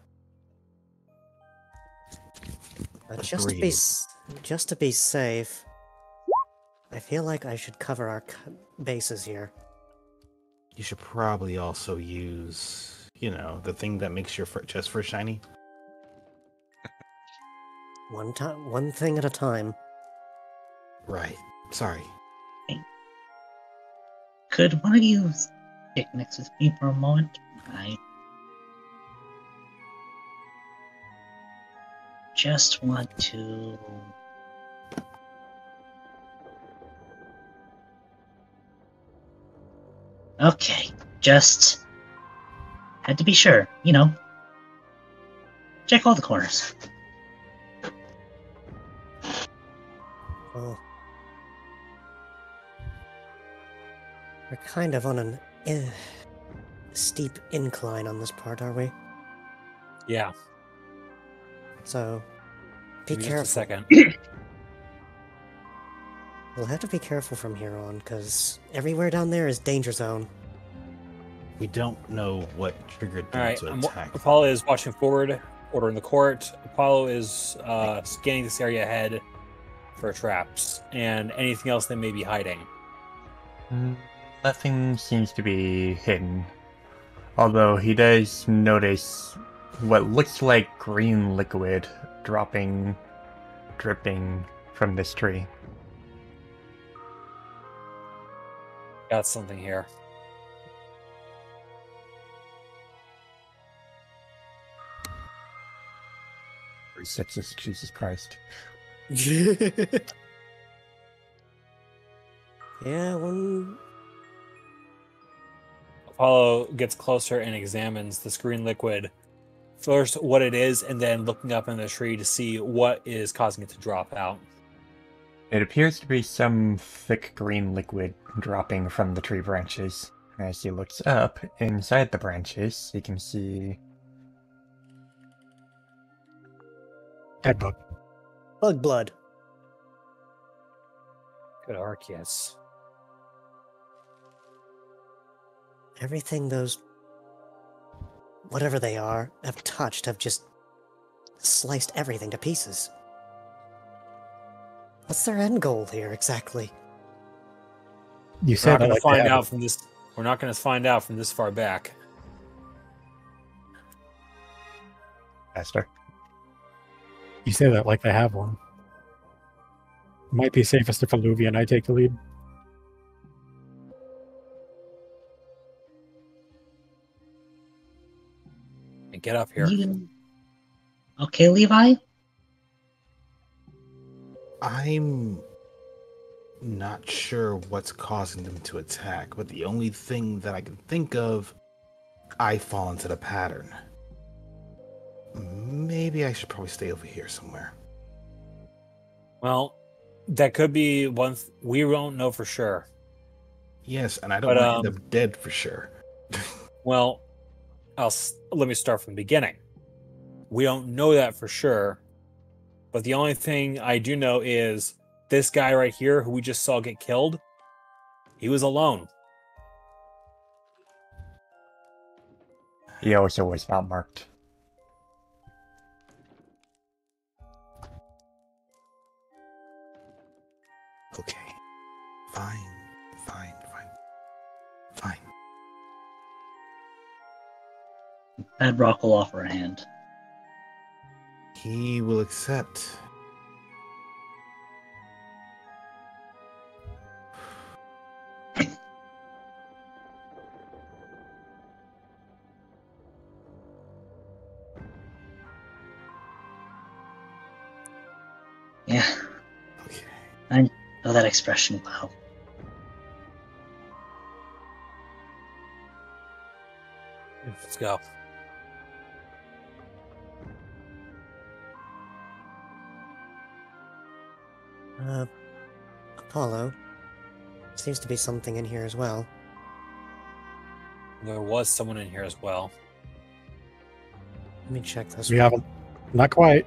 But just to be safe, I feel like I should cover our bases here. You should probably also use, the thing that makes your chest fur shiny. One thing at a time. Right. Sorry. Could one of you stick next with me for a moment? I just want to... Okay, just had to be sure, check all the corners. Well, we're kind of on an steep incline on this part, are we? Yeah. So, be Give me careful. just a second. We'll have to be careful from here on, because everywhere down there is danger zone. We don't know what triggered All them right. to attack. Paul is watching forward order in the court. Apollo is scanning this area ahead for traps and anything else that may be hiding. Nothing seems to be hidden. Although he does notice what looks like green liquid dripping from this tree. Got something here. Jesus Christ. Yeah, one. Apollo gets closer and examines this green liquid. First, what it is, and then looking up in the tree to see what is causing it to drop out. It appears to be some thick green liquid dropping from the tree branches. As he looks up, inside the branches, he can see... Dead bug. Bug blood. Good Arceus. Everything those, whatever they are, have touched have just sliced everything to pieces. What's their end goal here exactly? You We're said not going to like find out from this. We're not going to find out from this far back. Esther. You say that like they have one. Might be safest if Alluvia and I take the lead. And get up here. Okay, Levi? I'm not sure what's causing them to attack, but the only thing that I can think of, I fall into the pattern. Maybe I should probably stay over here somewhere. Well, that could be one. We won't know for sure. Yes, and I don't want to end up dead for sure. Well, let me start from the beginning. We don't know that for sure, but the only thing I do know is this guy right here, who we just saw get killed, he was alone. He also was not marked. Okay. Fine. Bedrock will offer a hand. He will accept. Yeah. Okay. I know that expression well. Let's go. Apollo. Seems to be something in here as well. There was someone in here as well. Let me check this We one. haven't. Not quite.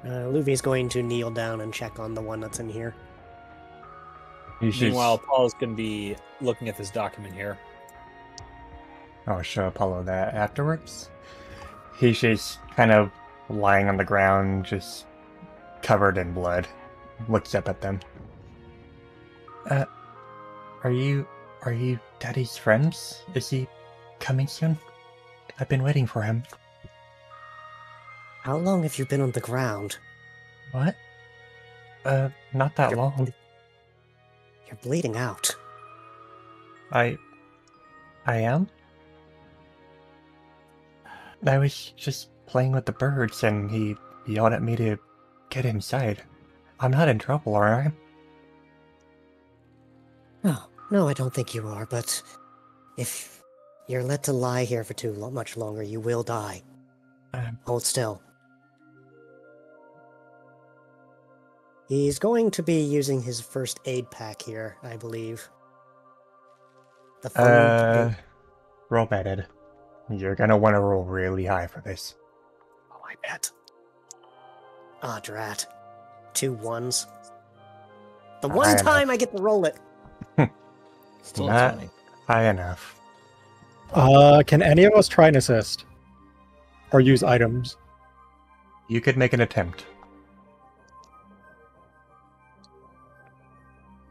Luvi's going to kneel down and check on the one that's in here. Meanwhile, Apollo's going to be looking at this document here. I'll show Apollo that afterwards. He's just kind of lying on the ground, just covered in blood. Looks up at them. Are you Daddy's friends? Is he coming soon? I've been waiting for him. How long have you been on the ground? What? Not that long. You're bleeding out. I am? I was just playing with the birds and he yelled at me to get inside. I'm not in trouble, are I? No, I don't think you are, but if you're let to lie here for too much longer, you will die. Hold still. He's going to be using his first aid pack here, I believe. Roll betted. You're gonna want to roll really high for this. Oh, I bet. Ah, drat. 2 1s. The one time I get to roll it. Still Not 20. high enough. Can any of us try and assist? Or use items? You could make an attempt.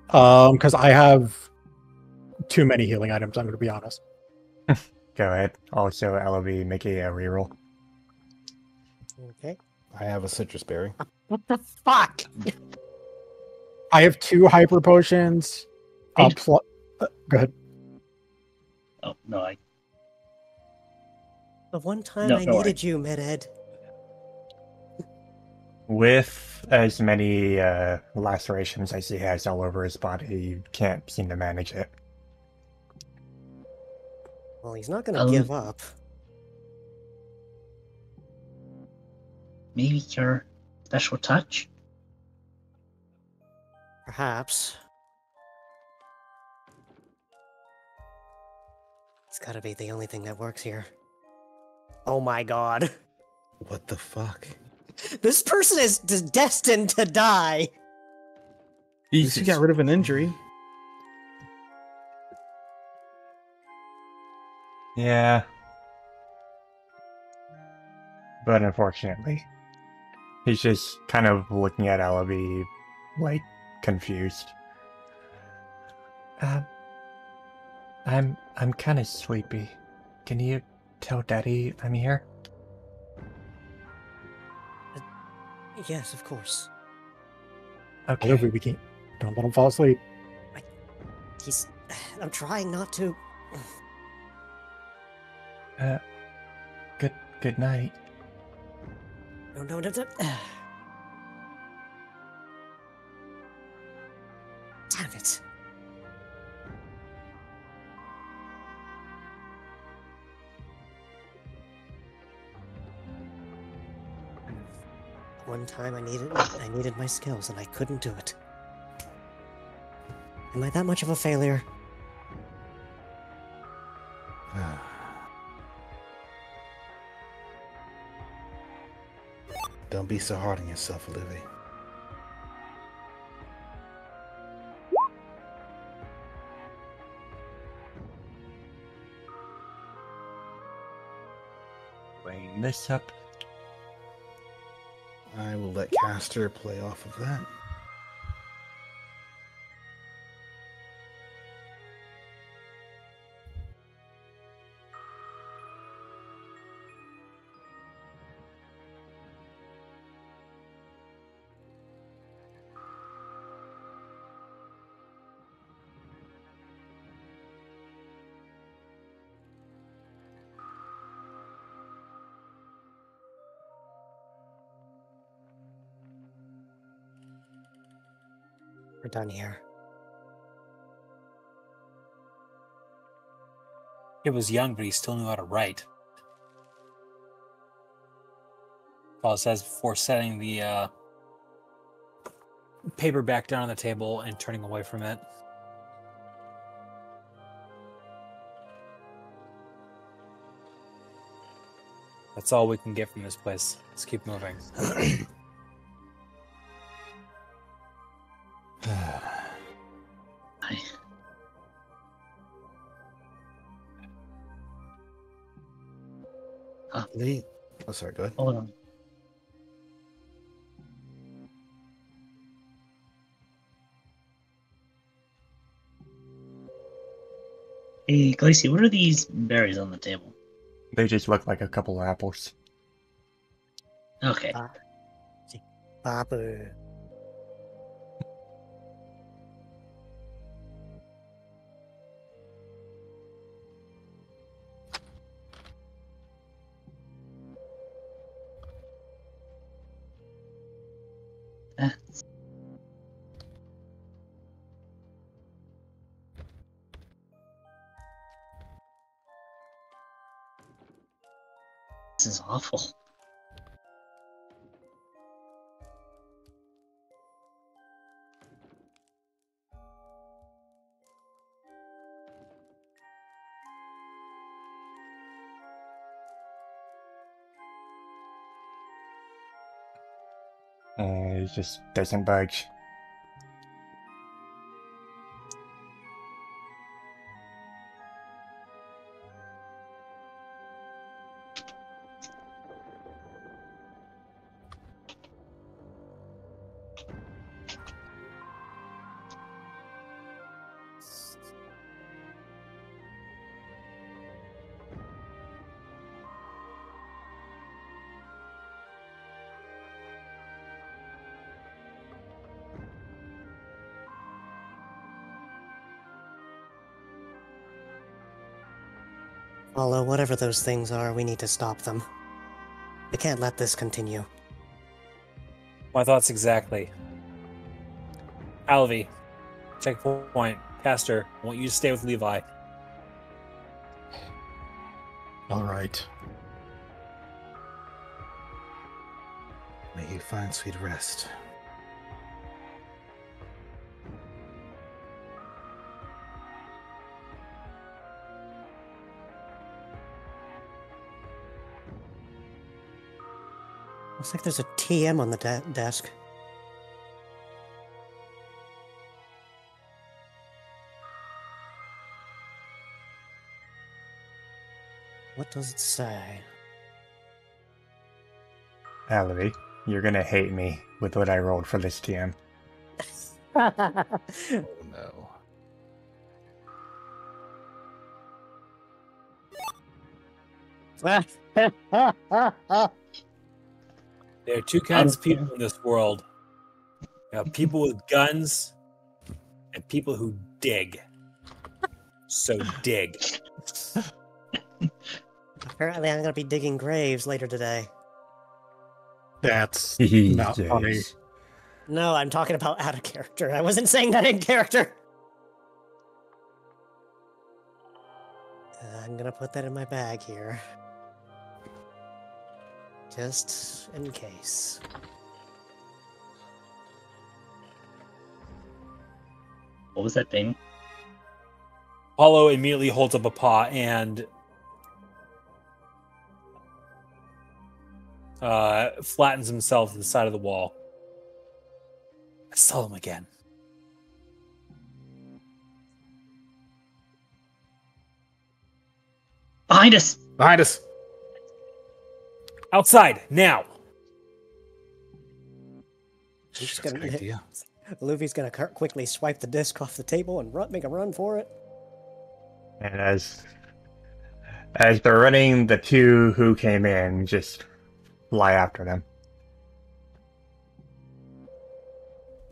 Because I have too many healing items, I'm going to be honest. Go ahead. Also, LOB, make a reroll. Okay. I have a citrus berry. What the fuck? I have 2 hyper potions. Hey. Go ahead. Oh no, The one time No, I don't worry. needed you, Meded. With as many lacerations as he has all over his body, you can't seem to manage it. Well, he's not gonna give up. maybe your special touch. Perhaps. It's gotta be the only thing that works here. Oh my god. What the fuck? This person is destined to die. At least you got rid of an injury. Yeah. But unfortunately, he's just kind of looking at Alabi, like, confused. I'm kind of sleepy. Can you tell Daddy I'm here? Yes, of course. Okay. Whatever we can. Don't let him fall asleep. He's... I'm trying not to... Good night. No. Damn it. One time I needed my skills and I couldn't do it. Am I that much of a failure? Don't be so hard on yourself, Olivia. Weighing this up. I will let Caster play off of that. We're done here. He was young, but he still knew how to write. Paul says before setting the paper back down on the table and turning away from it. That's all we can get from this place. Let's keep moving. Lee. Oh, sorry, go ahead. Hold on. Hey, Glacy, what are these berries on the table? They just look like a couple of apples. Okay. Babu. That's... This is awful. He just doesn't budge. Although, whatever those things are, we need to stop them. We can't let this continue. My thoughts exactly. Alvy, checkpoint, Caster, I want you to stay with Levi. All right. May you find sweet rest. Looks like there's a TM on the desk. What does it say? Alvy, you're gonna hate me with what I rolled for this TM. Oh no. There are two kinds of people in this world. You have people with guns and people who dig. So dig. Apparently, I'm going to be digging graves later today. That's not funny. No, I'm talking about out of character. I wasn't saying that in character. I'm going to put that in my bag here. Just in case. What was that thing? Apollo immediately holds up a paw and flattens himself to the side of the wall. I saw him again. Behind us! Behind us! Outside, now! He's That's a gonna, good idea. Luffy's going to quickly swipe the disc off the table and make a run for it. And as they're running, the two who came in just fly after them.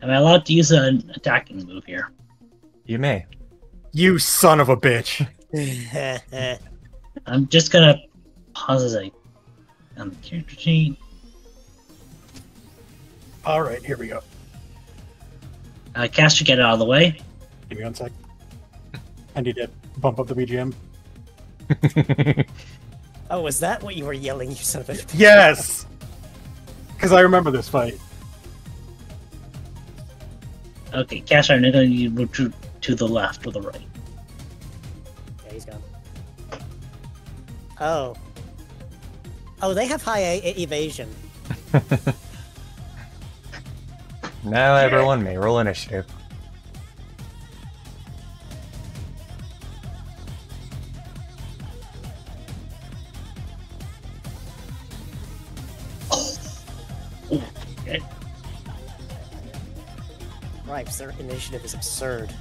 Am I allowed to use an attacking move here? You may. You son of a bitch. I'm just gonna pause as I on the character sheet. All right, here we go. Caster, get out of the way. Give me 1 sec. I need to bump up the BGM. Oh, is that what you were yelling, you son of a... Yes! Because I remember this fight. Okay, Caster, I'm gonna need you to move to the left or the right. Yeah, he's gone. Oh. Oh, they have high evasion. Now everyone may roll initiative. Okay. Right, because their initiative is absurd.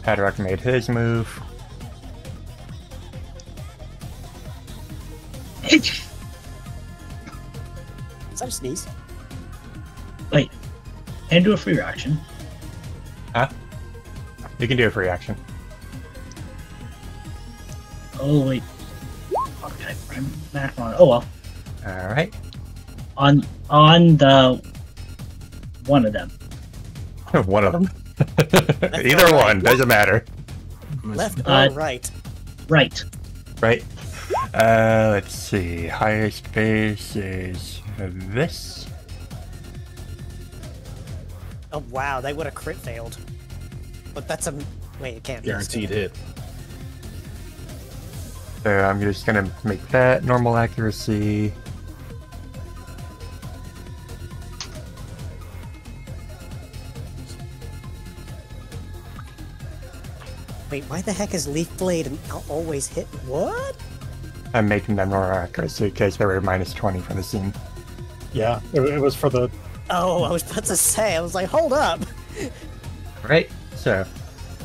Hadrock made his move. Is that a sneeze? Wait, can I do a free reaction? Huh? You can do a free action. Oh wait. Okay, I'm back on. Oh well. Alright. On the one of them. One of them. Either one, doesn't matter. Left or right? Right. Right? Let's see. Highest base is this. Oh wow, they would have crit failed. But that's a... Wait, it can't be. Guaranteed hit. So I'm just gonna make that normal accuracy. Wait, why the heck is Leaf Blade always hit? What? I'm making them more accuracy because they were minus 20 for the scene. Yeah, it was for the... Oh, I was about to say, I was like, hold up! Right? So,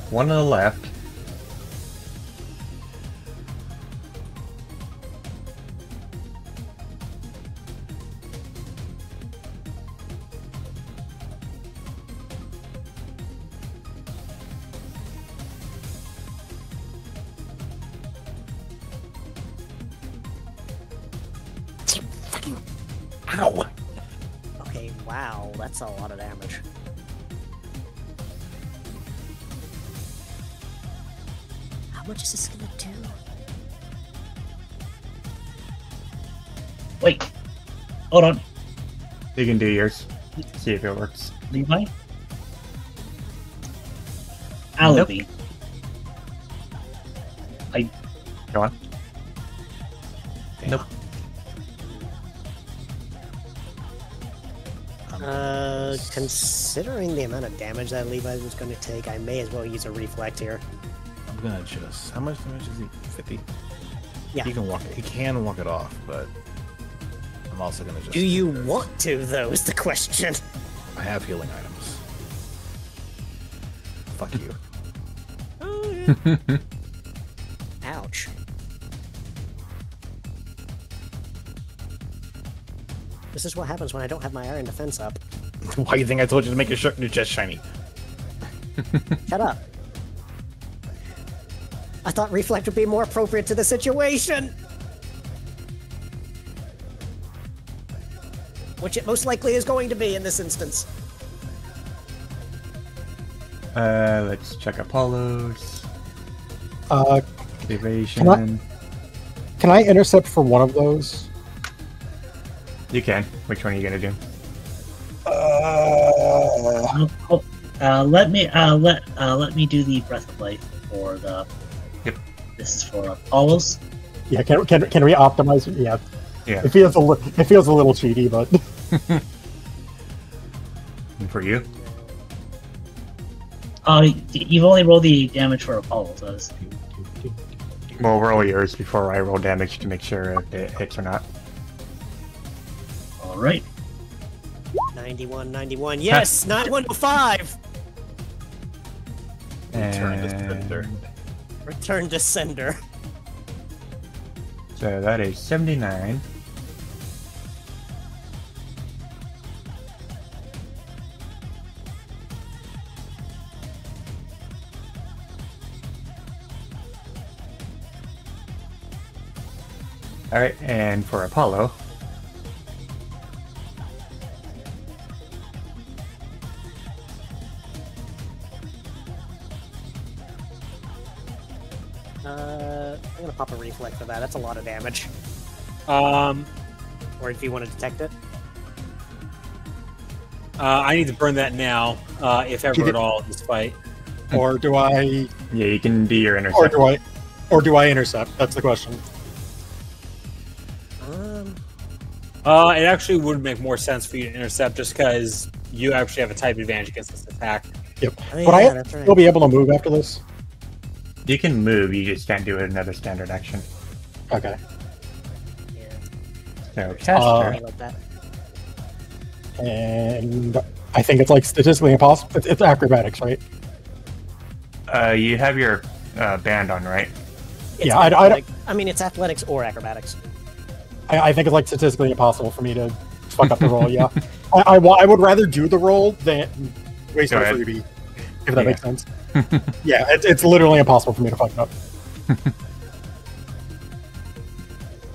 one on the left. Ow! Okay, wow, that's a lot of damage. How much is this gonna do? Wait. Hold on. You can do yours. See if it works. Levi? Alibi. Go on. Nope. Considering the amount of damage that Levi was going to take, I may as well use a reflect here. I'm gonna just. How much damage is he? 50. Yeah. He can walk it. He can walk it off, but I'm also gonna just. Do you want to, though, is the question. I have healing items. Fuck you. Oh, yeah. Ouch. This is what happens when I don't have my iron defense up. Why do you think I told you to make your chest shiny? Shut up. I thought reflect would be more appropriate to the situation. Which it most likely is going to be in this instance. Let's check Apollo's. Can Evasion. I intercept for one of those? You can. Which one are you gonna do? Let me do the breath of life for the. Yep. This is for Apollos. Yeah, can we optimize it? Yeah. Yeah. It feels a little cheaty, but And for you? You've only rolled the damage for Apollos. Does. Well, roll yours before I roll damage to make sure if it hits or not. All right. 91, 91. Yes, 9105. Return to sender. Return to sender. So that is 79. Alright, and for Apollo. I'm gonna pop a reflect for that. That's a lot of damage. Or Or if you want to detect it. I need to burn that now, if ever at all, in this fight. or do I Yeah, you can do your intercept. or do I intercept? That's the question. It actually would make more sense for you to intercept, just because you actually have a type advantage against this attack. Yep. Oh, Would I that's right. still be able to move after this? You can move, you just can't do another standard action. Okay. Yeah. So, caster. Like that. And I think it's like statistically impossible. It's acrobatics, right? You have your band on, right? It's Yeah, I don't- athletic- I mean, it's athletics or acrobatics. I think it's like statistically impossible for me to fuck up the roll. Yeah, I would rather do the roll than waste Go my ahead. freebie, if that Yeah. makes sense. Yeah, it's literally impossible for me to fuck it up.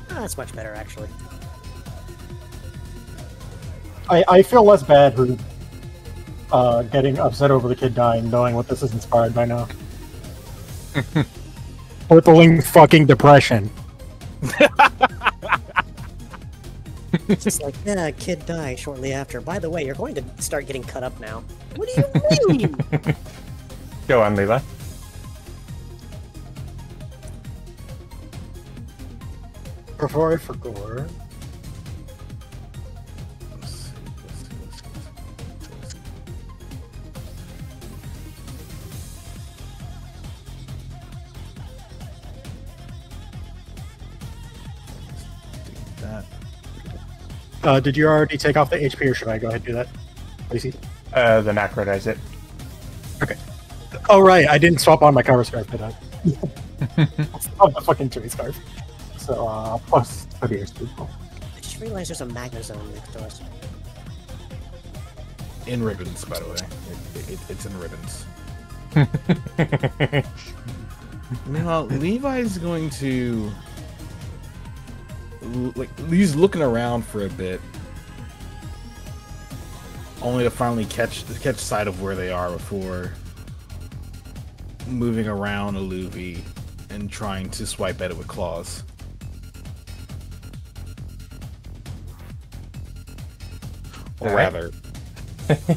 That's much better, actually. I feel less bad who getting upset over the kid dying, knowing what this is inspired by now. Crippling fucking depression. It's just like, yeah, a kid died shortly after. By the way, you're going to start getting cut up now. What do you mean? Go on, Levi. Before I forgot. Did you already take off the HP, or should I go ahead and do that? Lacey? The macro does it. Oh right, I didn't swap on my cover scarf, did I? Oh, the fucking tree scarf. So plus 30 HP. I just realized there's a magnezone next to us. In ribbons, by the way. It's in ribbons. Meanwhile, Levi's going to like he's looking around for a bit, only to finally catch sight of where they are before moving around Aluvi and trying to swipe at it with claws. Or rather,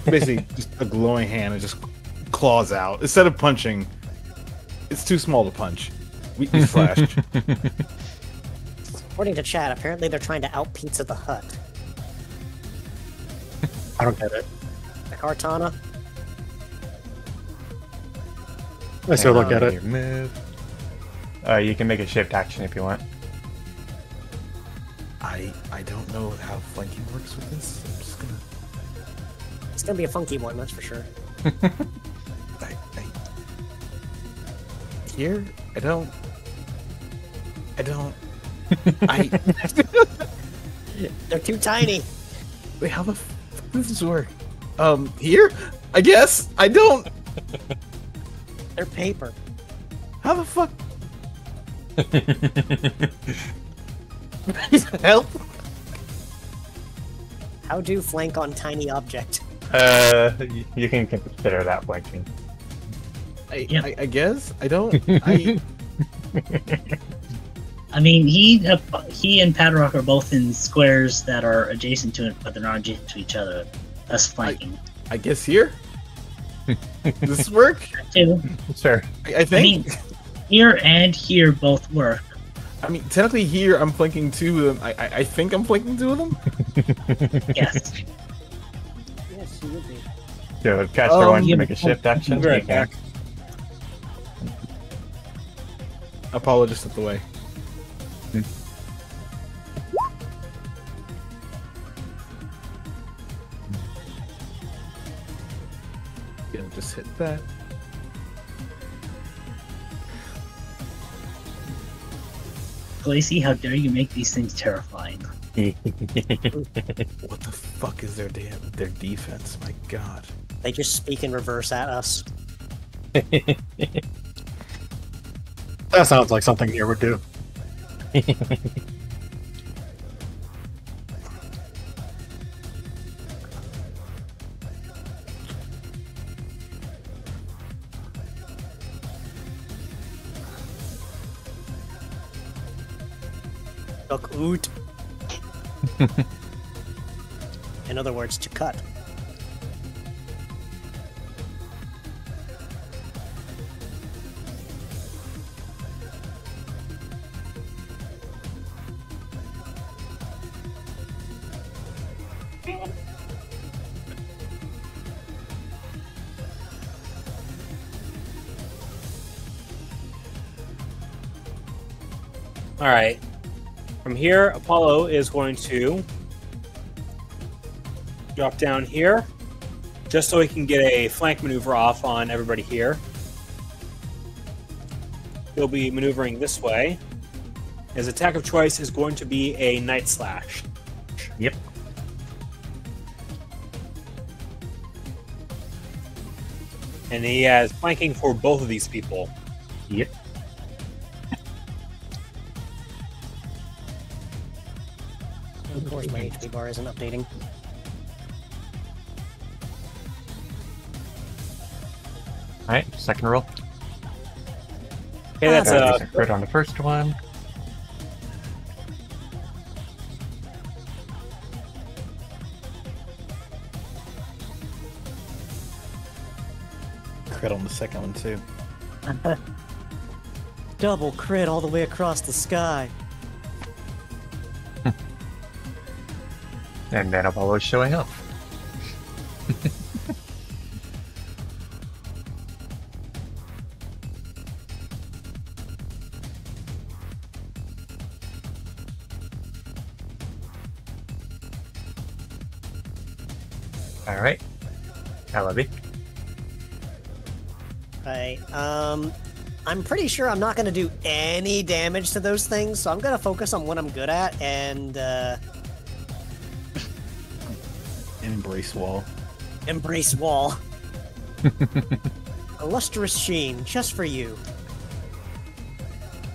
basically just a glowing hand and just claws out. Instead of punching, it's too small to punch. We flash. According to chat, apparently they're trying to out Pizza the Hut. I don't get it. The Cartana. I still look at it. Move. You can make a shift action if you want. I don't know how flanking works with this. I'm just gonna. It's gonna be a funky one, that's for sure. Here, I don't. They're too tiny. Wait, how the fuck does this work? Here? I guess? I don't. They're paper. How the fuck? Help! How do flank on tiny object? You can consider that flanking. I guess? I don't. I mean, he and Padrock are both in squares that are adjacent to it, but they're not adjacent to each other. That's flanking. I guess here? Does this work? Too. Sure. I think. I mean, here and here both work. I mean, technically here I'm flanking two of them. I think I'm flanking two of them? Yes. Yes, you would be. So, Caster wants yeah, to make a shift action. Right You can. back. Apollo just at the way. Yeah, just hit that. Glacy, how dare you make these things terrifying? What the fuck is their defense? My god. They just speak in reverse at us. That sounds like something Nier would do. Look oot. In other words, to cut. All right. From here, Apollo is going to drop down here, just so he can get a flank maneuver off on everybody here. He'll be maneuvering this way. His attack of choice is going to be a Night Slash. Yep. And he has flanking for both of these people. Yep. Of course, my HP bar isn't updating. Alright, second roll. Okay, that's a crit on the first one. Crit on the second one too. Double crit all the way across the sky. And then Apollo's showing up. Alright. Alabi. Right. I'm pretty sure I'm not going to do any damage to those things, so I'm going to focus on what I'm good at and Embrace wall. embrace wall. A lustrous sheen, just for you.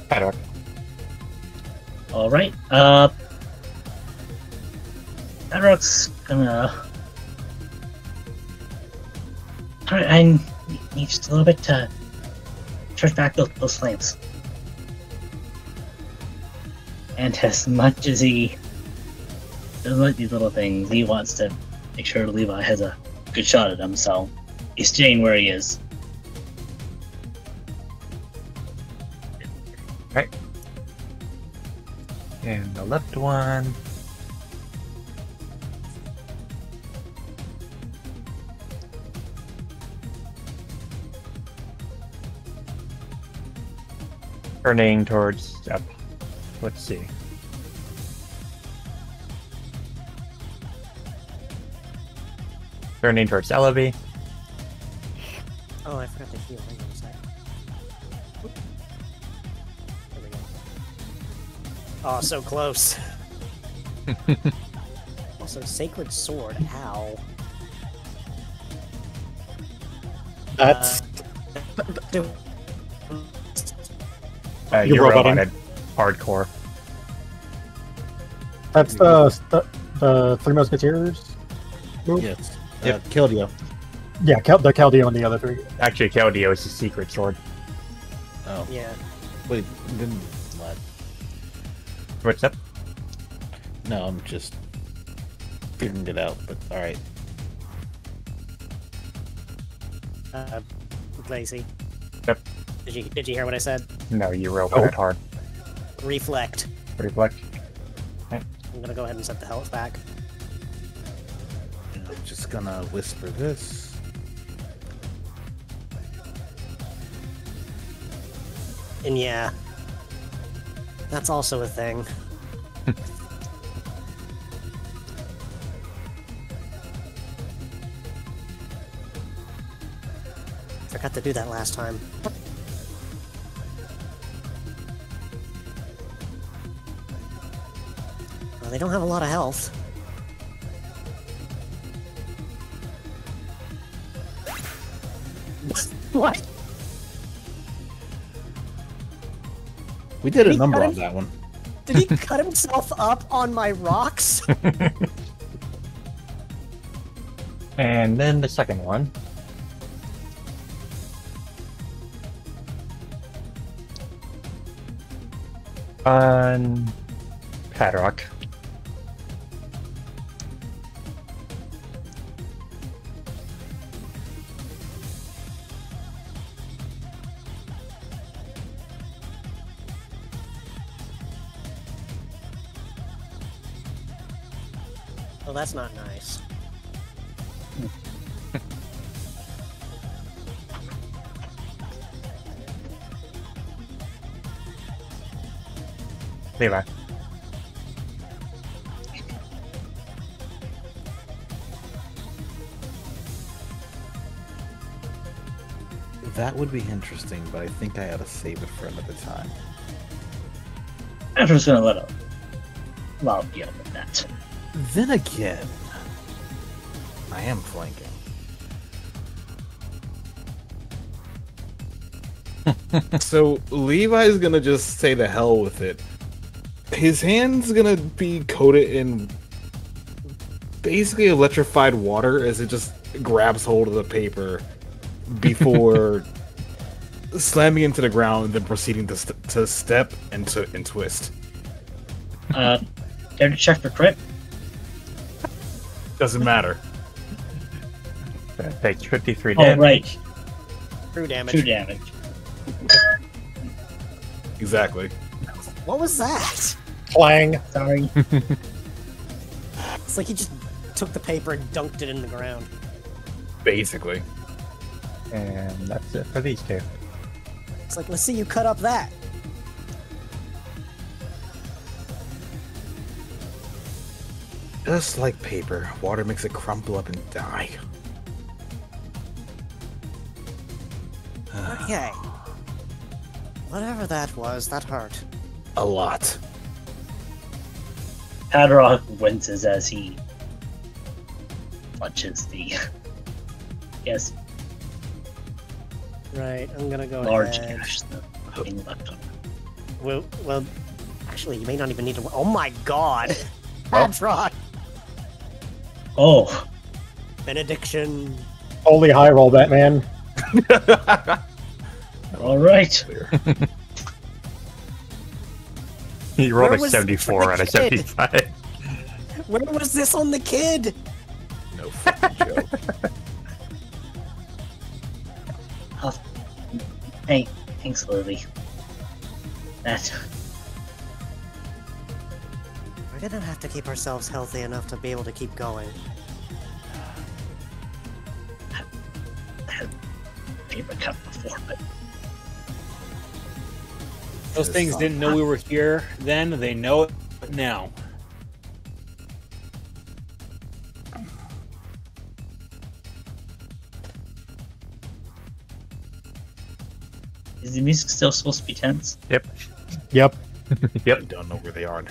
Paddock. Alright, Padrock's gonna Alright, I need just a little bit to charge back those flames. And as much as he doesn't like these little things, he wants to make sure Levi has a good shot at him, so he's staying where he is. Right. And the left one. Turning towards, let's see. Turning towards Ellaby. Oh, I forgot to heal. Hang on a sec. Oop. There we go. Oh, so close. Also, Sacred Sword. Ow. That's Do- You You roboting? roboted hardcore. that's the Three Musketeers. Move? Yes. Yep. Killed you. Yeah, the Chaldean and the other three. Actually, Keldeo is his secret sword. Oh. yeah. Wait, then what? What's up? No, I'm just figuring it out, but alright. Lacey. Yep. Did you hear what I said? No, you roboted hard. Reflect. Reflect. I'm gonna go ahead and set the health back. I'm just gonna whisper this. And yeah, that's also a thing. Forgot to do that last time. Well, they don't have a lot of health. What? We did a We number got on him. that one. Did he cut himself up on my rocks? And then the second one. On Padrock. Well, that's not nice. Levi. That would be interesting, but I think I ought to save it for another time. I'm just gonna let him deal with that. Then again, I am flanking. So Levi's gonna just say the hell with it. His hand's gonna be coated in basically electrified water as it just grabs hold of the paper before slamming into the ground and then proceeding to step and twist. Care to check for crit? Doesn't matter. That takes 53 Oh, damage. right. True damage. True damage. Exactly. What was that? Clang. Sorry. It's like he just took the paper and dunked it in the ground. Basically. And that's it for these two. It's like, let's see you cut up that. Just like paper, water makes it crumple up and die. Okay. Whatever that was, that hurt. A lot. Padrock winces as he punches the yes, Right, I'm gonna go large ahead. gash in left arm. Well, actually, you may not even need to. Oh my god! That's right. Oh, Benediction. Holy high roll, Batman. All right. He rolled Where a was 74 out of the kid? 75. Where was this on the kid? No fucking joke. Oh, hey, thanks, Lily. That We're gonna have to keep ourselves healthy enough to be able to keep going. I had paper cut before, but Those things didn't know we were here then. They know it now. is the music still supposed to be tense? Yep. Yep. I don't know where they are.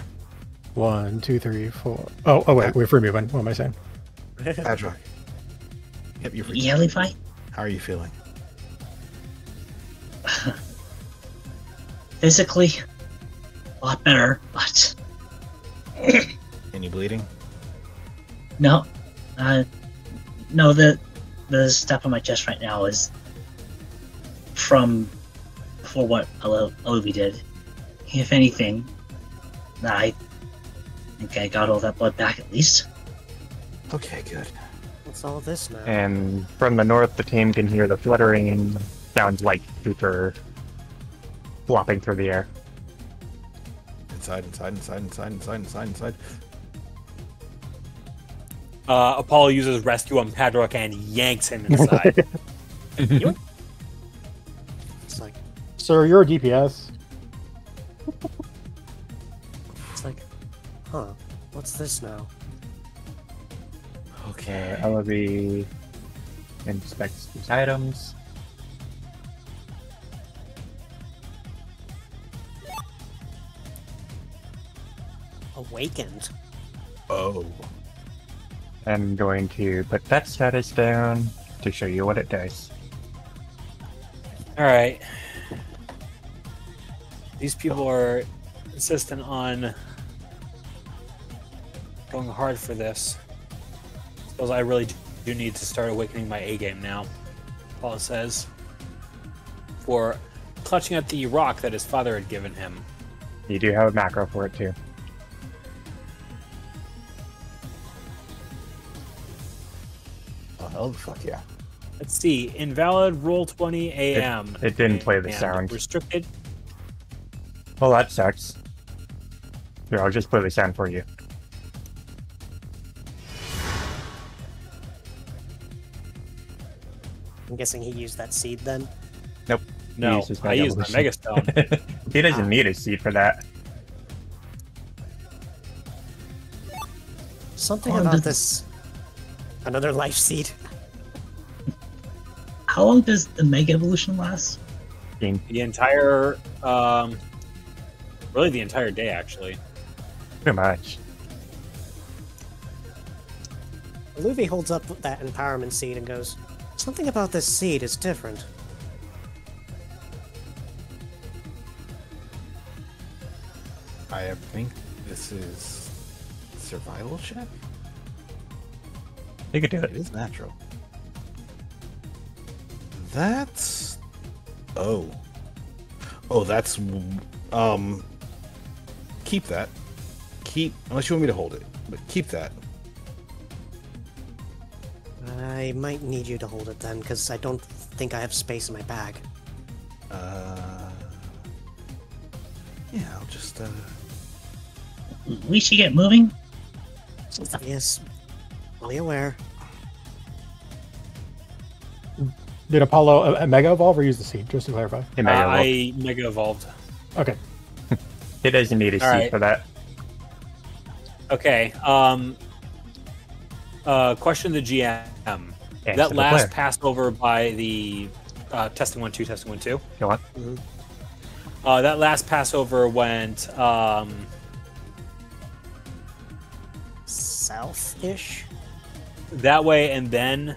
1, 2, 3, 4. Oh, wait, we're free moving. What am I saying? Adrock. Yep, you're free. Yeah, Levi? How are you feeling? Physically, a lot better, but Any bleeding? no. No, the stuff on my chest right now is from before what Olivia did. If anything, I think I got all that blood back at least. Okay, good. What's all this now? And from the north, the team can hear the fluttering sounds like Cooper flopping through the air. Inside. Apollo uses rescue on Padrock and yanks him inside. It's like, Sir, you're a DPS. it's like, huh? What's this now? Okay. Elevie inspects these items. Awakened. Oh. I'm going to put that status down to show you what it does. All right. These people are insistent on going hard for this. Suppose I really do need to start awakening my A game now. Paul says, for clutching at the rock that his father had given him. You do have a macro for it too. Oh, hell the fuck yeah. Let's see. Invalid roll 20 AM. It didn't play the and sound. Restricted. Well, that sucks. Here, I'll just play the sound for you. I'm guessing he used that seed then. Nope. He No, uses I used the Mega Megastone. He doesn't need a seed for that. Something Oh, about did- this. Another life seed. How long does the Mega Evolution last? The entire, really the entire day, actually. Pretty much. Luffy holds up that empowerment seed and goes, something about this seed is different. I think this is survival check? You could do It it. is natural. That's... Oh. Oh, that's... Keep that. Keep... Unless you want me to hold it. But keep that. I might need you to hold it then, because I don't think I have space in my bag. Yeah, I'll just, We should get moving. Yes, fully aware. Did Apollo Mega Evolve or use the seed, just to clarify? It Mega Evolve. I Mega Evolved. Okay. It doesn't need a seed Alright. for that. Okay. Question to the GM. Answer That the last player. passed over by the testing 1 2 testing 1 2. Go on. That last Passover went South-ish? that way and then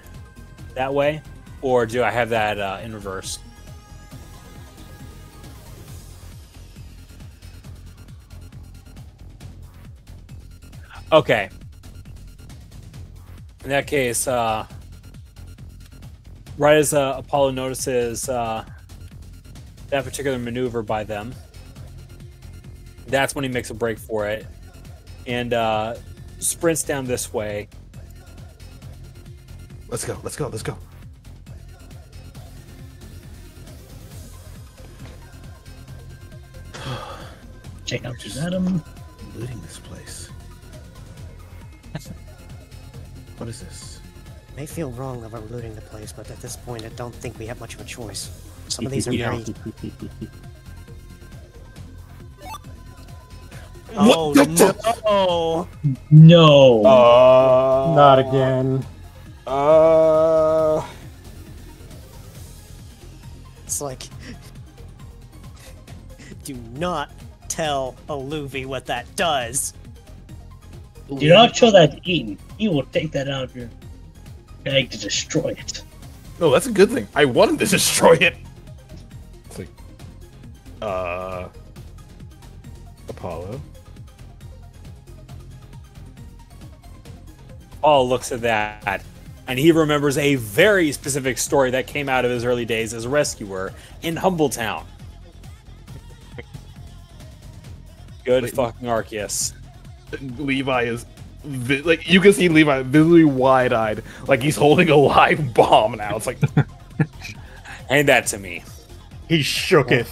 that way, or do I have that in reverse? Okay. In that case, right as Apollo notices that particular maneuver by them, that's when he makes a break for it and sprints down this way. Let's go. Let's go. Let's go. Check out the Adam. Looting this place. What is this? It may feel wrong that we're looting the place, but at this point, I don't think we have much of a choice. Some of these are very... Oh, no! No. Not again. It's like... Do not tell Aluvi what that does. Do not show that to Eaton. He will take that out of your bag to destroy it. No, that's a good thing. I wanted to destroy it. It's like, Apollo. Paul looks at that, and he remembers a very specific story that came out of his early days as a rescuer in Humbletown. Good fucking Arceus. Levi is like, you can see Levi visibly wide-eyed, like he's holding a live bomb now. It's like, Hand that to me. He shooketh.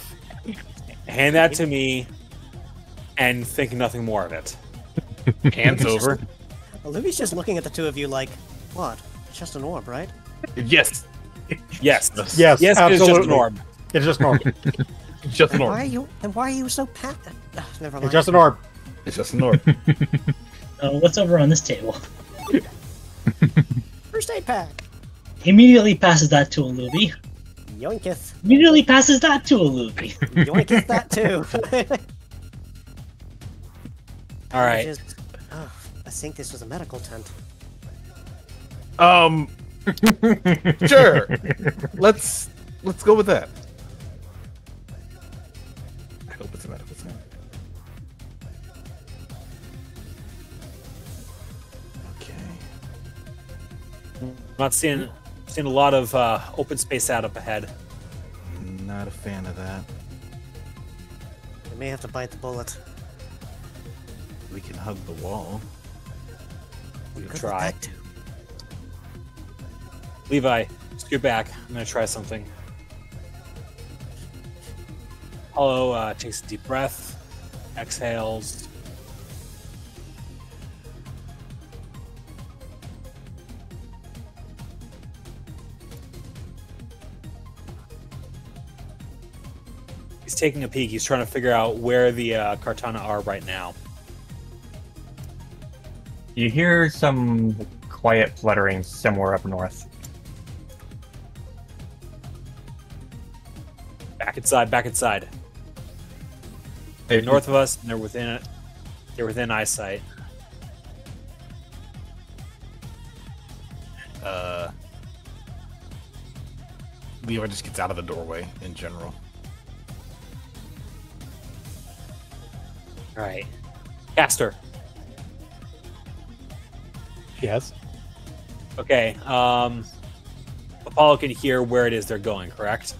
Hand that to me, and think nothing more of it. hands over. Aluvi's just looking at the two of you like, what? It's just an orb, right? Yes, Yes. Yes, Yes, it is absolutely. just an orb. It's just an orb. just an And orb. why are you so never mind. It's just an orb. It's just an orb. What's over on this table? First aid pack. Immediately passes that to Aluvi. Yoinketh. Immediately passes that to Aluvi. Yoinketh that too. All right. Oh, I think this was a medical tent. Sure. Let's go with that. I hope it's a medical tent. Okay. I'm not seeing a lot of open space out up ahead. Not a fan of that. We may have to bite the bullet. We can hug the wall. We'll Good try. with that, too. Levi, scoot back. I'm gonna try something. Apollo takes a deep breath, exhales. He's taking a peek. He's trying to figure out where the Kartana are right now. You hear some quiet fluttering somewhere up north. Back inside. Back inside. Hey, They're north of us, and they're within it. They're within eyesight. Levi just gets out of the doorway in general. All right, Caster. Yes. Okay. Apollo can hear where it is they're going. Correct.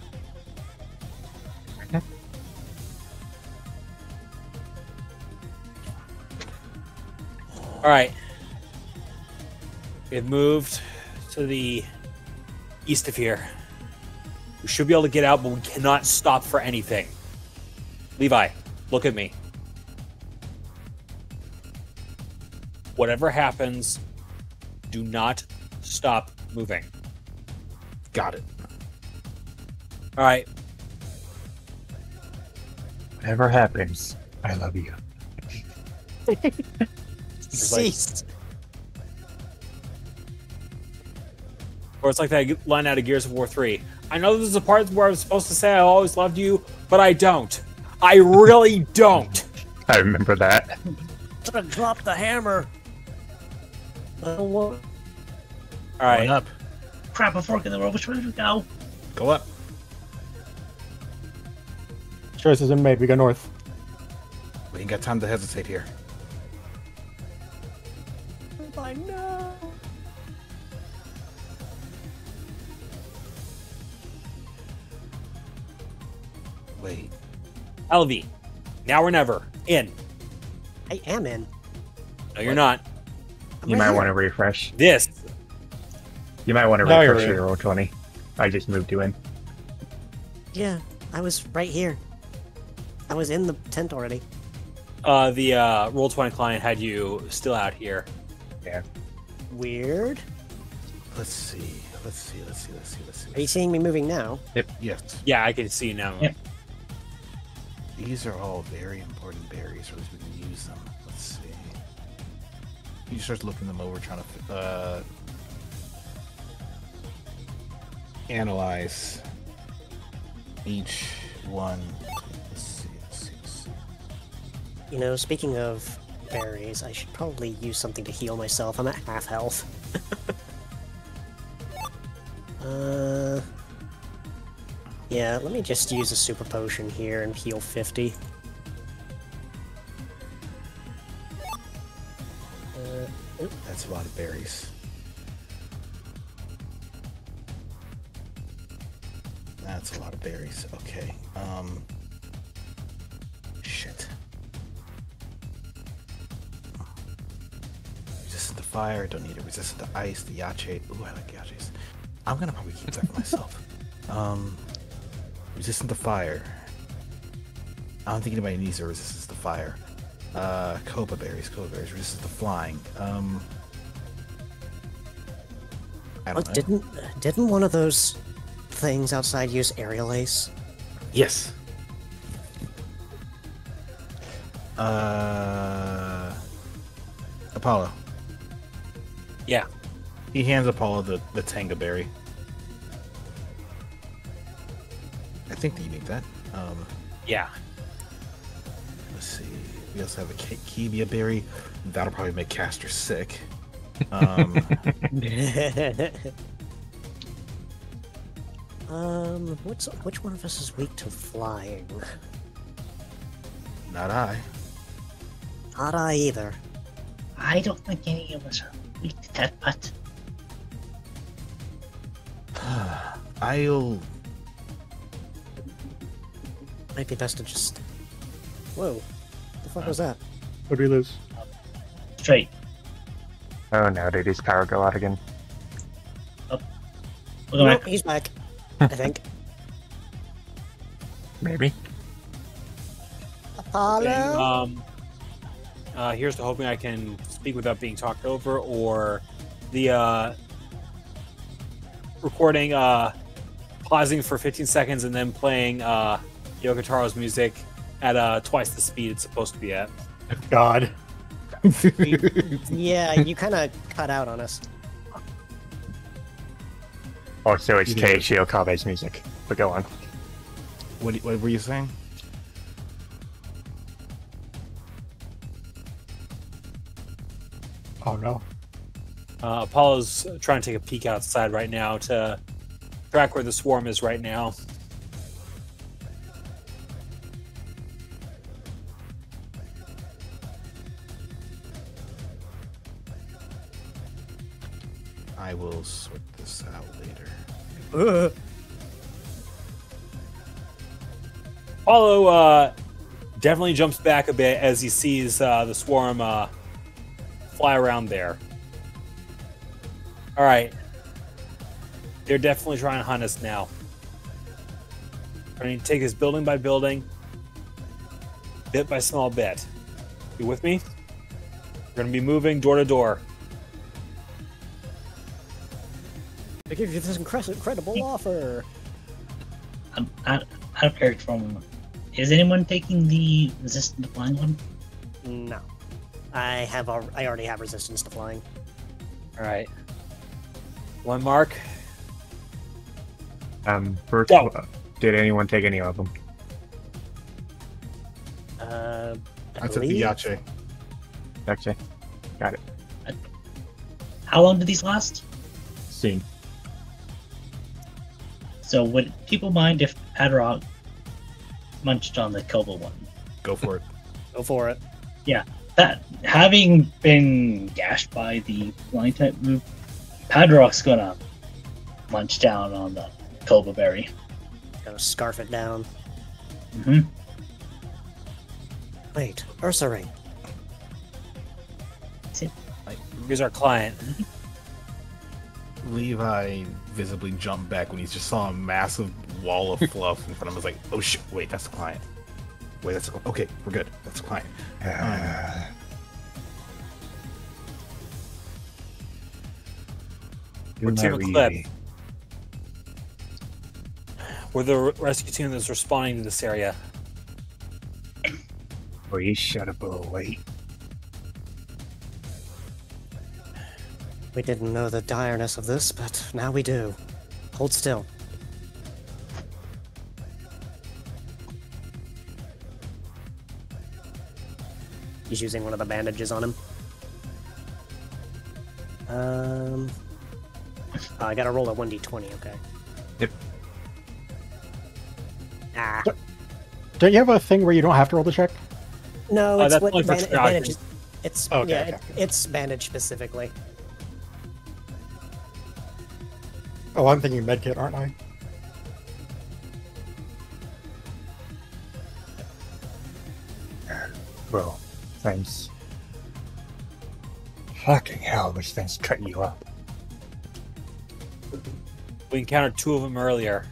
All right. We've moved to the east of here. We should be able to get out, but we cannot stop for anything. Levi, look at me. Whatever happens, do not stop moving. Got it. All right. Whatever happens, I love you. Ceased. Or it's like that line out of Gears of War 3. I know this is a part where I'm supposed to say I always loved you, but I don't. I really don't. I remember that. Should have dropped the hammer. All Going right. up. Crap, a fork in the road. Which way do we go? Go up. Choice isn't made. We go north. We ain't got time to hesitate here. I know. Wait. LV, now or never. In. I am in. No, you're not. I'm You right might here. want to refresh. This. You might want to Now you're refresh in. your roll 20. I just moved you in. Yeah, I was right here. I was in the tent already. The Roll20 client had you still out here. Weird. Let's see. Are you seeing me moving now? Yes. Yeah, I can see you now. Yep. These are all very important berries, or at least we can use them. Let's see. You start looking them over, trying to analyze each one. Let's see. You know, speaking of berries, I should probably use something to heal myself. I'm at half health. Yeah, let me just use a super potion here and heal 50. That's a lot of berries. That's a lot of berries. Okay. Shit. Resistant to fire. Don't need it. Resistant to ice. The yache. Ooh, I like yaches. I'm gonna probably keep that for myself. Resistant to fire. I don't think anybody needs a resistance to fire. Copa berries, resistant to flying. I don't know. Didn't one of those things outside use aerial ace? Yes. Apollo. Yeah. He hands Apollo the Tanga berry. I think that you need that. Yeah. Let's see. We also have a Kevia berry. That'll probably make Caster sick. Which one of us is weak to flying? Not I. Not I either. I don't think any of us are weak to that, but I'll. Might be best to just. Whoa! The fuck was that? What do we lose? straight. Oh no, did his power go out again? Welcome Nope, back. he's back. I think. Maybe. Apollo. Here's to hoping I can speak without being talked over, or the recording pausing for 15 seconds and then playing Yoko Taro's music at twice the speed it's supposed to be at. God. Yeah, you kind of cut out on us. Oh, so it's Yeah. Keiichi Okabe's music. But go on. What were you saying? Oh no. Apollo's trying to take a peek outside right now to track where the swarm is right now. I will sort this out later. Apollo definitely jumps back a bit as he sees the swarm fly around there. All right. They're definitely trying to hunt us now. Trying to take us building by building, bit by small bit. You with me? We're going to be moving door to door. They give you this incredible offer. Out of character for a moment. Is anyone taking the resistant to flying one? No, I already have resistance to flying. All right. One mark. First, Go. did anyone take any of them? I took the Yache. Okay. Got it. How long do these last? Soon. So would people mind if Padrock munched on the Koba one? Go for it. Go for it. That having been gashed by the flying type move, Padrock's gonna munch down on the Koba berry. Gotta scarf it down. Hmm. Wait, Ursa Ring. Here's our client. Levi visibly jumped back when he just saw a massive wall of fluff in front of him. Was like, oh shit, wait, that's the client. Wait, that's okay, we're good. That's the client. We're Team Eclipse. We're the rescue team that's responding to this area. We should have wait. We didn't know the direness of this, but now we do. Hold still. He's using one of the bandages on him. I gotta roll a 1d20, okay. Yep. Ah. Don't you have a thing where you don't have to roll the check? No, it's that's what only for bandage. It's Okay, yeah, okay. it's bandage specifically. Oh, I'm thinking medkit, aren't I? Well, thanks. Fucking hell, which things cut you up. We encountered 2 of them earlier.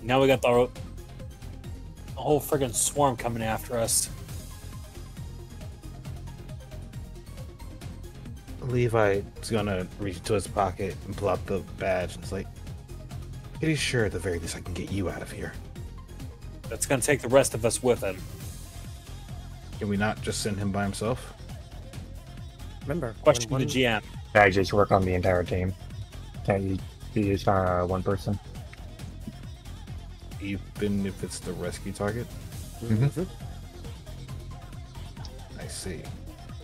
Now we got the whole friggin' swarm coming after us. Levi's gonna reach into his pocket and pull out the badge. And it's like, pretty sure at the very least I can get you out of here. That's gonna take the rest of us with him. Can we not just send him by himself? Remember, Question when to the GM. Bags just work on the entire team. Can't you be used on one person? Even if it's the rescue target? Mhm. I see.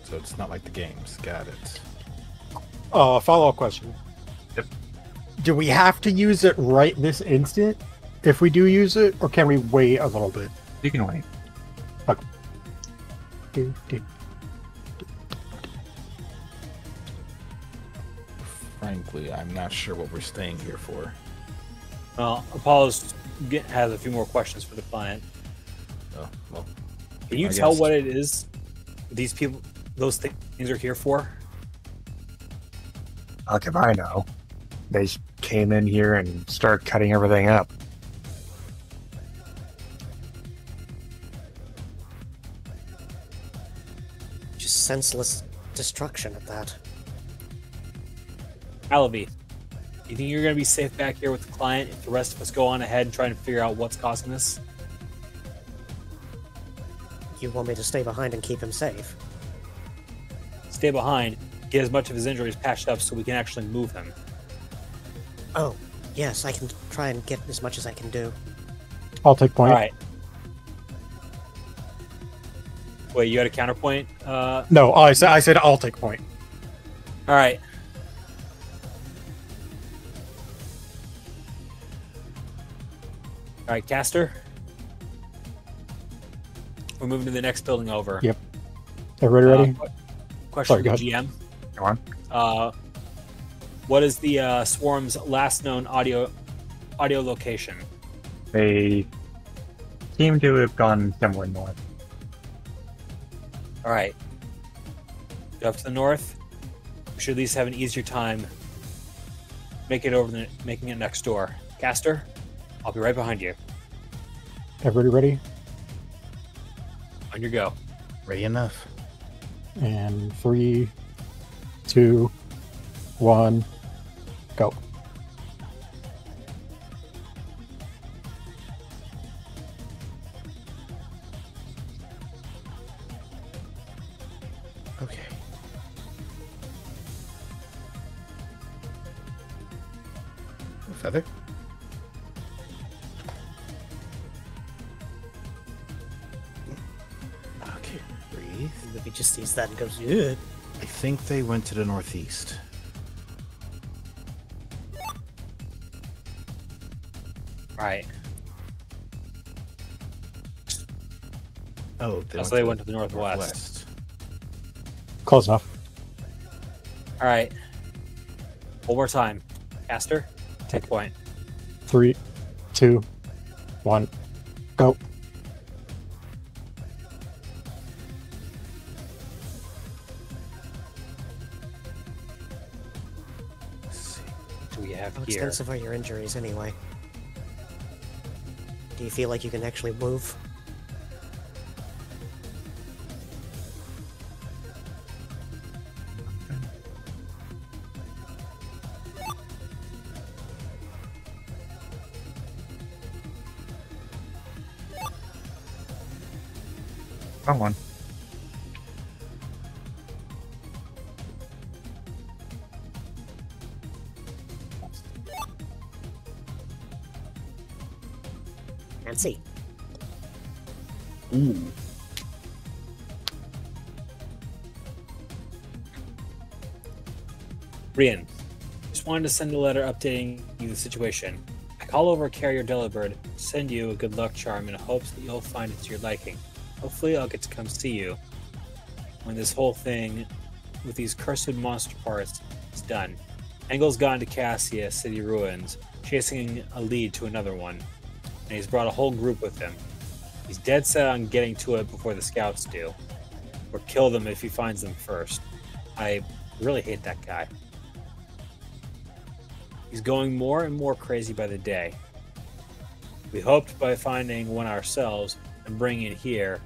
So it's not like the games. Got it. Follow-up question. Yep. Do we have to use it right this instant if we do use it, or can we wait a little bit? You can wait. Do, do. Frankly, I'm not sure what we're staying here for. Well, Apollo's has a few more questions for the client. Oh, well. Can you I tell guess. what it is these people, those things are here for? How can I know? They came in here and started cutting everything up. Just senseless destruction at that. Alavi, you think you're going to be safe back here with the client if the rest of us go on ahead and try to figure out what's causing this? You want me to stay behind and keep him safe? Stay behind, get as much of his injuries patched up so we can actually move him. Oh, yes, I can try and get as much as I can do. I'll take point. All right. Wait, you had a counterpoint? No, I said I'll take point. All right. All right, Caster. We're moving to the next building over. Yep. Everybody ready? Question Sorry, to go the GM. Come on. What is the swarm's last known audio location? They seem to have gone somewhere north. All right. Go up to the north. We should at least have an easier time making it next door. Caster, I'll be right behind you. Everybody ready? On your go. Ready enough. And 3, 2, 1, go. Okay. Feather? Okay, breathe. If he just sees that and goes, ugh. I think they went to the northeast. All right. Oh, So they went to the northwest. Close enough. All right. One more time. Caster, take point. 3, 2, 1, go. have How here. extensive are your injuries anyway? Do you feel like you can actually move? Come on. Nancy. Ooh. Rian, just wanted to send a letter updating you the situation. I call over Carrier Delibird, send you a good luck charm in hopes that you'll find it to your liking. Hopefully I'll get to come see you when this whole thing with these cursed monster parts is done. Engle's gone to Cassia City Ruins, chasing a lead to another one, and he's brought a whole group with him. He's dead set on getting to it before the scouts do, or kill them if he finds them first. I really hate that guy. He's going more and more crazy by the day. We hoped by finding one ourselves and bringing it here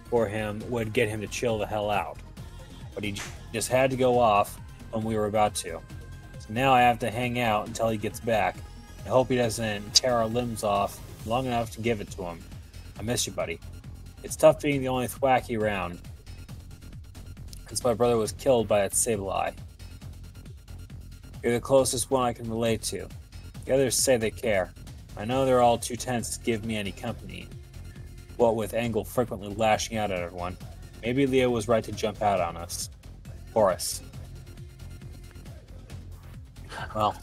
for him would get him to chill the hell out. But he just had to go off when we were about to. So now I have to hang out until he gets back. I hope he doesn't tear our limbs off long enough to give it to him. I miss you, buddy. It's tough being the only thwacky around, since my brother was killed by that Sableye. You're the closest one I can relate to. The others say they care. I know they're all too tense to give me any company. What with Engle frequently lashing out at everyone, maybe Leo was right to jump out on us. For us. Well.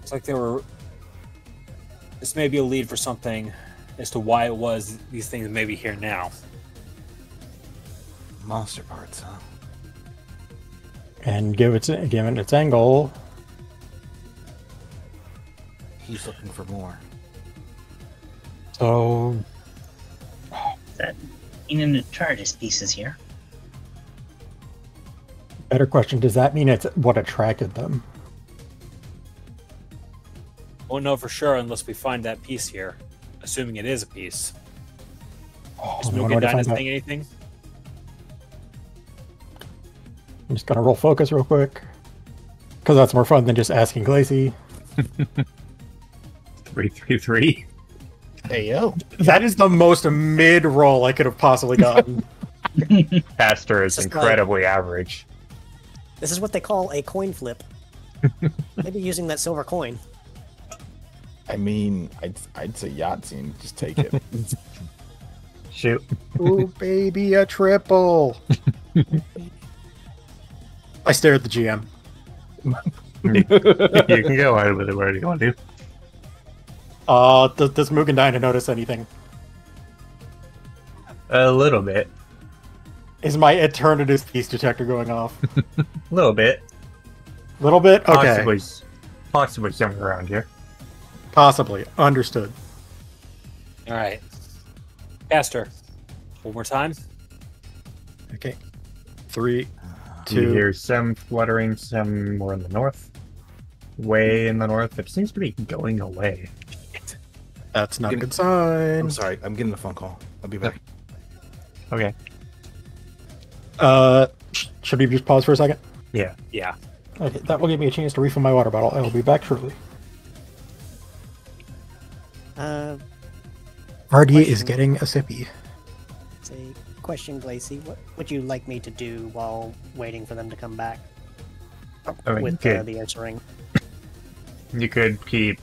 It's like they were... This may be a lead for something as to why it was these things may be here now. Monster parts, huh? And given its angle, He's looking for more. so That in the TARDIS pieces here. better question, does that mean it's what attracted them? Won't know for sure unless we find that piece here. Assuming it is a piece. Oh, Is I wonder where to Mugen find that. saying anything? I'm just gonna roll focus real quick. Because that's more fun than just asking Glacy. 333. Hey yo. That is the most mid-roll I could have possibly gotten. Pastor is Just incredibly average. This is what they call a coin flip. Maybe using that silver coin. I mean, I'd say Yahtzee and just take it. Shoot. Ooh, baby, a triple. I stare at the GM. You can go ahead with it where you want to. Does Mugen Dine notice anything? A little bit. Is my Eternatus piece detector going off? A little bit. Little bit? Okay. Possibly somewhere around here. Possibly. Understood. Alright. Caster. One more time. Okay. 3, You 2. hear some fluttering, some more in the north. Way in the north. It seems to be going away. That's not a good sign. I'm sorry, I'm getting a phone call. I'll be back. Okay. Should we just pause for a second? Yeah. Yeah. Okay, that will give me a chance to refill my water bottle. I will be back shortly. RD is question. getting a sippy. It's a question, Glacy. What would you like me to do while waiting for them to come back I mean, with the answering? you could keep,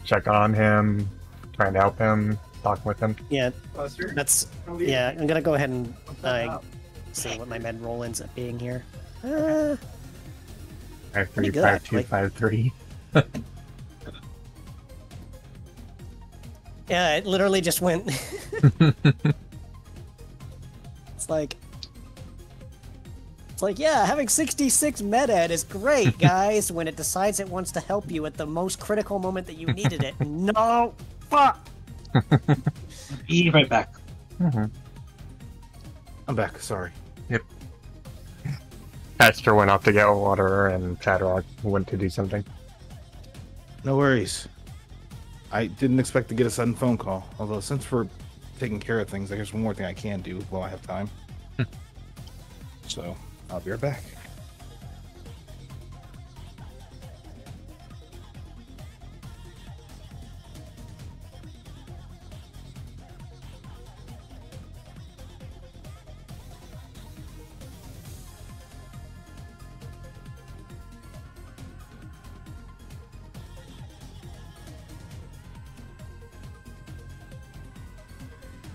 check on him, trying to help him, talking with him. Yeah, that's... Yeah, I'm gonna go ahead and see what my med roll ends up being here. 53, good, 5253. Yeah, it literally just went... It's like, yeah, having 66 med-ed is great, guys, when it decides it wants to help you at the most critical moment that you needed it. No! Fuck! Be right back. Mhm. I'm back. Sorry. Esther went off to get water, and Chadrock went to do something. No worries. I didn't expect to get a sudden phone call. Although, since we're taking care of things, there's one more thing I can do while I have time. So, I'll be right back.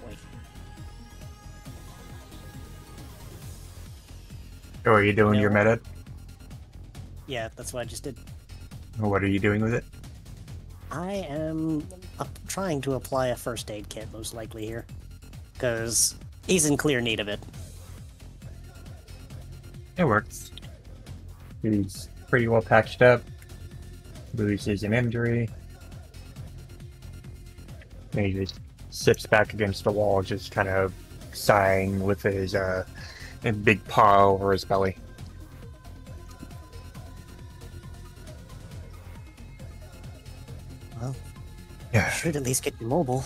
Wait. Oh, are you doing your No. meta? Yeah, that's what I just did. Or what are you doing with it? I am trying to apply a first aid kit, most likely here, because he's in clear need of it. It works. He's pretty well patched up. Loses an injury. And he just sits back against the wall, just kind of sighing with his big paw over his belly. Well, Yeah. should at least get you mobile.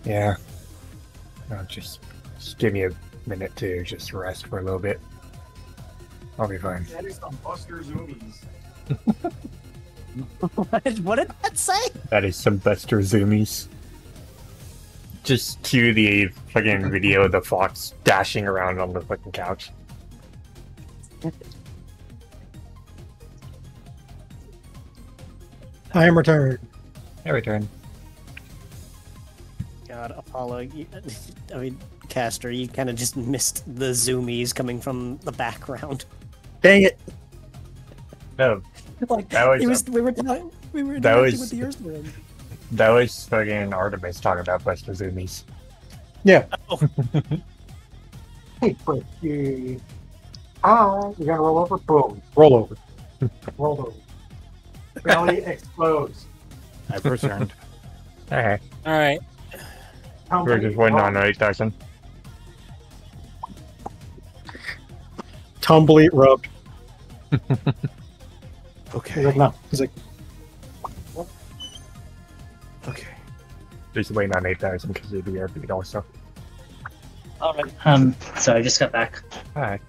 Yeah. No, just give me a minute to just rest for a little bit. I'll be fine. That is some Buster Zoomies. What did that say? That is some Buster Zoomies. Just cue the fucking video of the fox dashing around on the fucking couch. I am returned. Every turn. God, Apollo, Caster, you kind of just missed the zoomies coming from the background. Dang it. No, Like, That was- it was, we were interacting was- with the Earthworm. that was fucking Artemis talking about Buster Zoomies. Yeah. Hey, quick. You gotta roll over. Boom. Roll over. Roll over. Belly explodes. I've returned. Okay. All right. We're just waiting on 8,000. Tumbleweed rubbed. Okay. He's like, no. He's like, Okay. Just waiting on 8,000 because of the airbeat also. Alright. So I just got back. Alright.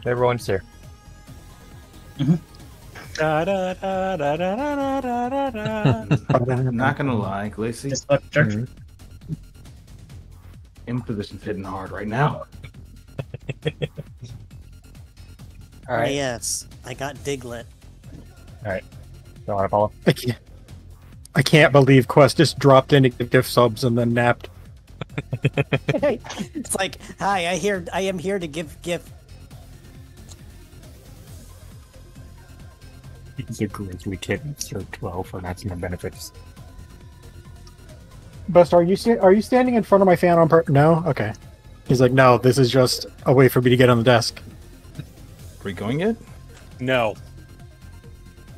Everyone's here. Da, da, da, da, da, da, da, da, da. I'm not gonna lie, Glacy, Just about church. Mhm. imposition's hitting hard right now. All right. Yes, I got Diglett. Go on, Apollo. I can't believe Quest just dropped into gift subs and then napped. It's like, hi, I am here to give gift. He's a grizzly kid, Sir 12 for maximum benefits. Bust, are you standing in front of my fan on purpose? No? Okay. He's like, no, this is just a way for me to get on the desk. Are we going yet? No,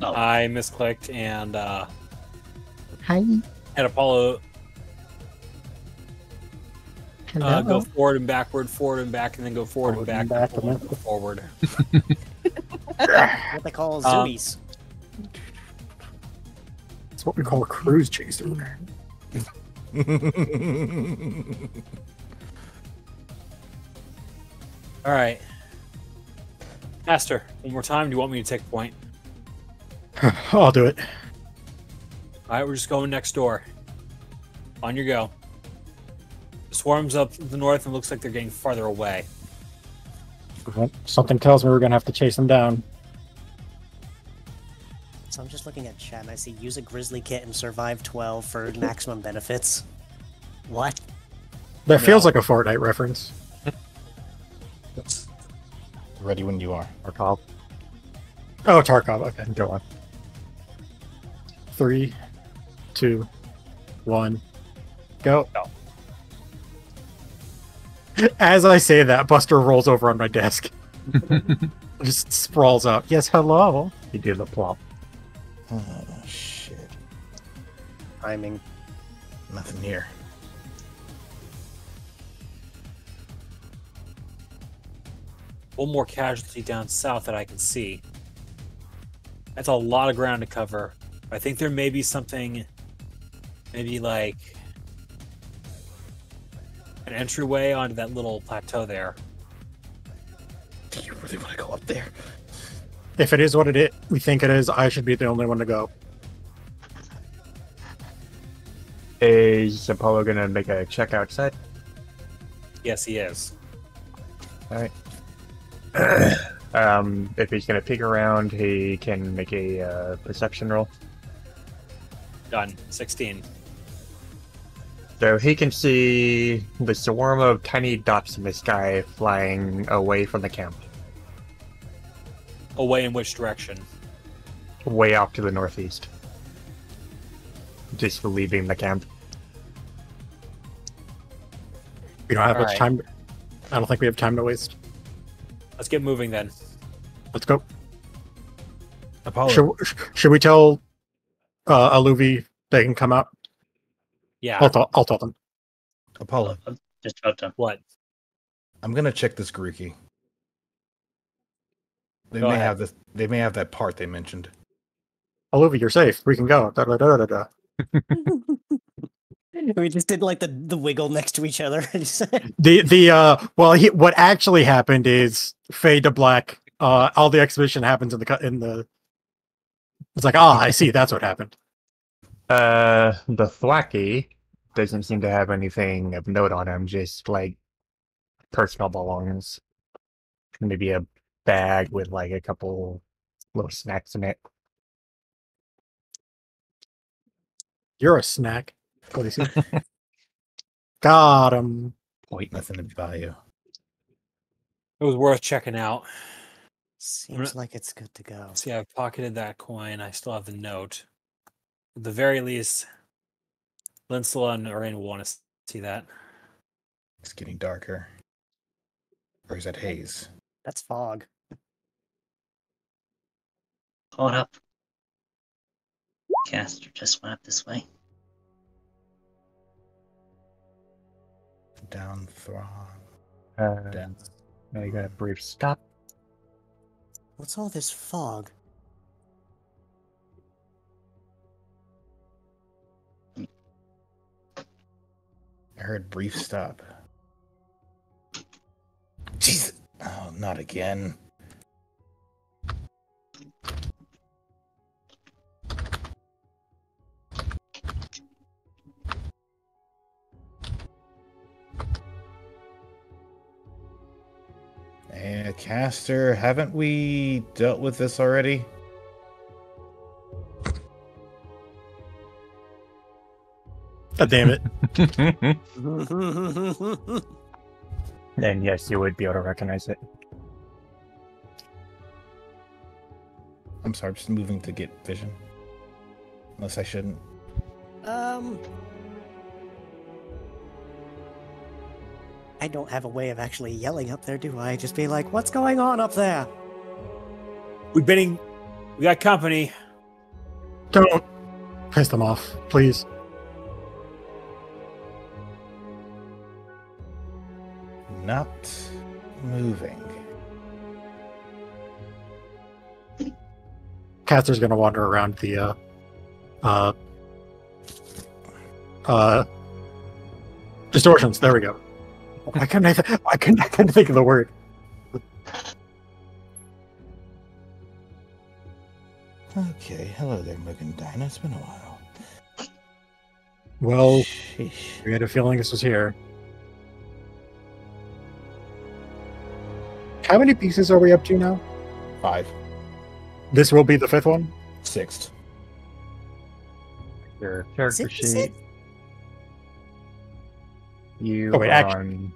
Oh. I misclicked and Hi. had Apollo go forward and backward, forward and back, and then go forward and back, Forward and forward, back, forward. What they call zoomies. It's what we call a cruise chaser. All right. Master, one more time. Do you want me to take a point? I'll do it. All right, we're just going next door. On your go. Swarms up the north and looks like they're getting farther away. Something tells me we're gonna have to chase them down. So I'm just looking at chat and I see use a grizzly kit and survive 12 for maximum benefits. What? That feels like a Fortnite reference. Ready when you are. Or top. Oh, Tarkov. Okay. Go on. 3, 2, 1, go. As I say that, Buster rolls over on my desk. Just sprawls out. Yes, hello. He did the plop. Oh, shit. Timing. Nothing here. one more casualty down south that I can see. That's a lot of ground to cover. I think there may be something, maybe like an entryway onto that little plateau there. Do you really want to go up there? If it is what we think it is, I should be the only one to go. Is Apollo gonna make a check outside? Yes, he is. Alright. If he's gonna peek around, he can make a perception roll. Done. 16. So he can see the swarm of tiny dots in the sky flying away from the camp. Away in which direction? Way off to the northeast. Just leaving the camp. We don't have much Alright. time. I don't think we have time to waste. Let's get moving then. Let's go. Apollo. Should we tell Aluvi they can come out? Yeah. I'll tell them. Apollo. I'm just about to. What? I'm gonna check this Grookey. They Go may ahead. have this. They may have that part they mentioned. Aluvi, you're safe. We can go. Da, da, da, da, da. We just did like the wiggle next to each other. What actually happened is fade to black. All the exhibition happens in the. It's like, I see. That's what happened. The Thwacky doesn't seem to have anything of note on him, just like personal belongings. Maybe a bag with like a couple little snacks in it. You're a snack. What do you see? Got him. Wait, nothing to buy you. It was worth checking out. Seems like it's good to go. See, I've pocketed that coin. I still have the note. At the very least, Linsela and Orain will want to see that. It's getting darker. Or is that haze? That's fog. Hold up. Caster just went up this way. Down Thron. Down. Now you got a brief stop. What's all this fog? I heard brief stop. Jesus! Oh, not again. Caster, haven't we dealt with this already? God damn it. And yes, you would be able to recognize it. I'm sorry, I'm just moving to get vision. Unless I shouldn't. I don't have a way of actually yelling up there, do I? Just be like, what's going on up there? We got company. Don't piss them off, please. Not moving. Caster's gonna wander around the distortions. There we go. I couldn't think of the word. Okay, hello there, Mugen Dino. It's been a while. Well, Sheesh. we had a feeling this was here. How many pieces are we up to now? 5. This will be the 5th one? 6th. Your character Is it? sheet. You Oh, wait, are actually- on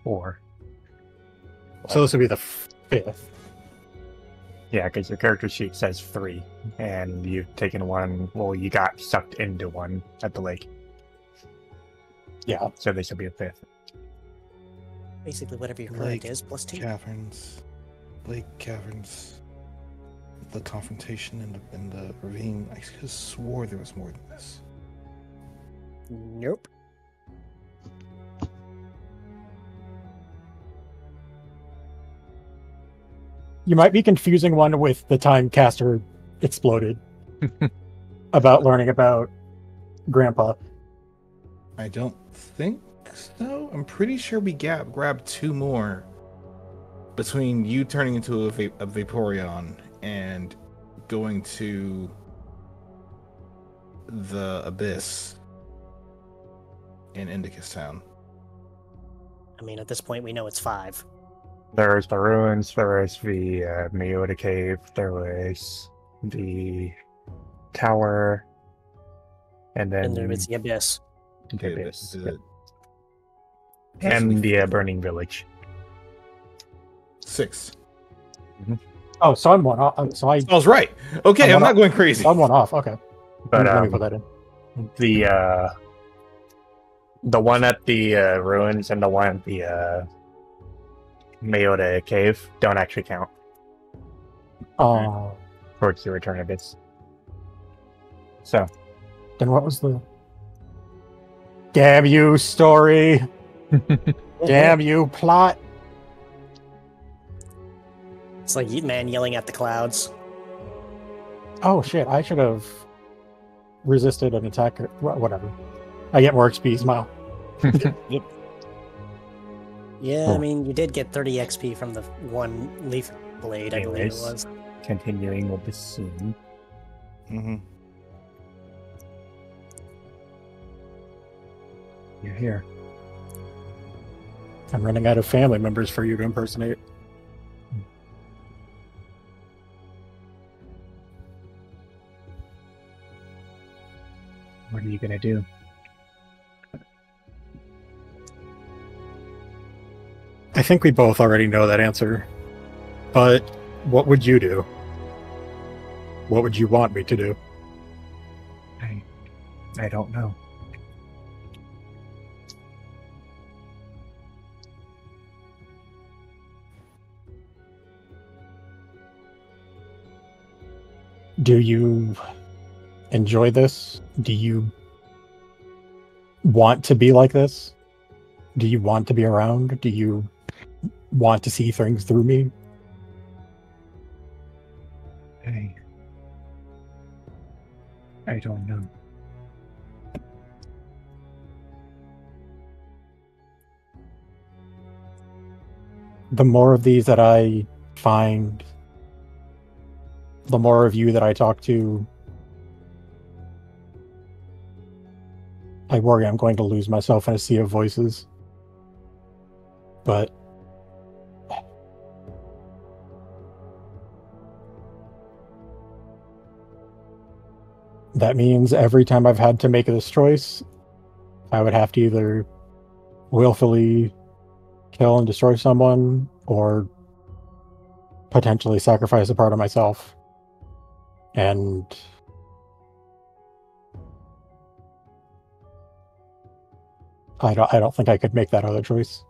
4. So this will be the 5th. Yeah, because your character sheet says 3, and you've taken one. Well, you got sucked into one at the lake, Yeah. so this will be a 5th. Basically, whatever your current Lake is, plus 2. Caverns. Lake Caverns. The confrontation in the ravine. I could have swore there was more than this. Nope. You might be confusing one with the time Caster exploded about learning about Grandpa. I don't think so. I'm pretty sure we grabbed 2 more between you turning into a Vaporeon and going to the Abyss in Indicus Town. I mean, at this point, we know it's 5. There's the ruins, there was the Meota cave, there was the tower, and then And there was the abyss. the abyss. The- And the burning village. 6. Oh, so I'm one off. So I I was right. Okay, I'm I'm one not off. going crazy. I'm one off. Okay, But let me put that in. the one at the ruins and the one at the Meota cave don't actually count towards the return abyss. So Then what was the? Damn you, story! Damn you, plot! It's like man yelling at the clouds. Oh shit! I should have resisted an attack. Whatever. I get more XP, smile. Yeah, Cool. I mean, you did get 30 XP from the one leaf blade, I believe it Anyways. was. continuing with the scene. Mm-hmm. You're here. I'm running out of family members for you to impersonate. What are you gonna do? I think we both already know that answer. But what would you do? What would you want me to do? I don't know. Do you enjoy this? Do you want to be like this? Do you want to be around? Do you want to see things through me? I don't know. The more of these that I find, the more of you that I talk to, I worry I'm going to lose myself in a sea of voices. But that means every time I've had to make this choice, I would have to either willfully kill and destroy someone or potentially sacrifice a part of myself. And I don't think I could make that other choice.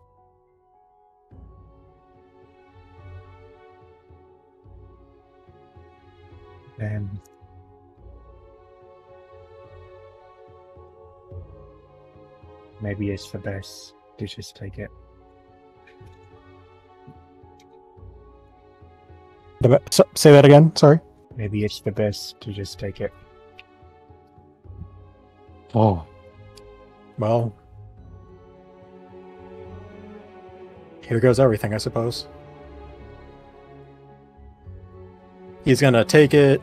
And maybe it's the best to just take it. Say that again, sorry. Maybe it's the best to just take it. Oh. Well. Here goes everything, I suppose. He's gonna take it,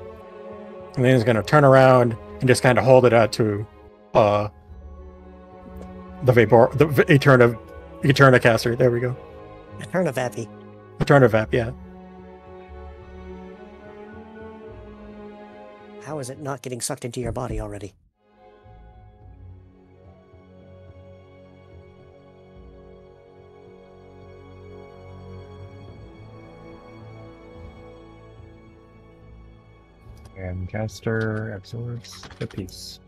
and then he's gonna turn around and just kind of hold it out to the Eternacaster. There we go. Eternavappy. Eternavap, yeah. How is it not getting sucked into your body already? And caster absorbs the piece.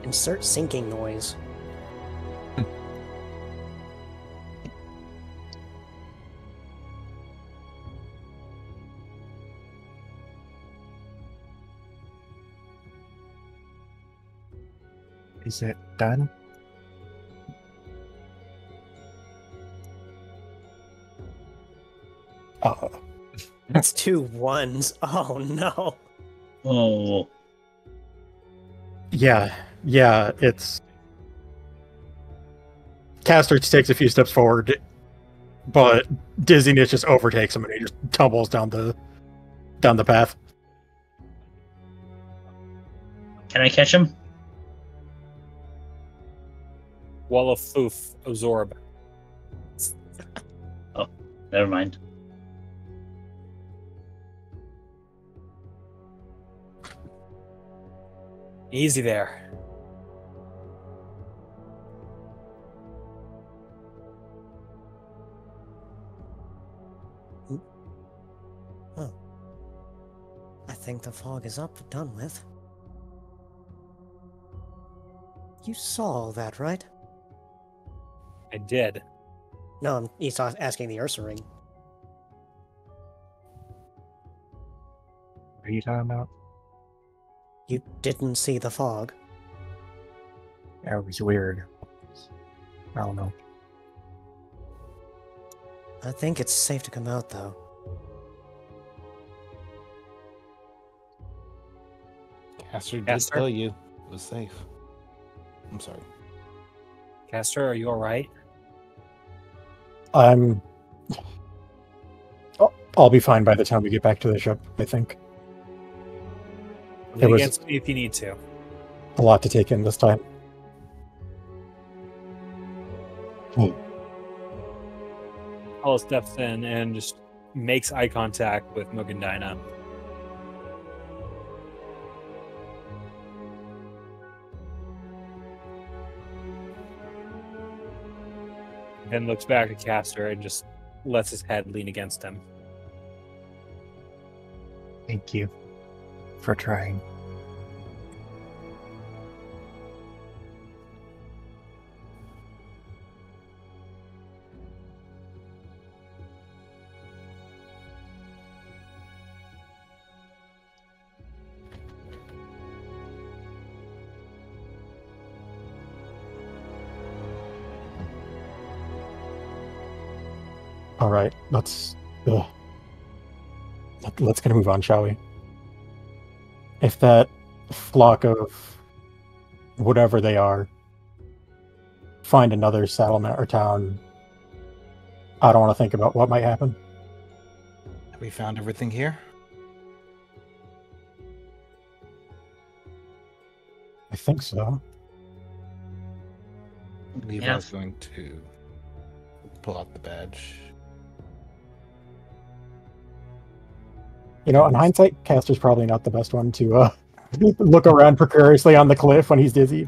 Insert sinking noise. Is it done? That's 2 1s. Oh no. Oh, Yeah, it's Caster takes a few steps forward, but dizziness just overtakes him and he just tumbles down the path. can I catch him? Wall of Foof, absorb. Never mind. Easy there. Oh. I think the fog is done with. You saw all that, right? I did. No, he's asking the Ursa ring. What are you talking about? You didn't see the fog. That was weird. I don't know. I think it's safe to come out, though. Caster did Caster? tell you it was safe. I'm sorry. Caster, are you alright? I'll be fine by the time we get back to the ship, I think. Lean was- against me if you need to. A lot to take in this time. Paul steps in and just makes eye contact with Mugandina. Then looks back at Caster and just lets his head lean against him. Thank you for trying. All right, let's get a move on, shall we? If that flock of whatever they are find another settlement or town, I don't want to think about what might happen. Have we found everything here? I think so. Levi's going to pull out the badge. You know, in hindsight, Caster's probably not the best one to look around precariously on the cliff when he's dizzy.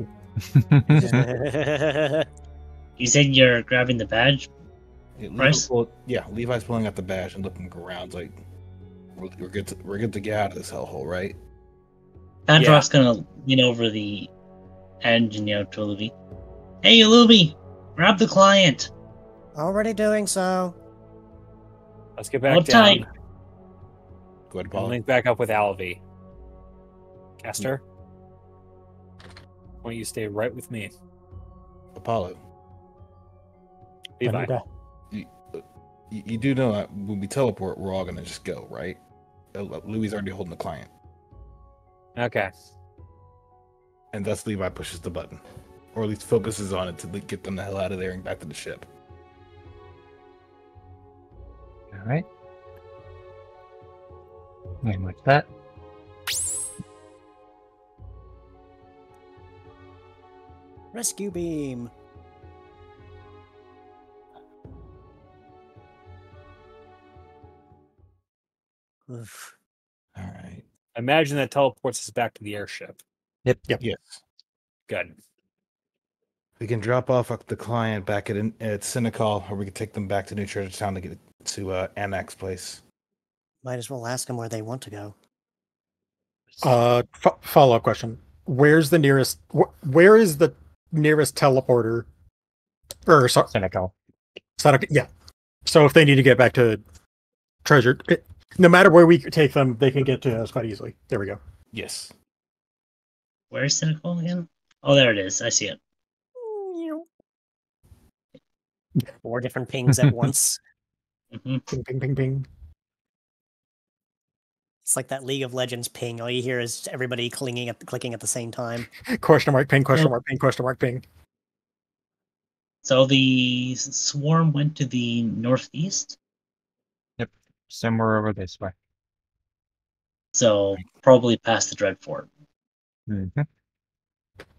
You said you're grabbing the badge? Bryce? Levi's pulling out the badge and looking around like we're good to get out of this hellhole, right? Padrock's gonna lean over the edge and yell to Luby. Hey, Luby! Grab the client! Already doing so. Let's get back Hold down. tight. Go ahead, And Paul. link back up with Alvy. Caster? Why don't you stay right with me? Apollo. Levi. Okay. You do know that when we teleport, we're all gonna just go, right? Louis already holding the client, Okay. and thus Levi pushes the button, or at least focuses on it to get them the hell out of there and back to the ship. All right. And like that. Rescue beam. Oof. All right. Imagine that teleports us back to the airship. Yes. Good. We can drop off the client back at Senecal, or we can take them back to New Church Town to get to Anak's place. Might as well ask them where they want to go. Follow-up question: Where's the nearest? Where is the nearest teleporter? Or sorry, Senecal. yeah. So if they need to get back to Treasure, no matter where we take them, they can get to us quite easily. There we go. Yes. Where's Cynical again? Oh, there it is. I see it. 4 different pings at once. Hmm. Ping, ping, ping, ping. It's like that League of Legends ping. All you hear is everybody clicking at the same time. Question mark ping, question mark ping, question mark ping. So the swarm went to the northeast. Yep. Somewhere over this way. So probably past the Dreadfort. Mm-hmm.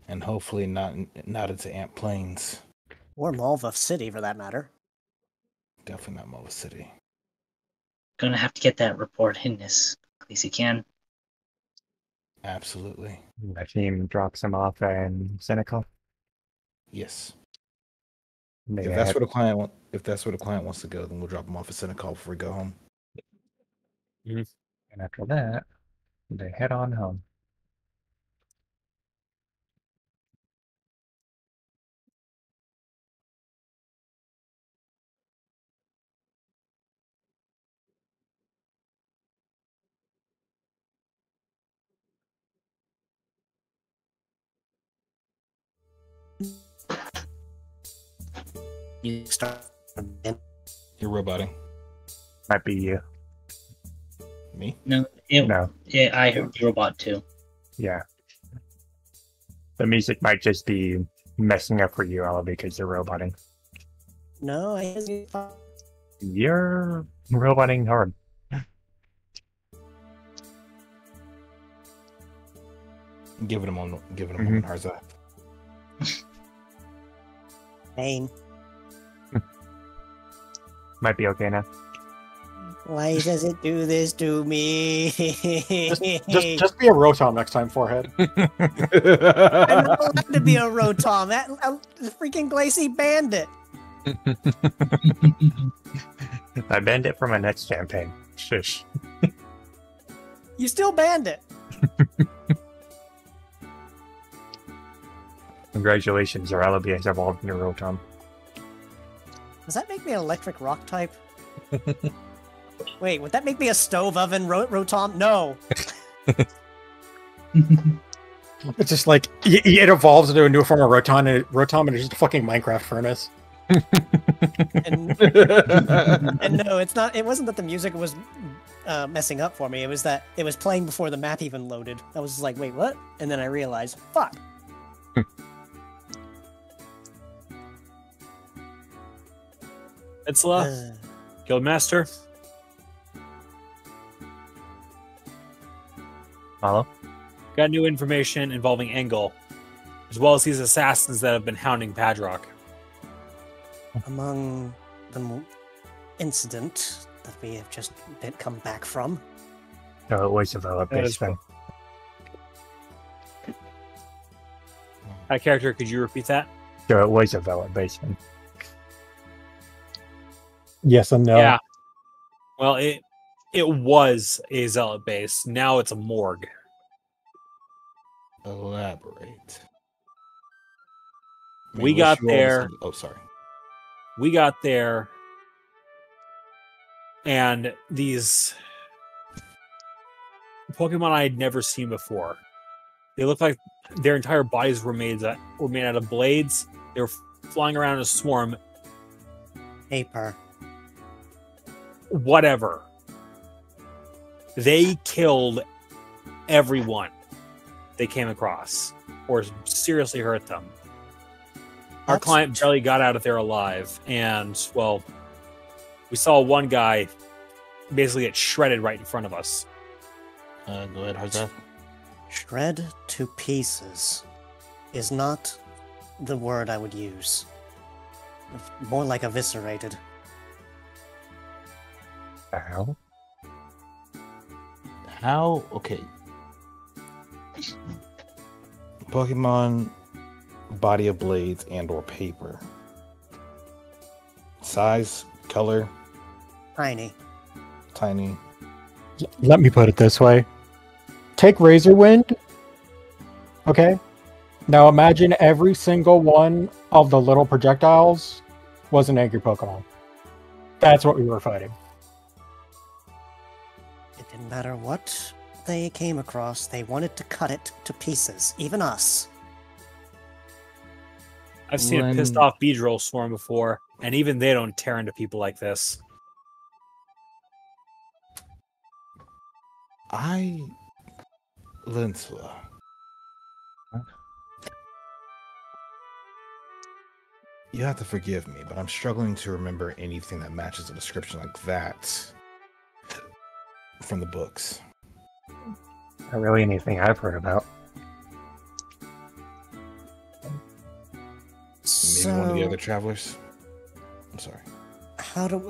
And hopefully not into Ant Plains. Or Malva City, for that matter. Definitely not Mova City. Gonna have to get that report in as quickly as you can. Absolutely. My team drops him off in Seneca. Yes. They If that's head- where the client wants to go, then we'll drop him off at Seneca before we go home. and after that, they head on home. You start. You're roboting. Might be you. Me? No, I heard the robot too. Yeah. The music might just be messing up for you, all because you're roboting. No, You're roboting hard. Give it a moment, Harzak. pain. Might be okay now. Why does it do this to me? Just be a Rotom next time, Forehead. I'm not allowed to be a Rotom. That freaking Glacy banned it. I banned it for my next campaign. Shush. You still banned it. Congratulations, your Alibi has evolved into Rotom. Does that make me an electric rock type? Wait, would that make me a stove oven Rotom? No. It's just like it evolves into a new form of Rotom, and it's just a fucking Minecraft furnace. And no, it's not. It wasn't that the music was messing up for me. It was that it was playing before the map even loaded. I was just like, wait, what? And then I realized, fuck. Etzla, Guildmaster. Follow? Got new information involving Engle, as well as these assassins that have been hounding Padrock. Among the incident that we have just come back from. So it was developed That is based on. Out of character, could you repeat that? So it was developed based on. Yes and no. Yeah. Well, it was a zealot base. Now it's a morgue. Elaborate. We got wish you all the there. same- Oh, sorry. We got there, and these Pokemon I had never seen before. They looked like their entire bodies were made out of blades. They were flying around in a swarm. Paper. Whatever. They killed everyone they came across, or seriously hurt them. Our That's- client barely got out of there alive, and, well, we saw one guy basically get shredded right in front of us. Go ahead, Harzak. Shred to pieces is not the word I would use. More like eviscerated. How? How? Okay. Pokemon body of blades and/or paper. Size, color, Tiny. tiny. Let me put it this way. Take Razor Wind. Okay. Now imagine every single one of the little projectiles was an angry Pokemon. That's what we were fighting. It didn't matter what they came across, they wanted to cut it to pieces, even us. I've seen a pissed off Beedrill swarm before, and even they don't tear into people like this. Linsla. You have to forgive me, but I'm struggling to remember anything that matches a description like that from the books. Not really anything I've heard about. Maybe one of the other travelers? I'm sorry. How do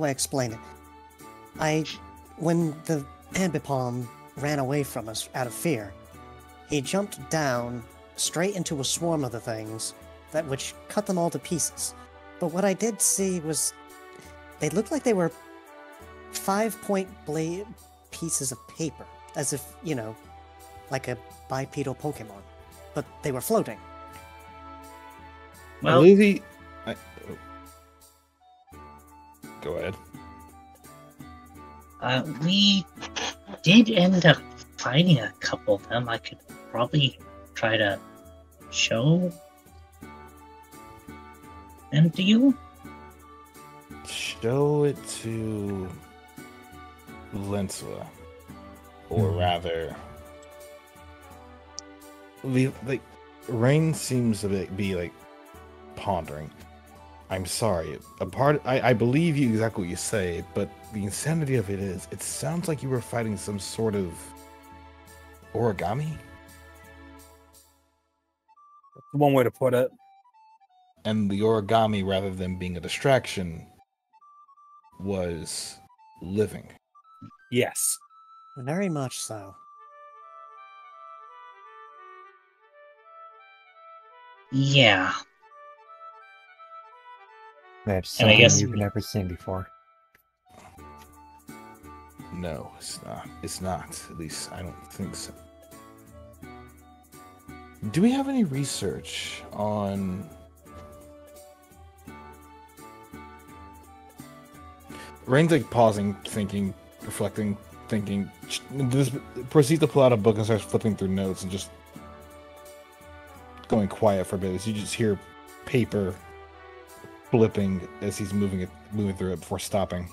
I explain it? When the Ambipom ran away from us out of fear, he jumped down straight into a swarm of the things which cut them all to pieces. But what I did see was they looked like they were 5-point blade pieces of paper, as if, like a bipedal Pokemon. But they were floating. Well, Go ahead. We did end up finding a couple of them. I could probably try to show them to you. Show it to Linsla. Or rather, Rain seems to be pondering. I'm sorry. I believe you exactly what you say, but the insanity of it is, it sounds like you were fighting some sort of origami. One way to put it. And the origami, rather than being a distraction, was living. Yes. Very much so. Yeah. That's And I something guess- you've never seen before. No, it's not. It's not. At least I don't think so. Do we have any research on... Rain's pausing, thinking, reflecting, thinking. Just proceeds to pull out a book and starts flipping through notes and just going quiet for a bit. You just hear paper flipping as he's moving through it before stopping.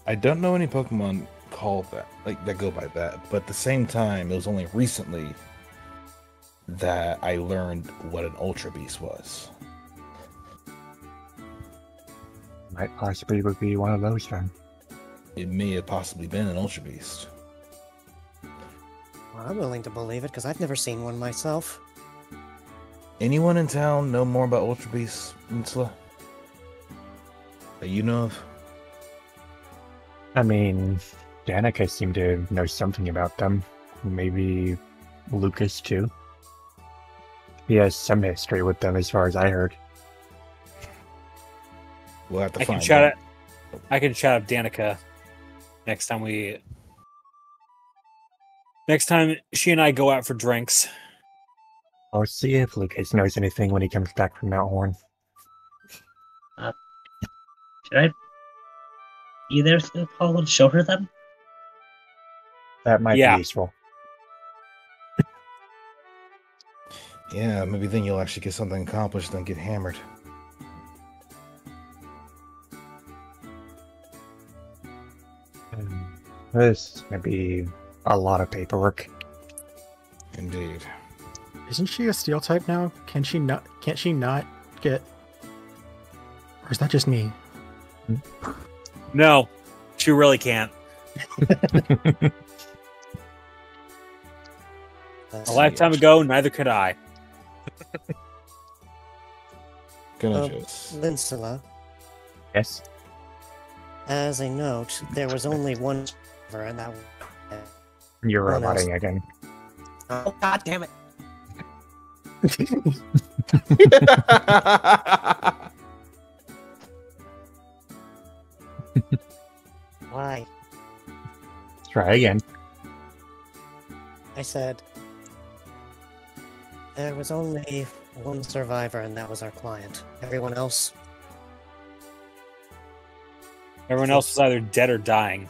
I don't know any Pokemon called that, that go by that, but at the same time, it was only recently that I learned what an Ultra Beast was. Might possibly would be one of those then. It may have possibly been an Ultra Beast. Well, I'm willing to believe it, because I've never seen one myself. Anyone in town know more about Ultra Beasts, Insula? That you know of? I mean, Danica seemed to know something about them. Maybe Lucas too. He has some history with them as far as I heard. We'll have to I find can chat out. it. I can chat up Danica next time she and I go out for drinks. I'll see if Lucas knows anything when he comes back from Mount Horn. Should I be there to Paul and show her them? That might Yeah. be useful. Yeah, maybe then you'll actually get something accomplished and get hammered. This may be a lot of paperwork. Indeed. Isn't she a steel type now? Can't she not get... Or is that just me? No, she really can't. A lifetime ago, neither could I. Gonna just... Linsula, Yes? as a note, there was only one survivor, and that was... You're What else? roboting again. Oh, god damn it! Why? Try again. I said... There was only one survivor, and that was our client. Everyone else... Everyone else was either dead or dying.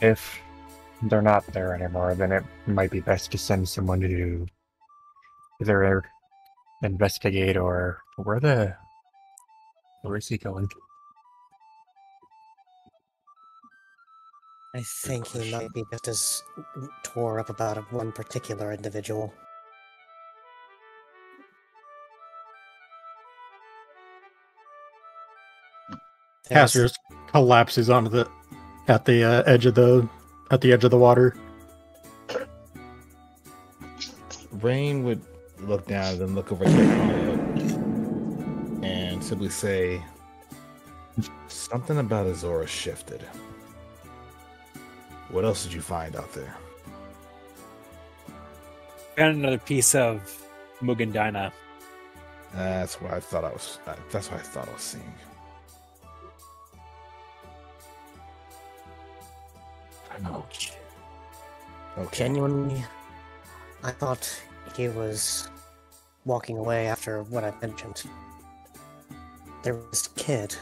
If they're not there anymore, then it might be best to send someone to either investigate or where is he going? I think he might be just as tore up about one particular individual. Cassius just collapses onto the at the edge of the water. Rain would look down and then look over at Kate and simply say, something about Azora shifted. What else did you find out there? Found another piece of Mugandina. That's what I thought I was seeing. Ouch. Okay. Genuinely, I thought he was walking away after what I mentioned. There was this kid.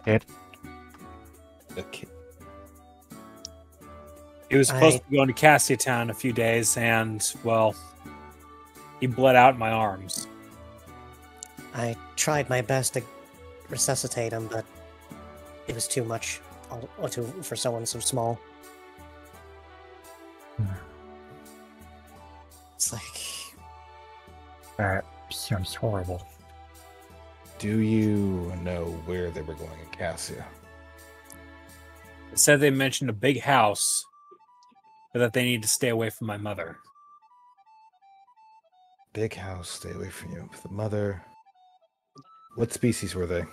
Kid? The kid. He was supposed to be going to Cassia Town in a few days, and, well, he bled out in my arms. I tried my best to resuscitate him, but it was too much for someone so small. It's like... That sounds horrible. Do you know where they were going in Cassia? It said they mentioned a big house, but that they need to stay away from my mother. Big house, stay away from you. The mother. What species were they?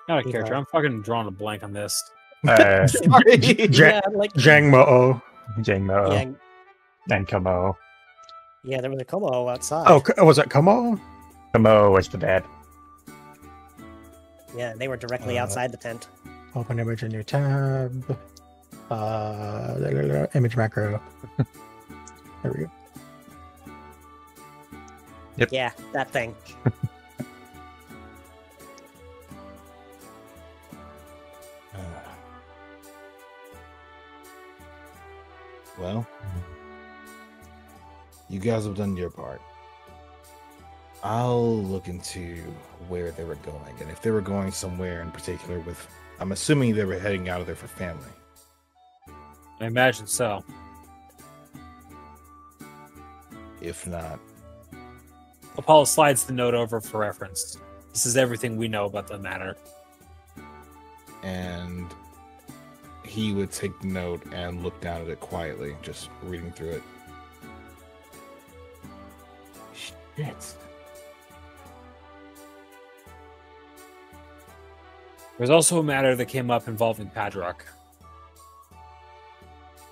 Not a character. I'm fucking drawing a blank on this. Sorry. Yeah, like... Jangmo-o. Jangmo Yeah, and Kamo. yeah, there was a Como outside. Oh, was it Como? Kamo was the dad. Yeah, they were directly outside the tent. Open image in your tab. Image macro. There we go. Yep. Yeah, that thing. Well, you guys have done your part. I'll look into where they were going, and if they were going somewhere in particular with... I'm assuming they were heading out of there for family. I imagine so. If not, Apollo slides the note over for reference. This is everything we know about the matter. and he would take note and look down at it quietly, just reading through it. Shit. There's also a matter that came up involving Padrock.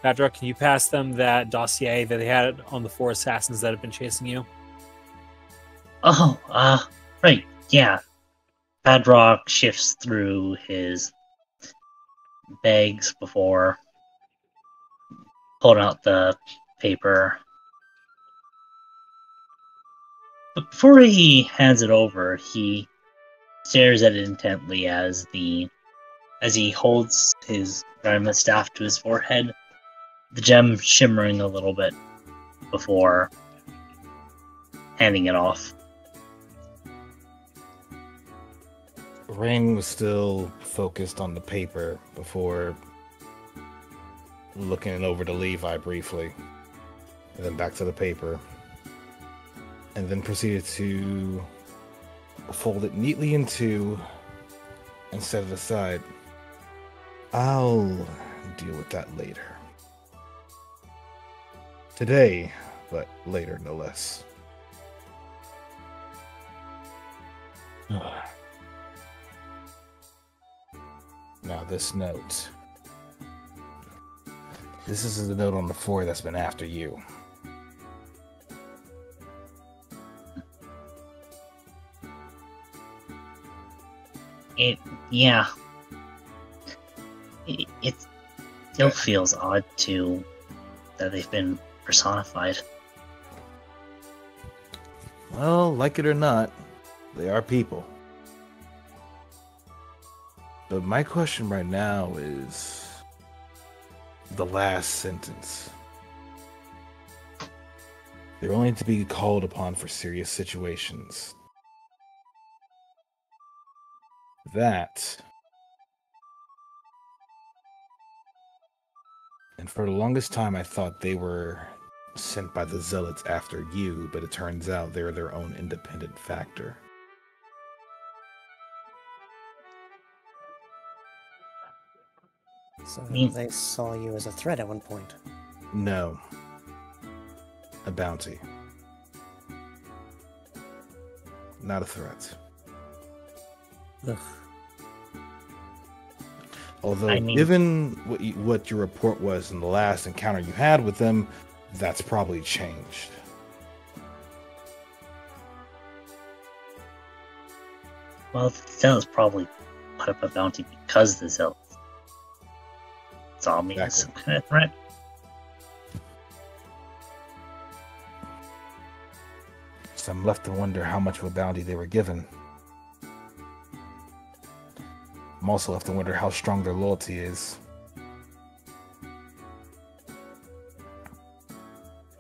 Padrock, can you pass them that dossier that they had on the 4 assassins that have been chasing you? Oh, right, yeah. Padrock shifts through his bags before pulling out the paper. But before he hands it over, he stares at it intently as he holds his diamond staff to his forehead, the gem shimmering a little bit before handing it off. Rain was still focused on the paper before looking over to Levi briefly, and then back to the paper, and then proceeded to fold it neatly in two and set it aside. I'll deal with that later. Today, but later no less. Now this note. This is the note on the 4 that's been after you. It still feels odd too that they've been personified. Well, like it or not, they are people. But my question right now is the last sentence. They're only to be called upon for serious situations. That. And for the longest time, I thought they were sent by the Zealots after you, but it turns out they're their own independent factor. So Me- they saw you as a threat at one point. No. A bounty. Not a threat. Ugh. Although, I mean- given what your report was in the last encounter you had with them, that's probably changed. Well, the Zealots probably put up a bounty because the Zealots saw me as some kind of threat. So I'm left to wonder how much of a bounty they were given. I'm also left to wonder how strong their loyalty is.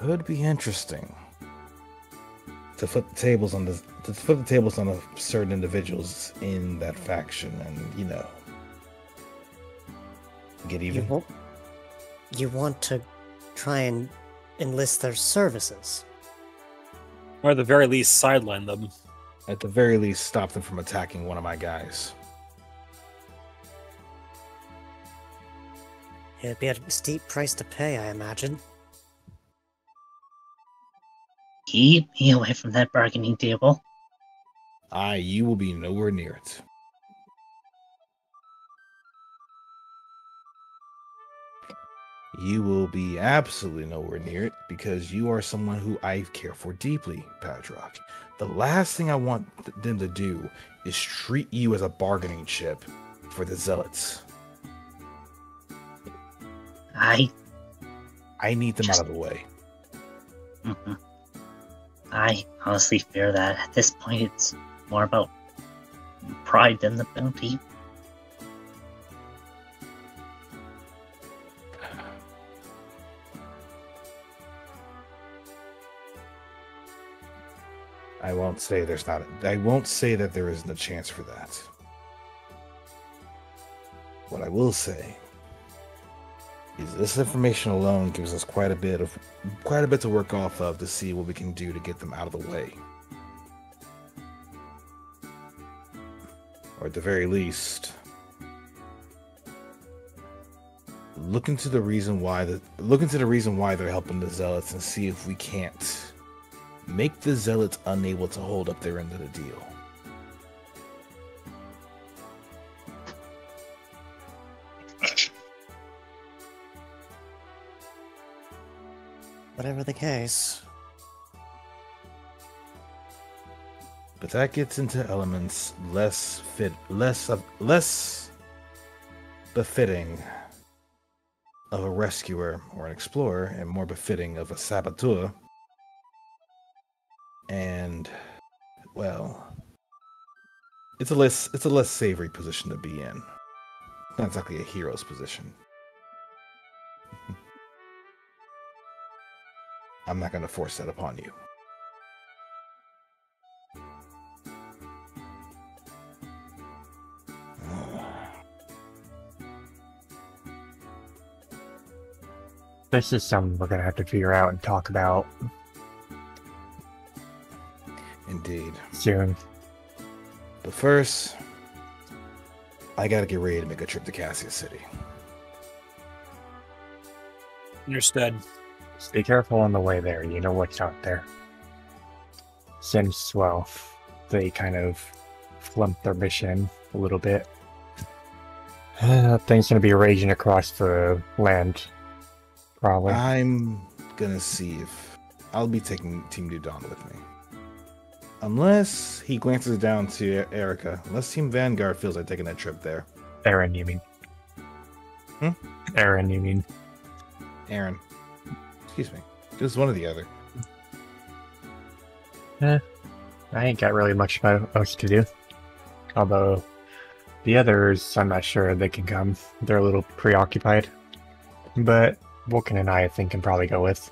It would be interesting to flip the tables on certain individuals in that faction, and get even. You want to try and enlist their services. Or at the very least, sideline them. At the very least, stop them from attacking one of my guys. It'd be a steep price to pay, I imagine. Keep me away from that bargaining table. You will be nowhere near it. You will be absolutely nowhere near it because you are someone who I care for deeply, Padrock. The last thing I want them to do is treat you as a bargaining chip for the Zealots. I need them out of the way. Mhm. I honestly fear that at this point it's more about pride than the bounty. I won't say that there isn't a chance for that. What I will say is this information alone gives us quite a bit to work off of to see what we can do to get them out of the way. Or at the very least, look into the reason why they're helping the Zealots and see if we can't make the Zealots unable to hold up their end of the deal. Whatever the case. But that gets into elements less befitting of a rescuer or an explorer, and more befitting of a saboteur. And, well, it's a less savory position to be in. Not exactly a hero's position. I'm not going to force that upon you. This is something we're gonna have to figure out and talk about Indeed. soon. But first, I gotta get ready to make a trip to Cassius City. Understood. Just be careful on the way there. You know what's out there. Since, well, they kind of flunked their mission a little bit. Things gonna be raging across the land. Probably. I'm gonna see if I'll be taking Team New Dawn with me. Unless he glances down to Erica. Unless Team Vanguard feels like taking that trip there. Aaron, you mean? Aaron, you mean? Aaron. Excuse me. Just one or the other. I ain't got really much else to do. Although, The others, I'm not sure they can come. They're a little preoccupied. But Vulcan and I think can probably go with.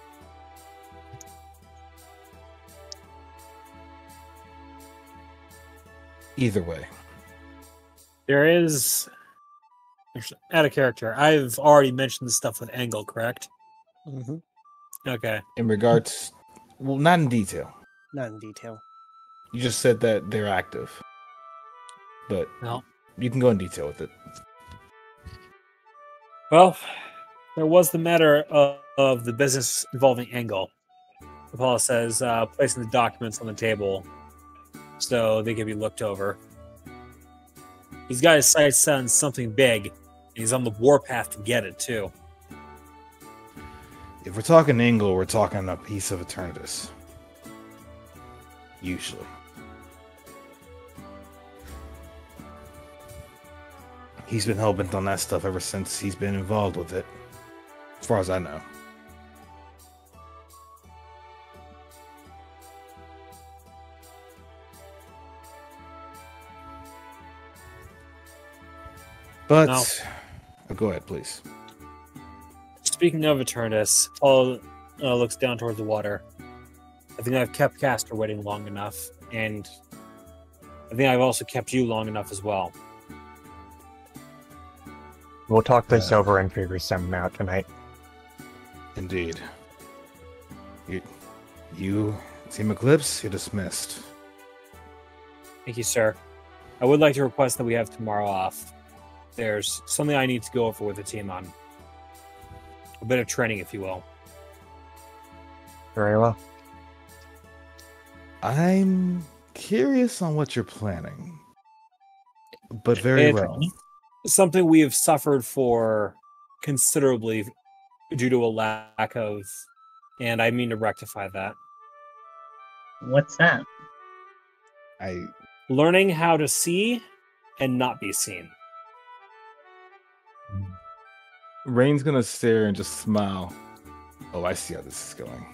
Either way. There is out of character. I've already mentioned the stuff with Engle, correct? Mm-hmm. Okay. In regards, well, not in detail. Not in detail. You just said that they're active, but No. you can go in detail with it. Well, there was the matter of the business involving Engle. Apollo says placing the documents on the table so they can be looked over. He's got his sights set on something big, and he's on the warpath to get it, too. If we're talking Engle, we're talking a piece of Eternatus. Usually. He's been hell-bent on that stuff ever since he's been involved with it. As far as I know. But... No. Oh, go ahead, please. Speaking of Eternus, Paul looks down towards the water. I think I've kept Castor waiting long enough, and I think I've also kept you long enough as well. We'll talk this over and figure something out tonight. Indeed. You Team Eclipse, you're dismissed. Thank you, sir. I would like to request that we have tomorrow off. There's something I need to go over with the team on. A bit of training, if you will. Very well. I'm curious on what you're planning. But very well. Something we have suffered for considerably due to a lack of, and I mean to rectify that. What's that? Learning how to see and not be seen. Rain's gonna stare and just smile. Oh, I see how this is going.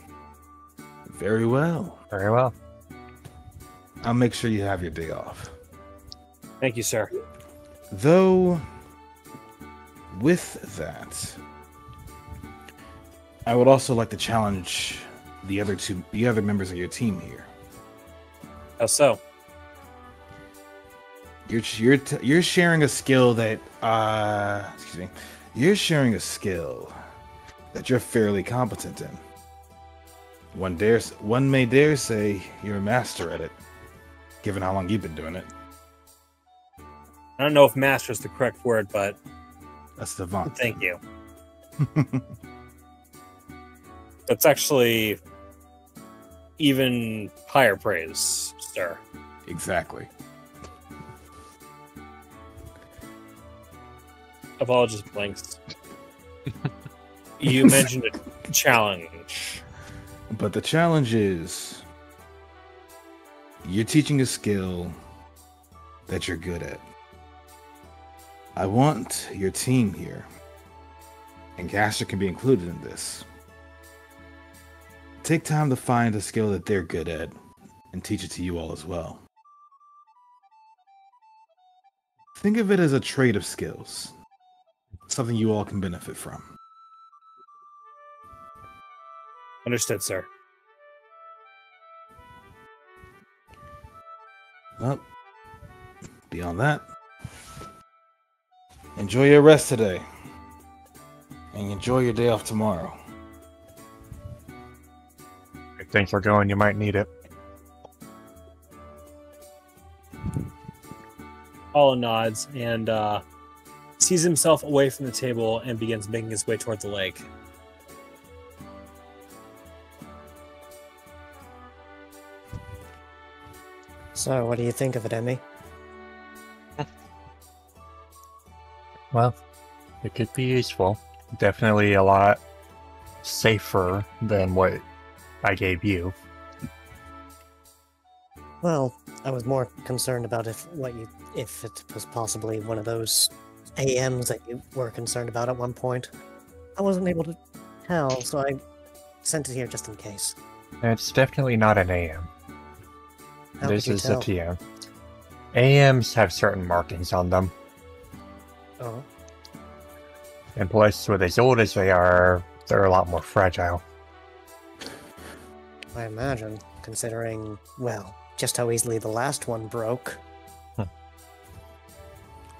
Very well. Very well. I'll make sure you have your day off. Thank you, sir. Though, with that, I would also like to challenge the other members of your team here. How so? You're sharing a skill that excuse me. You're sharing a skill that you're fairly competent in. One may dare say you're a master at it, given how long you've been doing it. I don't know if master is the correct word, but That's savant. thank you. That's actually even higher praise, sir. Exactly. Apologies, blinks. You mentioned a challenge. But the challenge is you're teaching a skill that you're good at. I want your team here, and Castor can be included in this. Take time to find a skill that they're good at and teach it to you all as well. Think of it as a trade of skills, something you all can benefit from. Understood, sir. Well, beyond that, enjoy your rest today, and enjoy your day off tomorrow. Thanks for going. You might need it. Apollo nods and sees himself away from the table and begins making his way towards the lake. So, what do you think of it, Emmy? Well, it could be useful. Definitely a lot safer than what I gave you. Well, I was more concerned about if it was possibly one of those AMs that you were concerned about at one point. I wasn't able to tell, so I sent it here just in case. It's definitely not an AM. How This could you is tell? a TM. AMs have certain markings on them. Oh, And plus, with as old as they are, they're a lot more fragile. I imagine, considering, well, just how easily the last one broke.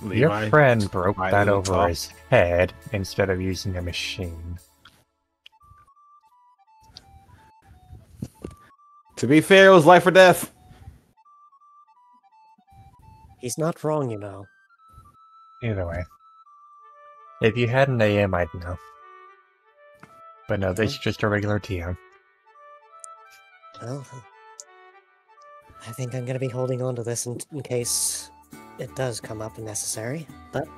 Your Levi, friend broke my that little over top. his head instead of using a machine. To be fair, it was life or death. He's not wrong, you know. Either way. If you had an AM, I'd know. But no, this is just a regular TM. Well, I think I'm gonna be holding on to this in case it does come up necessary, but...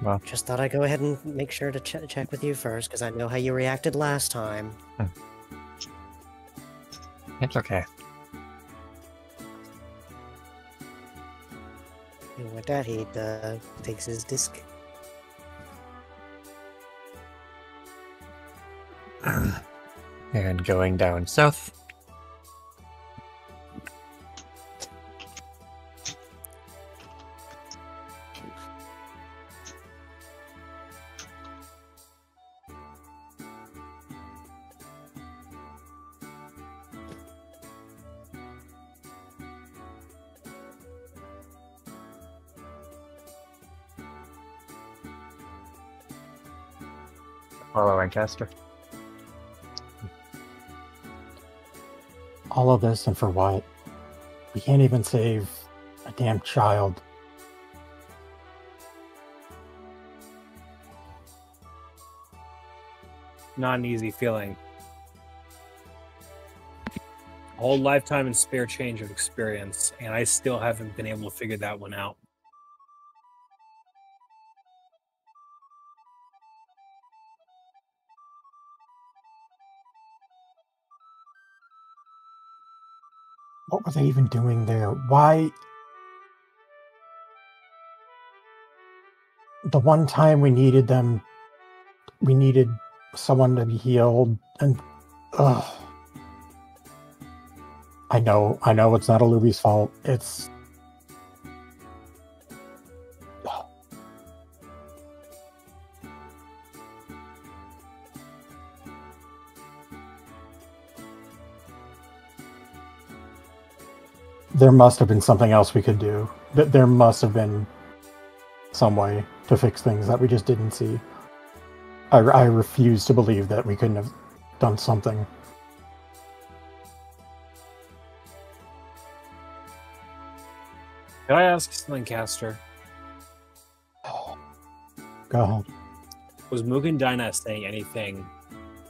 Well. Just thought I'd go ahead and make sure to check with you first, because I know how you reacted last time. It's okay. And with that, he takes his disc. And going down south. Hello, Lancaster. All of this and for what? We can't even save a damn child. Not an easy feeling. A whole lifetime and spare change of experience, and I still haven't been able to figure that one out. What were they even doing there? Why? The one time we needed them, we needed someone to be healed, and ugh. I know it's not Alubi's fault. It's there must have been something else we could do. There must have been some way to fix things that we just didn't see. I refuse to believe that we couldn't have done something. Can I ask Lancaster, Go ahead. was Mugen Dinah saying anything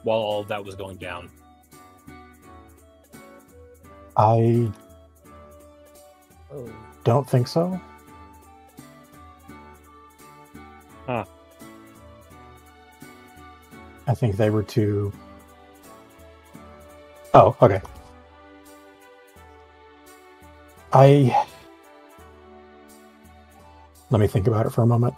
while all of that was going down? I Oh, don't think so. Huh. I think they were too... Oh, okay. Let me think about it for a moment.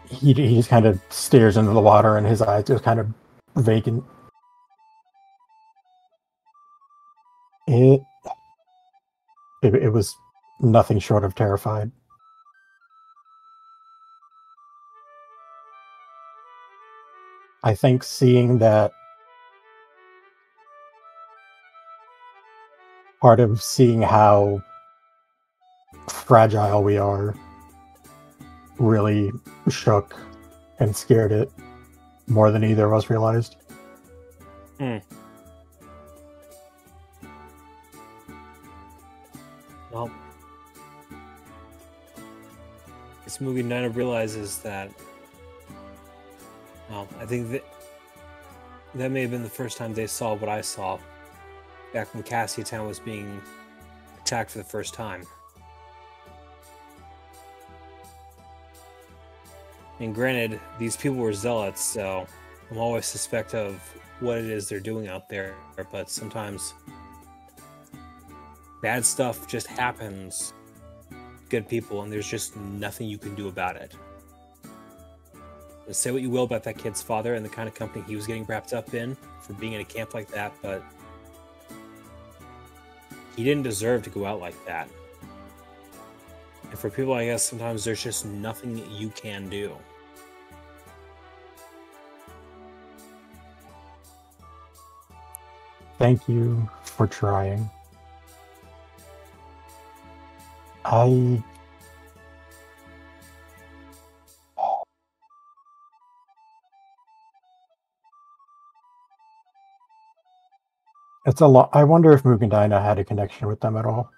He just kind of stares into the water and his eyes just kind of vacant. It was nothing short of terrified. I think seeing that part of seeing how fragile we are really shook and scared it more than either of us realized. Well, this movie Nina realizes that. Well, I think that may have been the first time they saw what I saw back when Cassia Town was being attacked for the first time. And granted, these people were zealots, so I'm always suspect of what it is they're doing out there, but sometimes bad stuff just happens. Good people, and there's just nothing you can do about it. Say what you will about that kid's father and the kind of company he was getting wrapped up in for being in a camp like that, but He didn't deserve to go out like that. And for people, I guess sometimes there's just nothing that you can do. Thank you for trying. It's a lot. I wonder if Mugandina had a connection with them at all,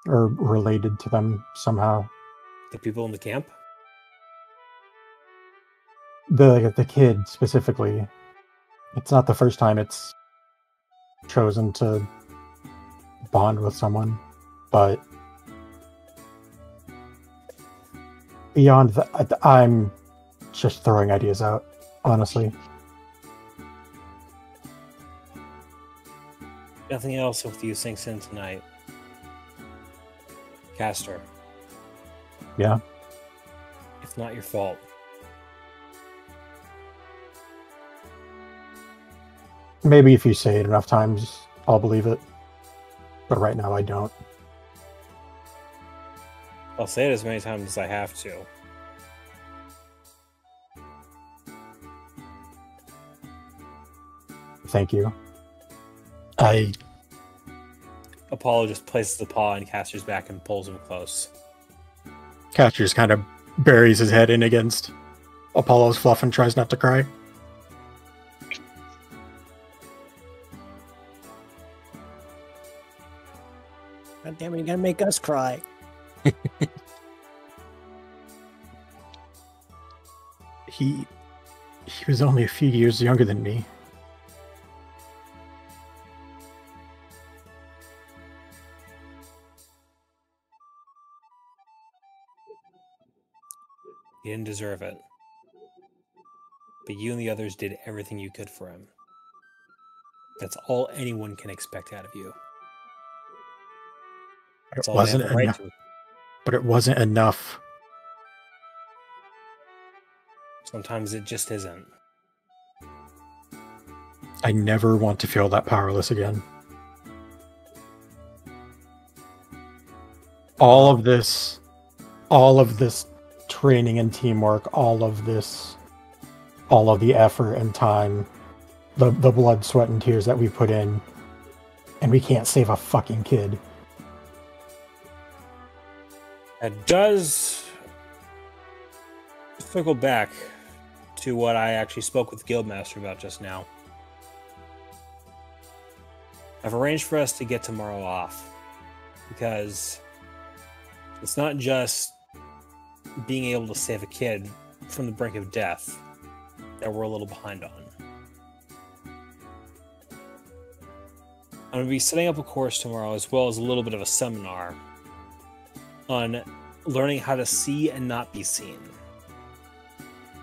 or related to them somehow. The people in the camp? The kid specifically. It's not the first time it's chosen to bond with someone, but beyond that, I'm just throwing ideas out, honestly. Nothing else with you sinks in tonight. Caster. Yeah. It's not your fault. Maybe if you say it enough times, I'll believe it. But right now, I don't. I'll say it as many times as I have to. Thank you. Apollo just places a paw on Caster's back and pulls him close. Caster just kind of buries his head in against Apollo's fluff and tries not to cry. God damn it, you're gonna make us cry. He was only a few years younger than me. He didn't deserve it. But you and the others did everything you could for him. That's all anyone can expect out of you. That's all they have a right to. But it wasn't enough. Sometimes it just isn't. I never want to feel that powerless again. All of this training and teamwork, all of the effort and time, the blood, sweat, and tears that we put in, and we can't save a fucking kid. It does circle back to what I actually spoke with Guildmaster about just now. I've arranged for us to get tomorrow off because it's not just being able to save a kid from the brink of death that we're a little behind on. I'm going to be setting up a course tomorrow as well as a little bit of a seminar on learning how to see and not be seen.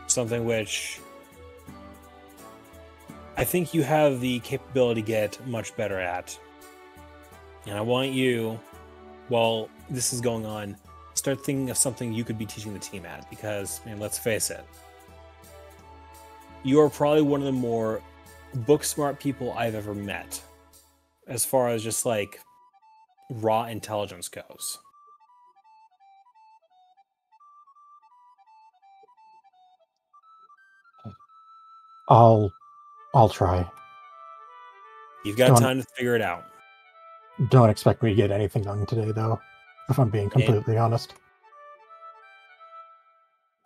Something which I think you have the capability to get much better at. And I want you, while this is going on, start thinking of something you could be teaching the team at. Because, I mean, let's face it, you are probably one of the more book-smart people I've ever met, as far as just, like, raw intelligence goes. I'll try. You've got time to figure it out. Don't expect me to get anything done today, though, if I'm being completely honest.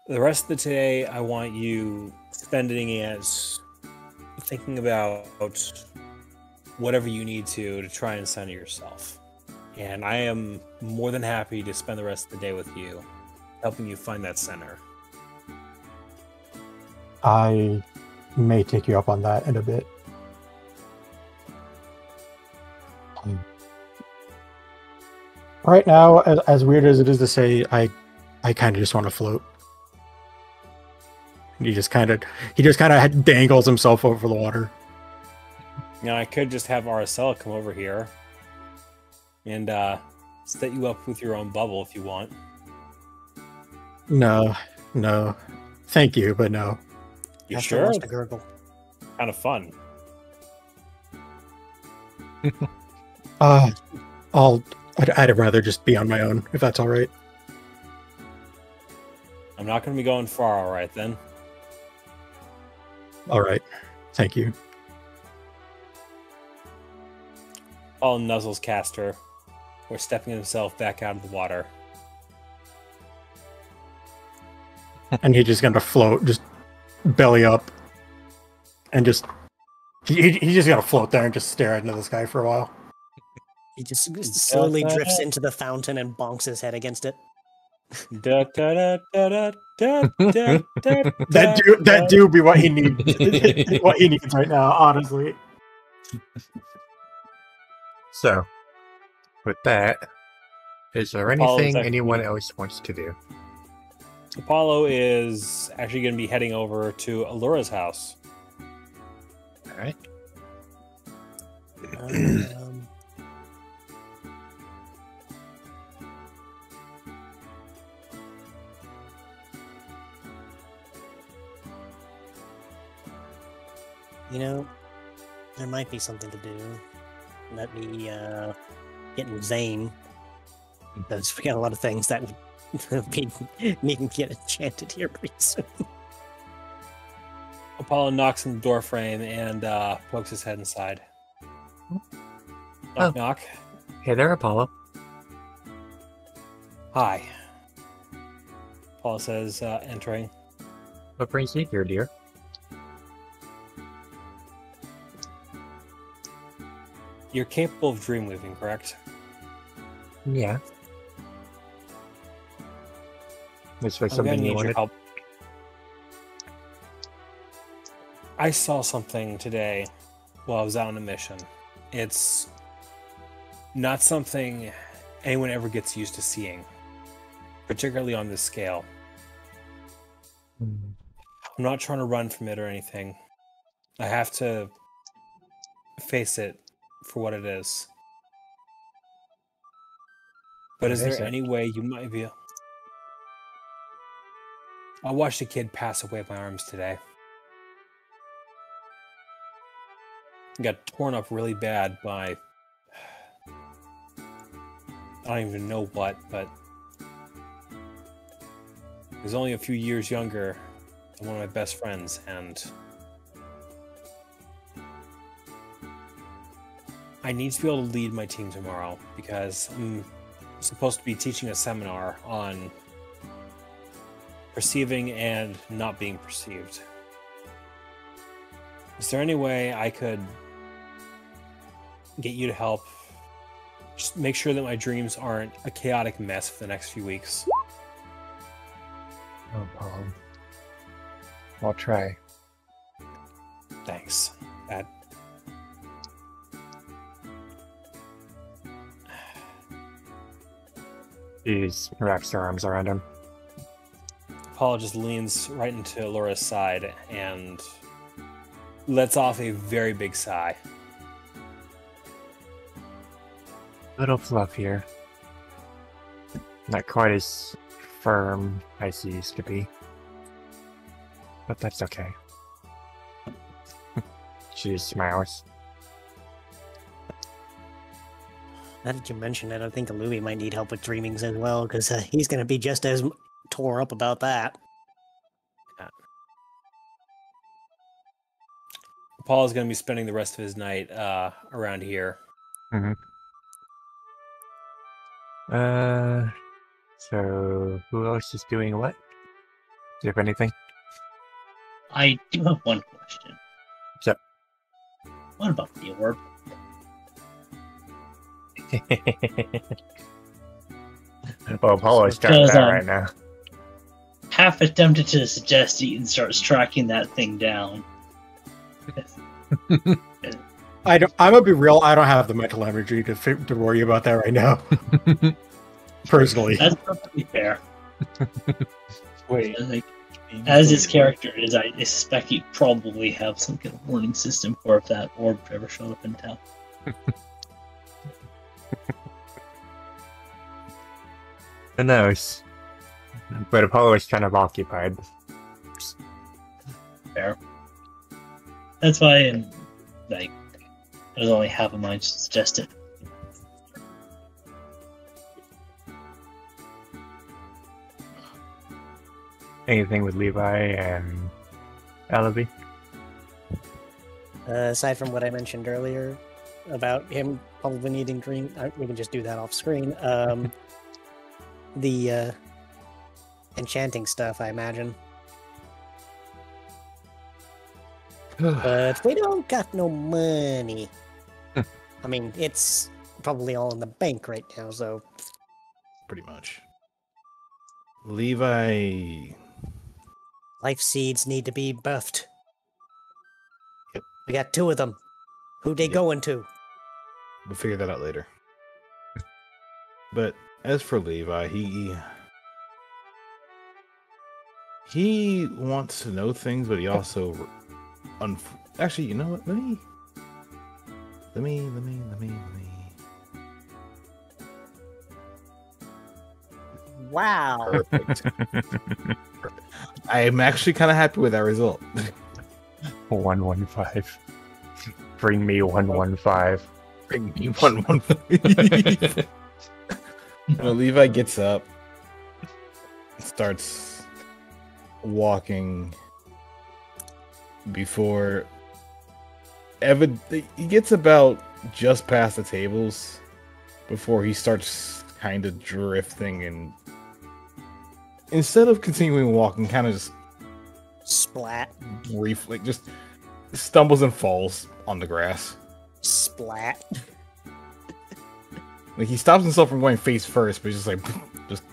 The rest of the day, I want you spending as thinking about whatever you need to try and center yourself. And I am more than happy to spend the rest of the day with you, helping you find that center. I may take you up on that in a bit. Right now, as weird as it is to say, I kind of just want to float. He just kind of dangles himself over the water. Now I could just have Aracella come over here and set you up with your own bubble if you want. No, thank you, but no. You Astro sure? wants to gurgle. Kind of fun. Uh, I'd rather just be on my own, if that's all right. I'm not going to be going far, all right, then. All right. Thank you. Paul nuzzles Castor, or stepping himself back out of the water. And he's just gonna float, just belly up, and just he's just gonna float there and just stare into the sky for a while. He just slowly drifts into the fountain and bonks his head against it. That do be what he needs. What he needs right now, honestly. So, with that, is there Apollo's anything actually- anyone else wants to do? Apollo is actually going to be heading over to Allura's house. All right. You know, there might be something to do. Let me get in Zane. Because we got a lot of things that would be needing to get enchanted here pretty soon. Apollo knocks on the door frame and pokes his head inside. Knock, knock. Hey there, Apollo. Hi. Apollo says, entering. What brings you here, dear? You're capable of dream weaving, correct? Yeah. Looks like I'm gonna something you need your wanted. help. I saw something today while I was out on a mission. It's not something anyone ever gets used to seeing, particularly on this scale. Hmm. I'm not trying to run from it or anything. I have to face it for what it is. But is there any way you might be... I watched a kid pass away at my arms today. He got torn up really bad by... I don't even know what, but... he was only a few years younger than one of my best friends, and... I need to be able to lead my team tomorrow, because I'm supposed to be teaching a seminar on perceiving and not being perceived. Is there any way I could get you to help just make sure that my dreams aren't a chaotic mess for the next few weeks? Oh, Apollo. I'll try. Thanks. That... She wraps her arms around him. Paul just leans right into Laura's side and lets off a very big sigh. Little fluff here. Not quite as firm as he used to be. But that's okay. She just smiles. Now that you mention it, I think Louis might need help with dreamings as well, because he's going to be just as tore up about that. Paul is going to be spending the rest of his night around here. Mm-hmm. So who else is doing what? Do you have anything? I do have one question. What's up? What about the orb? Well, Apollo's got Because, that right now. Half attempted to suggest Eaton starts tracking that thing down. I'm gonna be real. I don't have the mental energy to worry about that right now. Personally, That's perfectly fair. Wait. Like, as his character is, I suspect he'd probably have some kind of warning system for if that orb ever showed up in town. Who knows? But Apollo is kind of occupied. Fair. That's why, I was only half a mind to suggest it. Anything with Levi and Alibi? Aside from what I mentioned earlier about him probably needing green, we can just do that off screen. The enchanting stuff, I imagine. But we don't got no money. I mean, it's probably all in the bank right now, so Pretty much. Levi. life seeds need to be buffed. Yep. We got 2 of them. Who they Yep. going to? We'll figure that out later. But as for Levi, he wants to know things, but he also actually, you know what? Let me. Wow. Perfect. I am actually kind of happy with that result. 115. Bring me 115. Bring me 115. Levi gets up, starts walking before he gets about just past the tables before he starts kind of drifting, and instead of continuing walking, kind of just Splat. briefly just stumbles and falls on the grass. Splat. Like, he stops himself from going face first, but he's just like just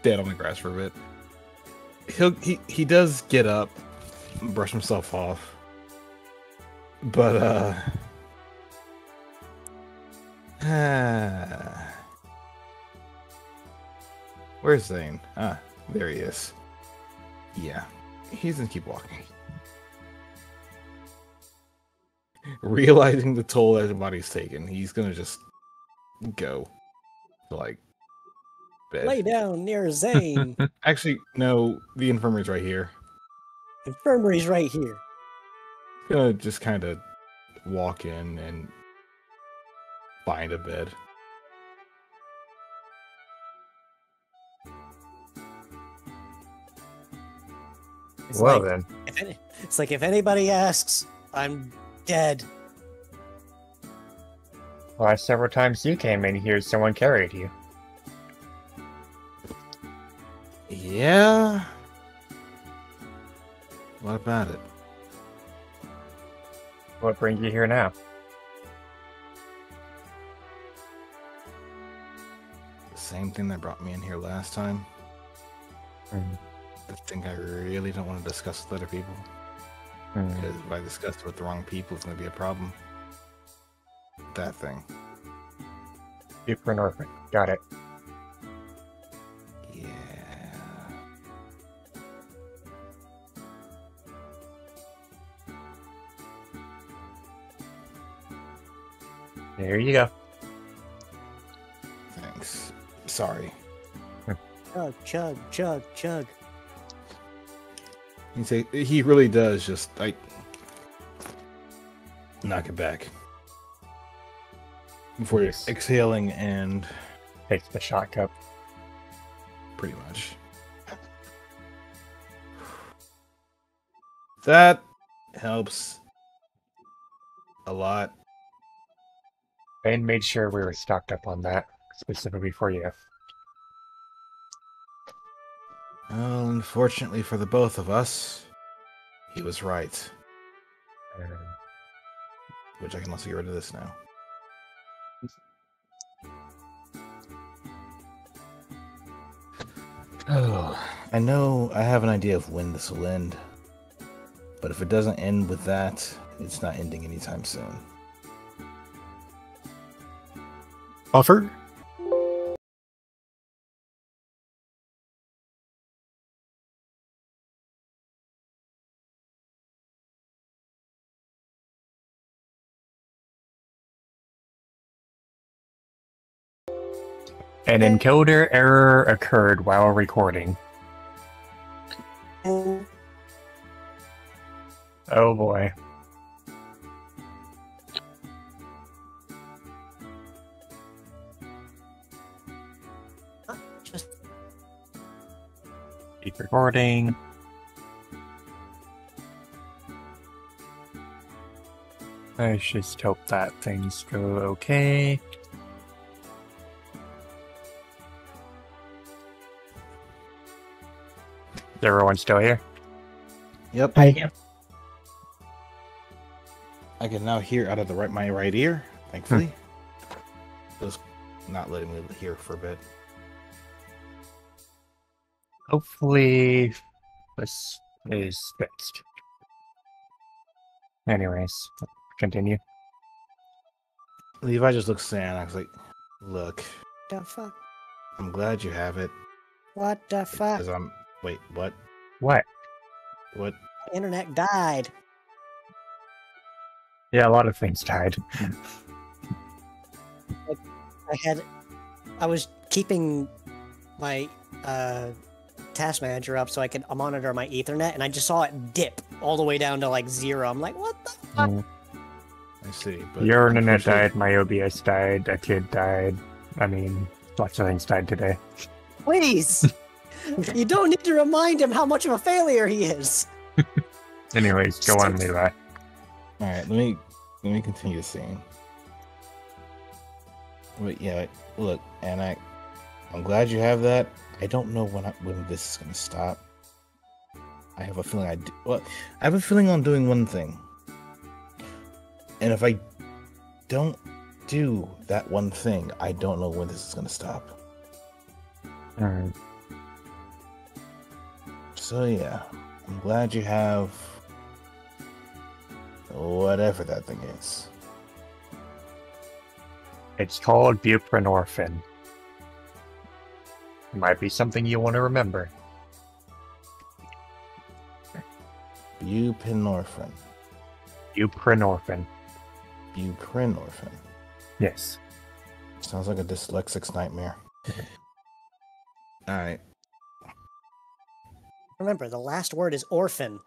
dead on the grass for a bit. He does get up, brush himself off, but where's Zane? Ah, there he is. Yeah, he's gonna keep walking. Realizing the toll that his body's taken, he's gonna just go to, like, bed. Lay down near Zane. Actually, no, the infirmary's right here. Infirmary's right here. Gonna just kind of walk in and find a bed. It's Well like, then. It's like if anybody asks, I'm dead. Last several times you came in here, someone carried you. Yeah. What about it? What brings you here now? The same thing that brought me in here last time. The thing I really don't want to discuss with other people. Because if I discuss it with the wrong people, it's going to be a problem. That thing. You for an orphan. Got it. Yeah. There you go. Thanks. Sorry. Chug, chug, chug, chug. He really does just, like, knock it back. Before Yes. exhaling and Takes the shot cup. pretty much. That helps a lot. And made sure we were stocked up on that specifically for you. Well, unfortunately for the both of us, he was right. Which I can also get rid of this now. Oh, I know I have an idea of when this will end. But if it doesn't end with that, it's not ending anytime soon. Offer? An encoder error occurred while recording. Oh boy. Keep recording. I just hope that things go okay. Is everyone still here? Yep. Hi. Yep. I can now hear out of my right ear, thankfully. Just not letting me hear for a bit. Hopefully, this is fixed. Anyways, continue. Levi just looks sad. I was like, look, The fuck? I'm glad you have it. What the fuck? Because wait, what? What? What? The internet died. Yeah, a lot of things died. I was keeping my task manager up so I could monitor my Ethernet, and I just saw it dip all the way down to like 0. I'm like, what the fuck? I see. But Your internet unfortunately- died, my OBS died, a kid died. I mean, lots of things died today. Please! You don't need to remind him how much of a failure he is. Anyways, go on, Levi. All right, let me continue the scene. But yeah, look, and I'm glad you have that. I don't know when this is gonna stop. I have a feeling I have a feeling on doing one thing, and if I don't do that one thing, I don't know when this is gonna stop. Alright. So yeah, I'm glad you have whatever that thing is. It's called buprenorphine. Might be something you want to remember. Buprenorphine. Buprenorphine. Buprenorphine. Yes. Sounds like a dyslexic's nightmare. Alright. Remember, the last word is orphan.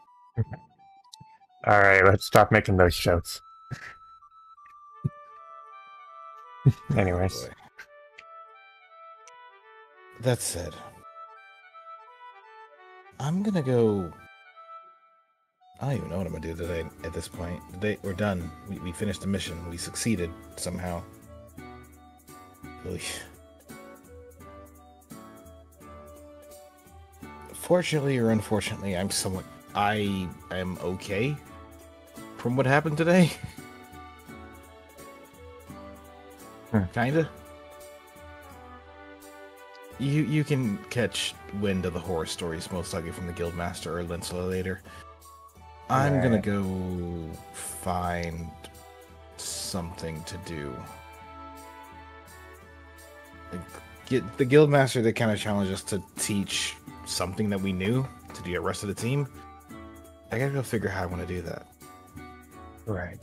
Alright, let's stop making those jokes. Anyways. Boy. That said, I'm gonna go. I don't even know what I'm gonna do today at this point. Today, we're done. We finished the mission. We succeeded somehow. Really. Fortunately or unfortunately, I am okay from what happened today. Kinda. You can catch wind of the horror stories most likely from the Guildmaster or Linsela later. I'm gonna go find something to do. Like, get the Guildmaster that kind of challenged us to teach something that we knew to the rest of the team. I gotta go figure out how I want to do that. Right.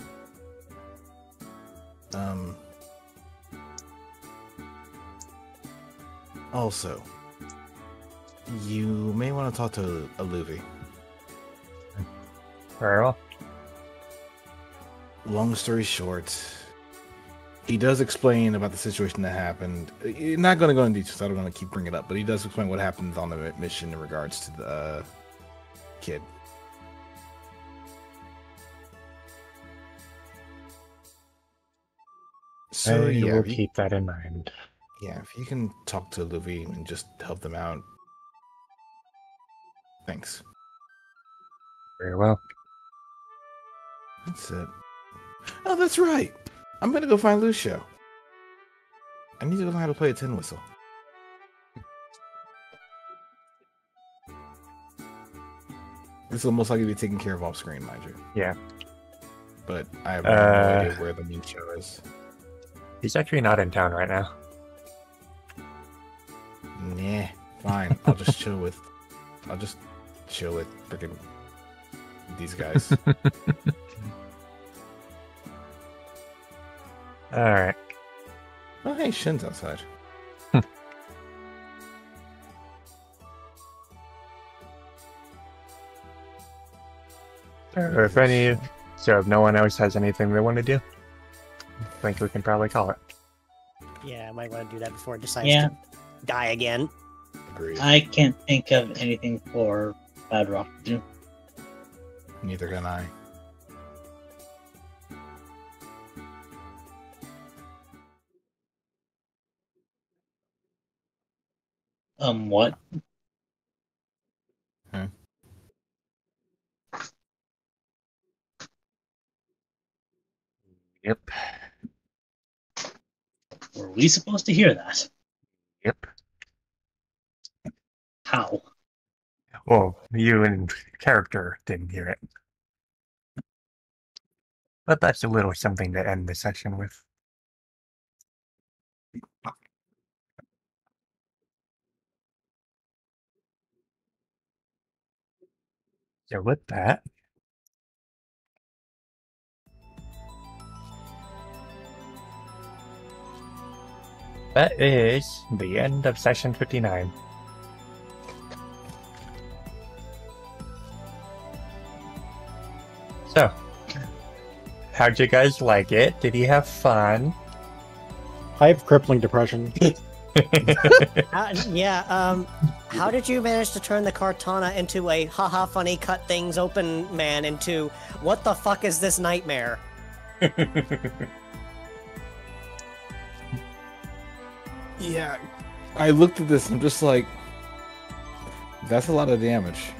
Also, you may want to talk to Aluvi. Very well. Long story short, he does explain about the situation that happened. Not going to go into details, I don't want to keep bringing it up, but he does explain what happened on the mission in regards to the kid. So I yeah, will keep that in mind. yeah, if you can talk to Luffy and just help them out. Thanks. Very well. That's it. Oh, that's right. I'm gonna go find Lucio. I need to learn how to play a tin whistle. This will most likely be taken care of off screen, mind you. Yeah. But I have no idea where the main show is. He's actually not in town right now. Nah, fine. I'll just chill with freaking these guys. Alright. Oh, hey, Shin's outside. So if no one else has anything they want to do, I think we can probably call it. Yeah, I might want to do that before it decides Yeah. to die again. Agreed. I can't think of anything for Bad Rock to do. Neither can I. What? Yep. Were we supposed to hear that? Yep. How? Well, you and character didn't hear it. But that's a little something to end the session with. So with that, that is the end of session 59. So, how'd you guys like it? Did you have fun? I have crippling depression. How did you manage to turn the Cartana into a haha funny cut things open man into what the fuck is this nightmare? Yeah, I looked at this and I'm just like, that's a lot of damage.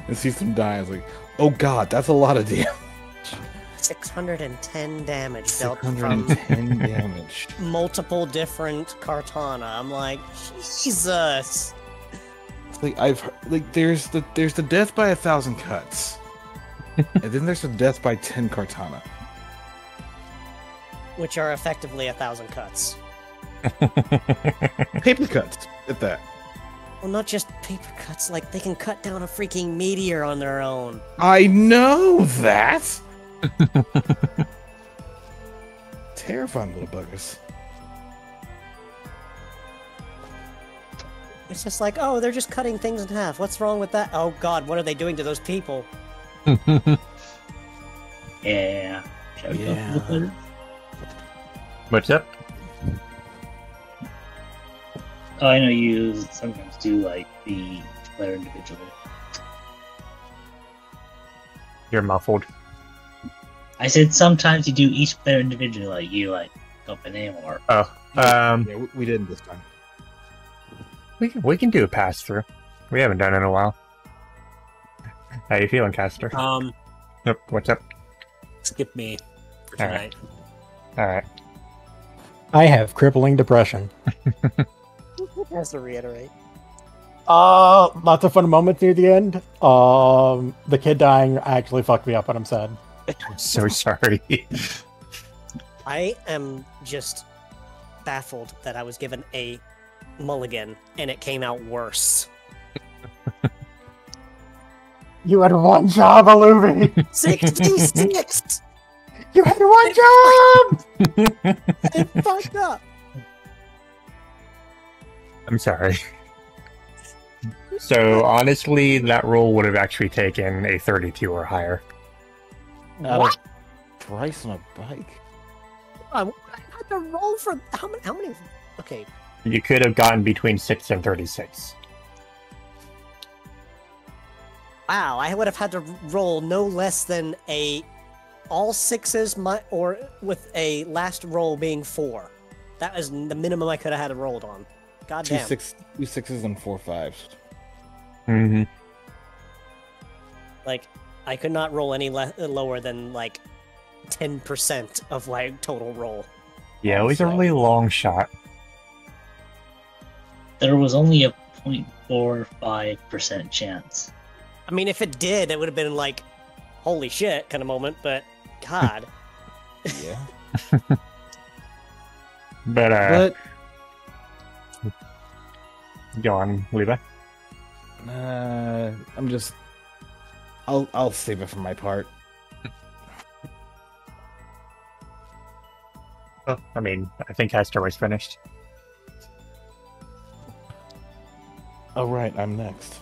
And see some die, I was like, oh god, that's a lot of damage. 610 damage dealt from 610 damage. multiple different Cartana. I'm like, Jesus. Like there's the death by 1,000 cuts, and then there's the death by 10 Cartana. Which are effectively 1,000 cuts. Paper cuts at that. Well, not just paper cuts, like they can cut down a freaking meteor on their own. I know that. Terrifying little buggers. It's just like, oh, they're just cutting things in half. What's wrong with that? Oh god, what are they doing to those people? Yeah. Shall we go Yeah. for the letter? What's up? Oh, I know you sometimes do like the letter individually. You're muffled. I said sometimes you do each player individually, like you like go up a name or Oh, Yeah, we didn't this time. we can do a pass through. We haven't done it in a while. How you feeling, Caster? Yep. What's up? Skip me for All right. tonight. All right. I have crippling depression. Has to reiterate. Lots of fun moments near the end. The kid dying actually fucked me up, and I'm sad. I'm so sorry. I am just baffled that I was given a mulligan and it came out worse. You had one job, Aluvi! 66! You had one job! It fucked up! I'm sorry. So honestly, that roll would have actually taken a 32 or higher. What? Price on a bike. I had to roll for how many? Okay, You could have gotten between 6 and 36. wow, I would have had to roll no less than all sixes, or with a last roll being 4. That is the minimum I could have had it rolled on. God Two damn. sixes and 4 fives. Mm-hmm. Like, I could not roll any lower than like 10% of like total roll. Yeah, it was a really long shot. there was only a 0.45% chance. I mean, if it did, it would have been like, holy shit kind of moment, but God. Yeah. But, But go on, Levi. I'm just. I'll save it for my part. Oh, I mean, I think Hester was finished. Oh right, I'm next.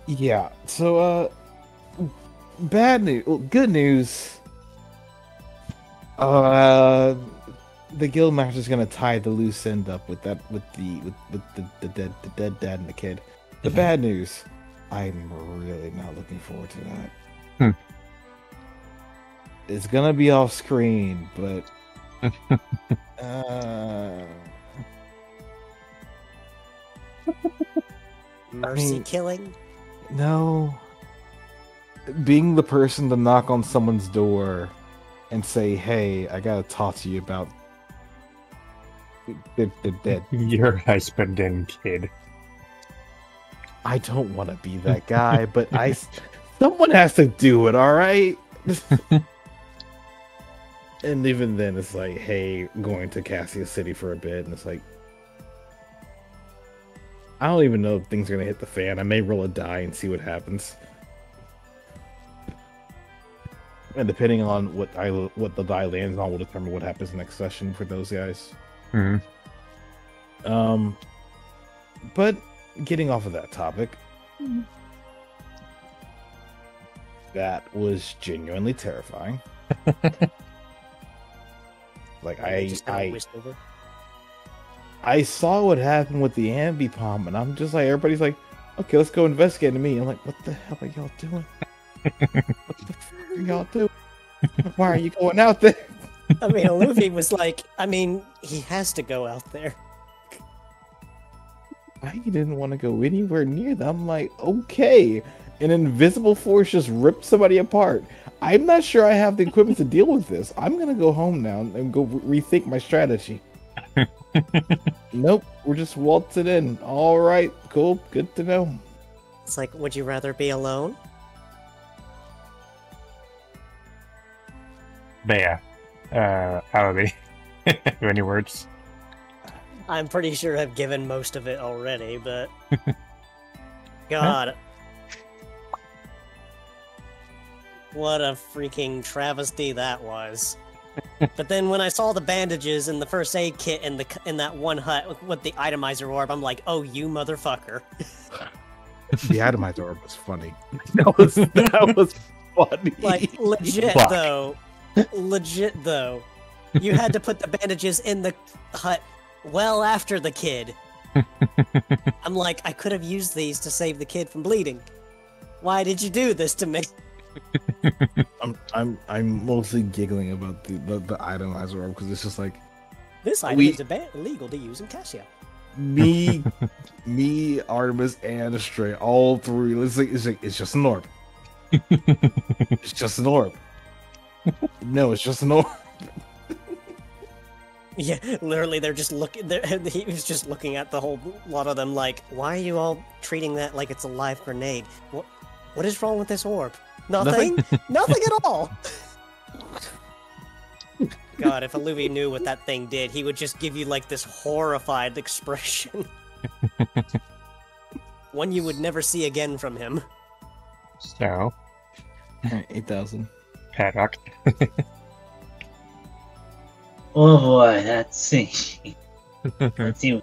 Yeah. So bad news. Well, good news. the guildmaster's gonna tie the loose end up with the dead dad and the kid. The bad news, I'm really not looking forward to that. It's gonna be off screen, but Mercy killing? no. Being the person to knock on someone's door and say, "Hey, I gotta talk to you about the dead." Your husband and kid. I don't want to be that guy, but someone has to do it, all right? And even then, it's like, hey, going to Cassia City for a bit, and it's like, I don't even know if things are gonna hit the fan. I may roll a die and see what happens. And depending on what the die lands on will determine what happens next session for those guys. But getting off of that topic, that was genuinely terrifying. Like I saw what happened with the ambi palm, and I'm just like, everybody's like, okay, let's go investigate me. I'm like, what the hell are y'all doing? What the fuck are y'all doing? Why are you going out there? I mean, Luffy was like, he has to go out there. I didn't want to go anywhere near them. I'm like, okay. An invisible force just ripped somebody apart. I'm not sure I have the equipment to deal with this. I'm going to go home now and go rethink my strategy. Nope, we're just waltzing in. All right, cool, good to know. It's like, would you rather be alone? But yeah, Ali, any words? I'm pretty sure I've given most of it already, but... God. What a freaking travesty that was. But then when I saw the bandages and the first aid kit in that one hut with the itomizer orb, I'm like, oh, you motherfucker. The atomizer orb was funny. That was funny. Like, legit though, you had to put the bandages in the hut well after the kid. I'm like, I could have used these to save the kid from bleeding. Why did you do this to me? I'm mostly giggling about the itomizer orb because it's just like, this item is illegal to use in Cassia. Me, Artemis, and Astray, all three. It's just an orb. It's just an orb. No, it's just an orb. Yeah, literally, they're just looking. He was just looking at the whole lot of them like, why are you all treating that like it's a live grenade? What is wrong with this orb? Nothing? Nothing at all! God, if Aluvi knew what that thing did, he would just give you, like, this horrified expression. One you would never see again from him. So... 8,000. Paddock. Oh boy, let's see. Let's see.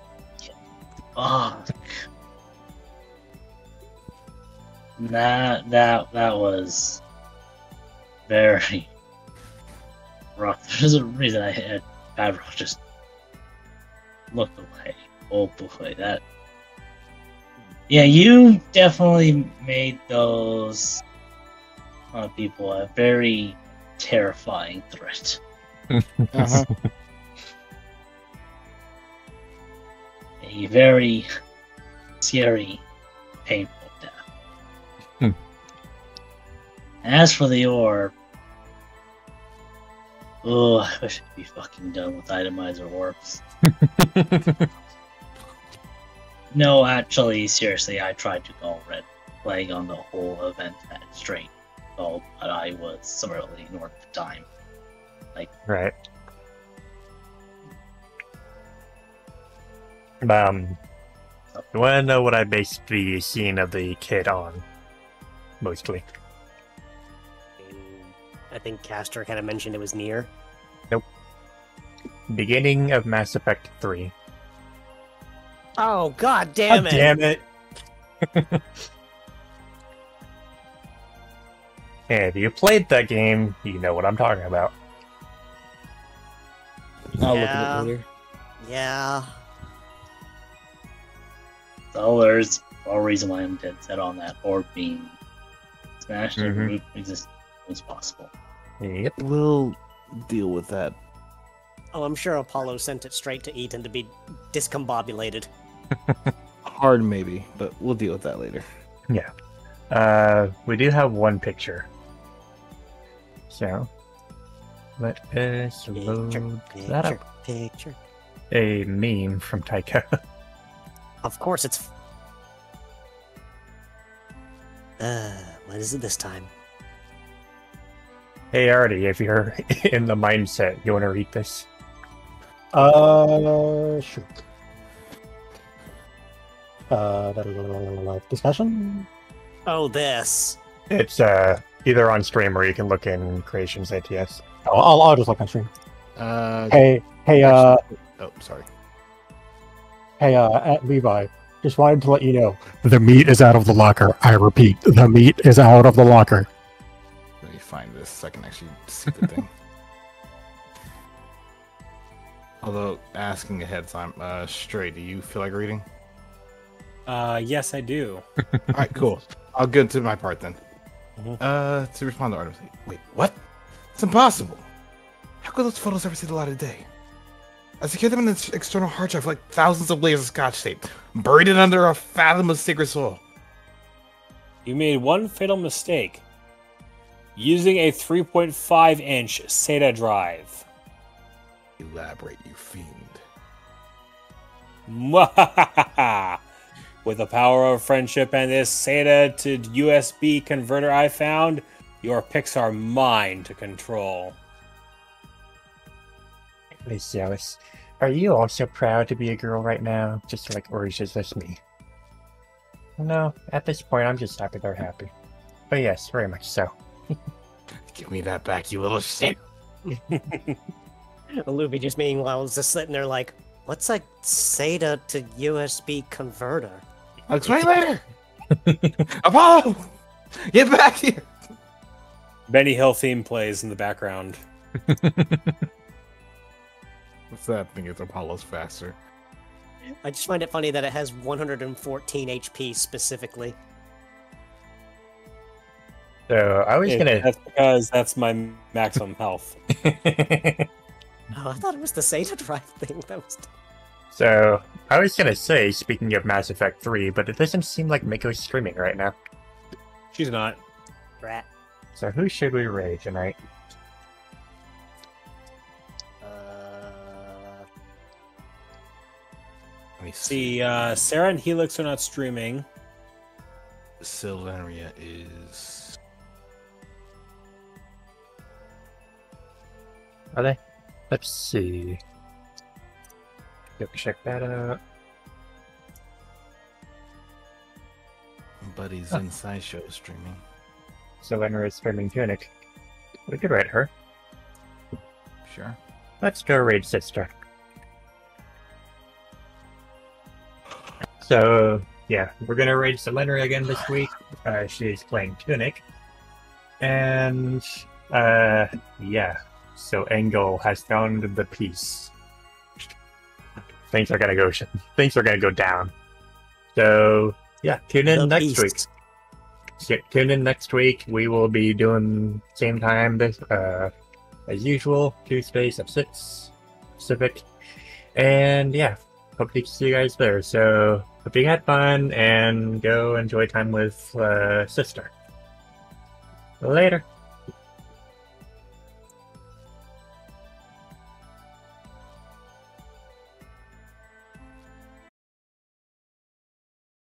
Oh. That was very rough. There's a reason I had Padrock just looked away. Oh boy, that. Yeah, you definitely made those people a very terrifying threat. Uh-huh. A very scary, painful death. As for the orb, oh, I wish I could be fucking done with itomizer orbs. No, actually, seriously, I tried to go red flag on the whole event at straight, but I was summarily ignored at the time. Like, right. You want to know what I based the scene of the kid on? Mostly. I think Castor kind of mentioned it was near. Nope. Beginning of Mass Effect 3. Oh, god damn it! Damn it! If you played that game, you know what I'm talking about. I'll look Yeah. at it later. Yeah. So there's a reason why I'm dead set on that orb being smashed and Mhm. removed from existence as possible. Yep. We'll deal with that. Oh, I'm sure Apollo sent it straight to Eaton to be discombobulated. Hard maybe, but we'll deal with that later. We do have one picture. So let us load that up. Picture. A meme from Taika. Of course, it's. What is it this time? Hey Artie, if you're in the mindset, you want to read this? Sure. Discussion? Oh, this. It's either on stream or you can look in Creations ATS. I'll just look on stream. Uh, Hey, oh, sorry. Levi, just wanted to let you know the meat is out of the locker. I repeat, the meat is out of the locker. Let me find this so I can actually see the thing. Although, asking ahead of time, Stray, do you feel like reading? Yes, I do. Alright, cool. I'll get into my part then. Mhm. To respond to Artemis. Wait, what? It's impossible. How could those photos ever see the light of day? I secured them in an external hard drive like thousands of layers of scotch tape, buried it under a fathom of sacred soil. You made one fatal mistake. Using a 3.5-inch SATA drive. Elaborate, you fiend. Mwahahaha! With the power of friendship and this SATA to USB converter I found, your pics are mine to control. Miss Zealous, are you also proud to be a girl right now? Just like, or is this me? No, at this point, I'm just happy they're happy. But yes, very much so. Give me that back, you little shit. Luby just meanwhile was just sitting there like, what's a SATA to USB converter? I'll explain later. Apollo! Get back here! Benny Hill theme plays in the background. What's that thing? It's Apollo's faster. I just find it funny that it has 114 HP specifically. So I was gonna. That's because that's my maximum health. Oh, I thought it was the SATA drive thing. That was. So I was gonna say, speaking of Mass Effect 3, but it doesn't seem like Miko's streaming right now. She's not. Rat. So who should we raid tonight? Let me See, Sarah and Helix are not streaming. Sylvaria is. Are they? Let's see. Go check that out. Buddy's inside show streaming. So when we're streaming Tunic, we could raid her. Sure. Let's go raid Sister. So yeah, we're gonna raid Selena again this week. She's playing Tunic, and yeah. So Engle has found the peace. Things are gonna go. Things are gonna go down. So yeah, tune in next week. Tune in next week. We will be doing same time this as usual, Tuesdays at 6 Pacific. And yeah, hope to see you guys there. So hope you had fun and go enjoy time with Sister. Later.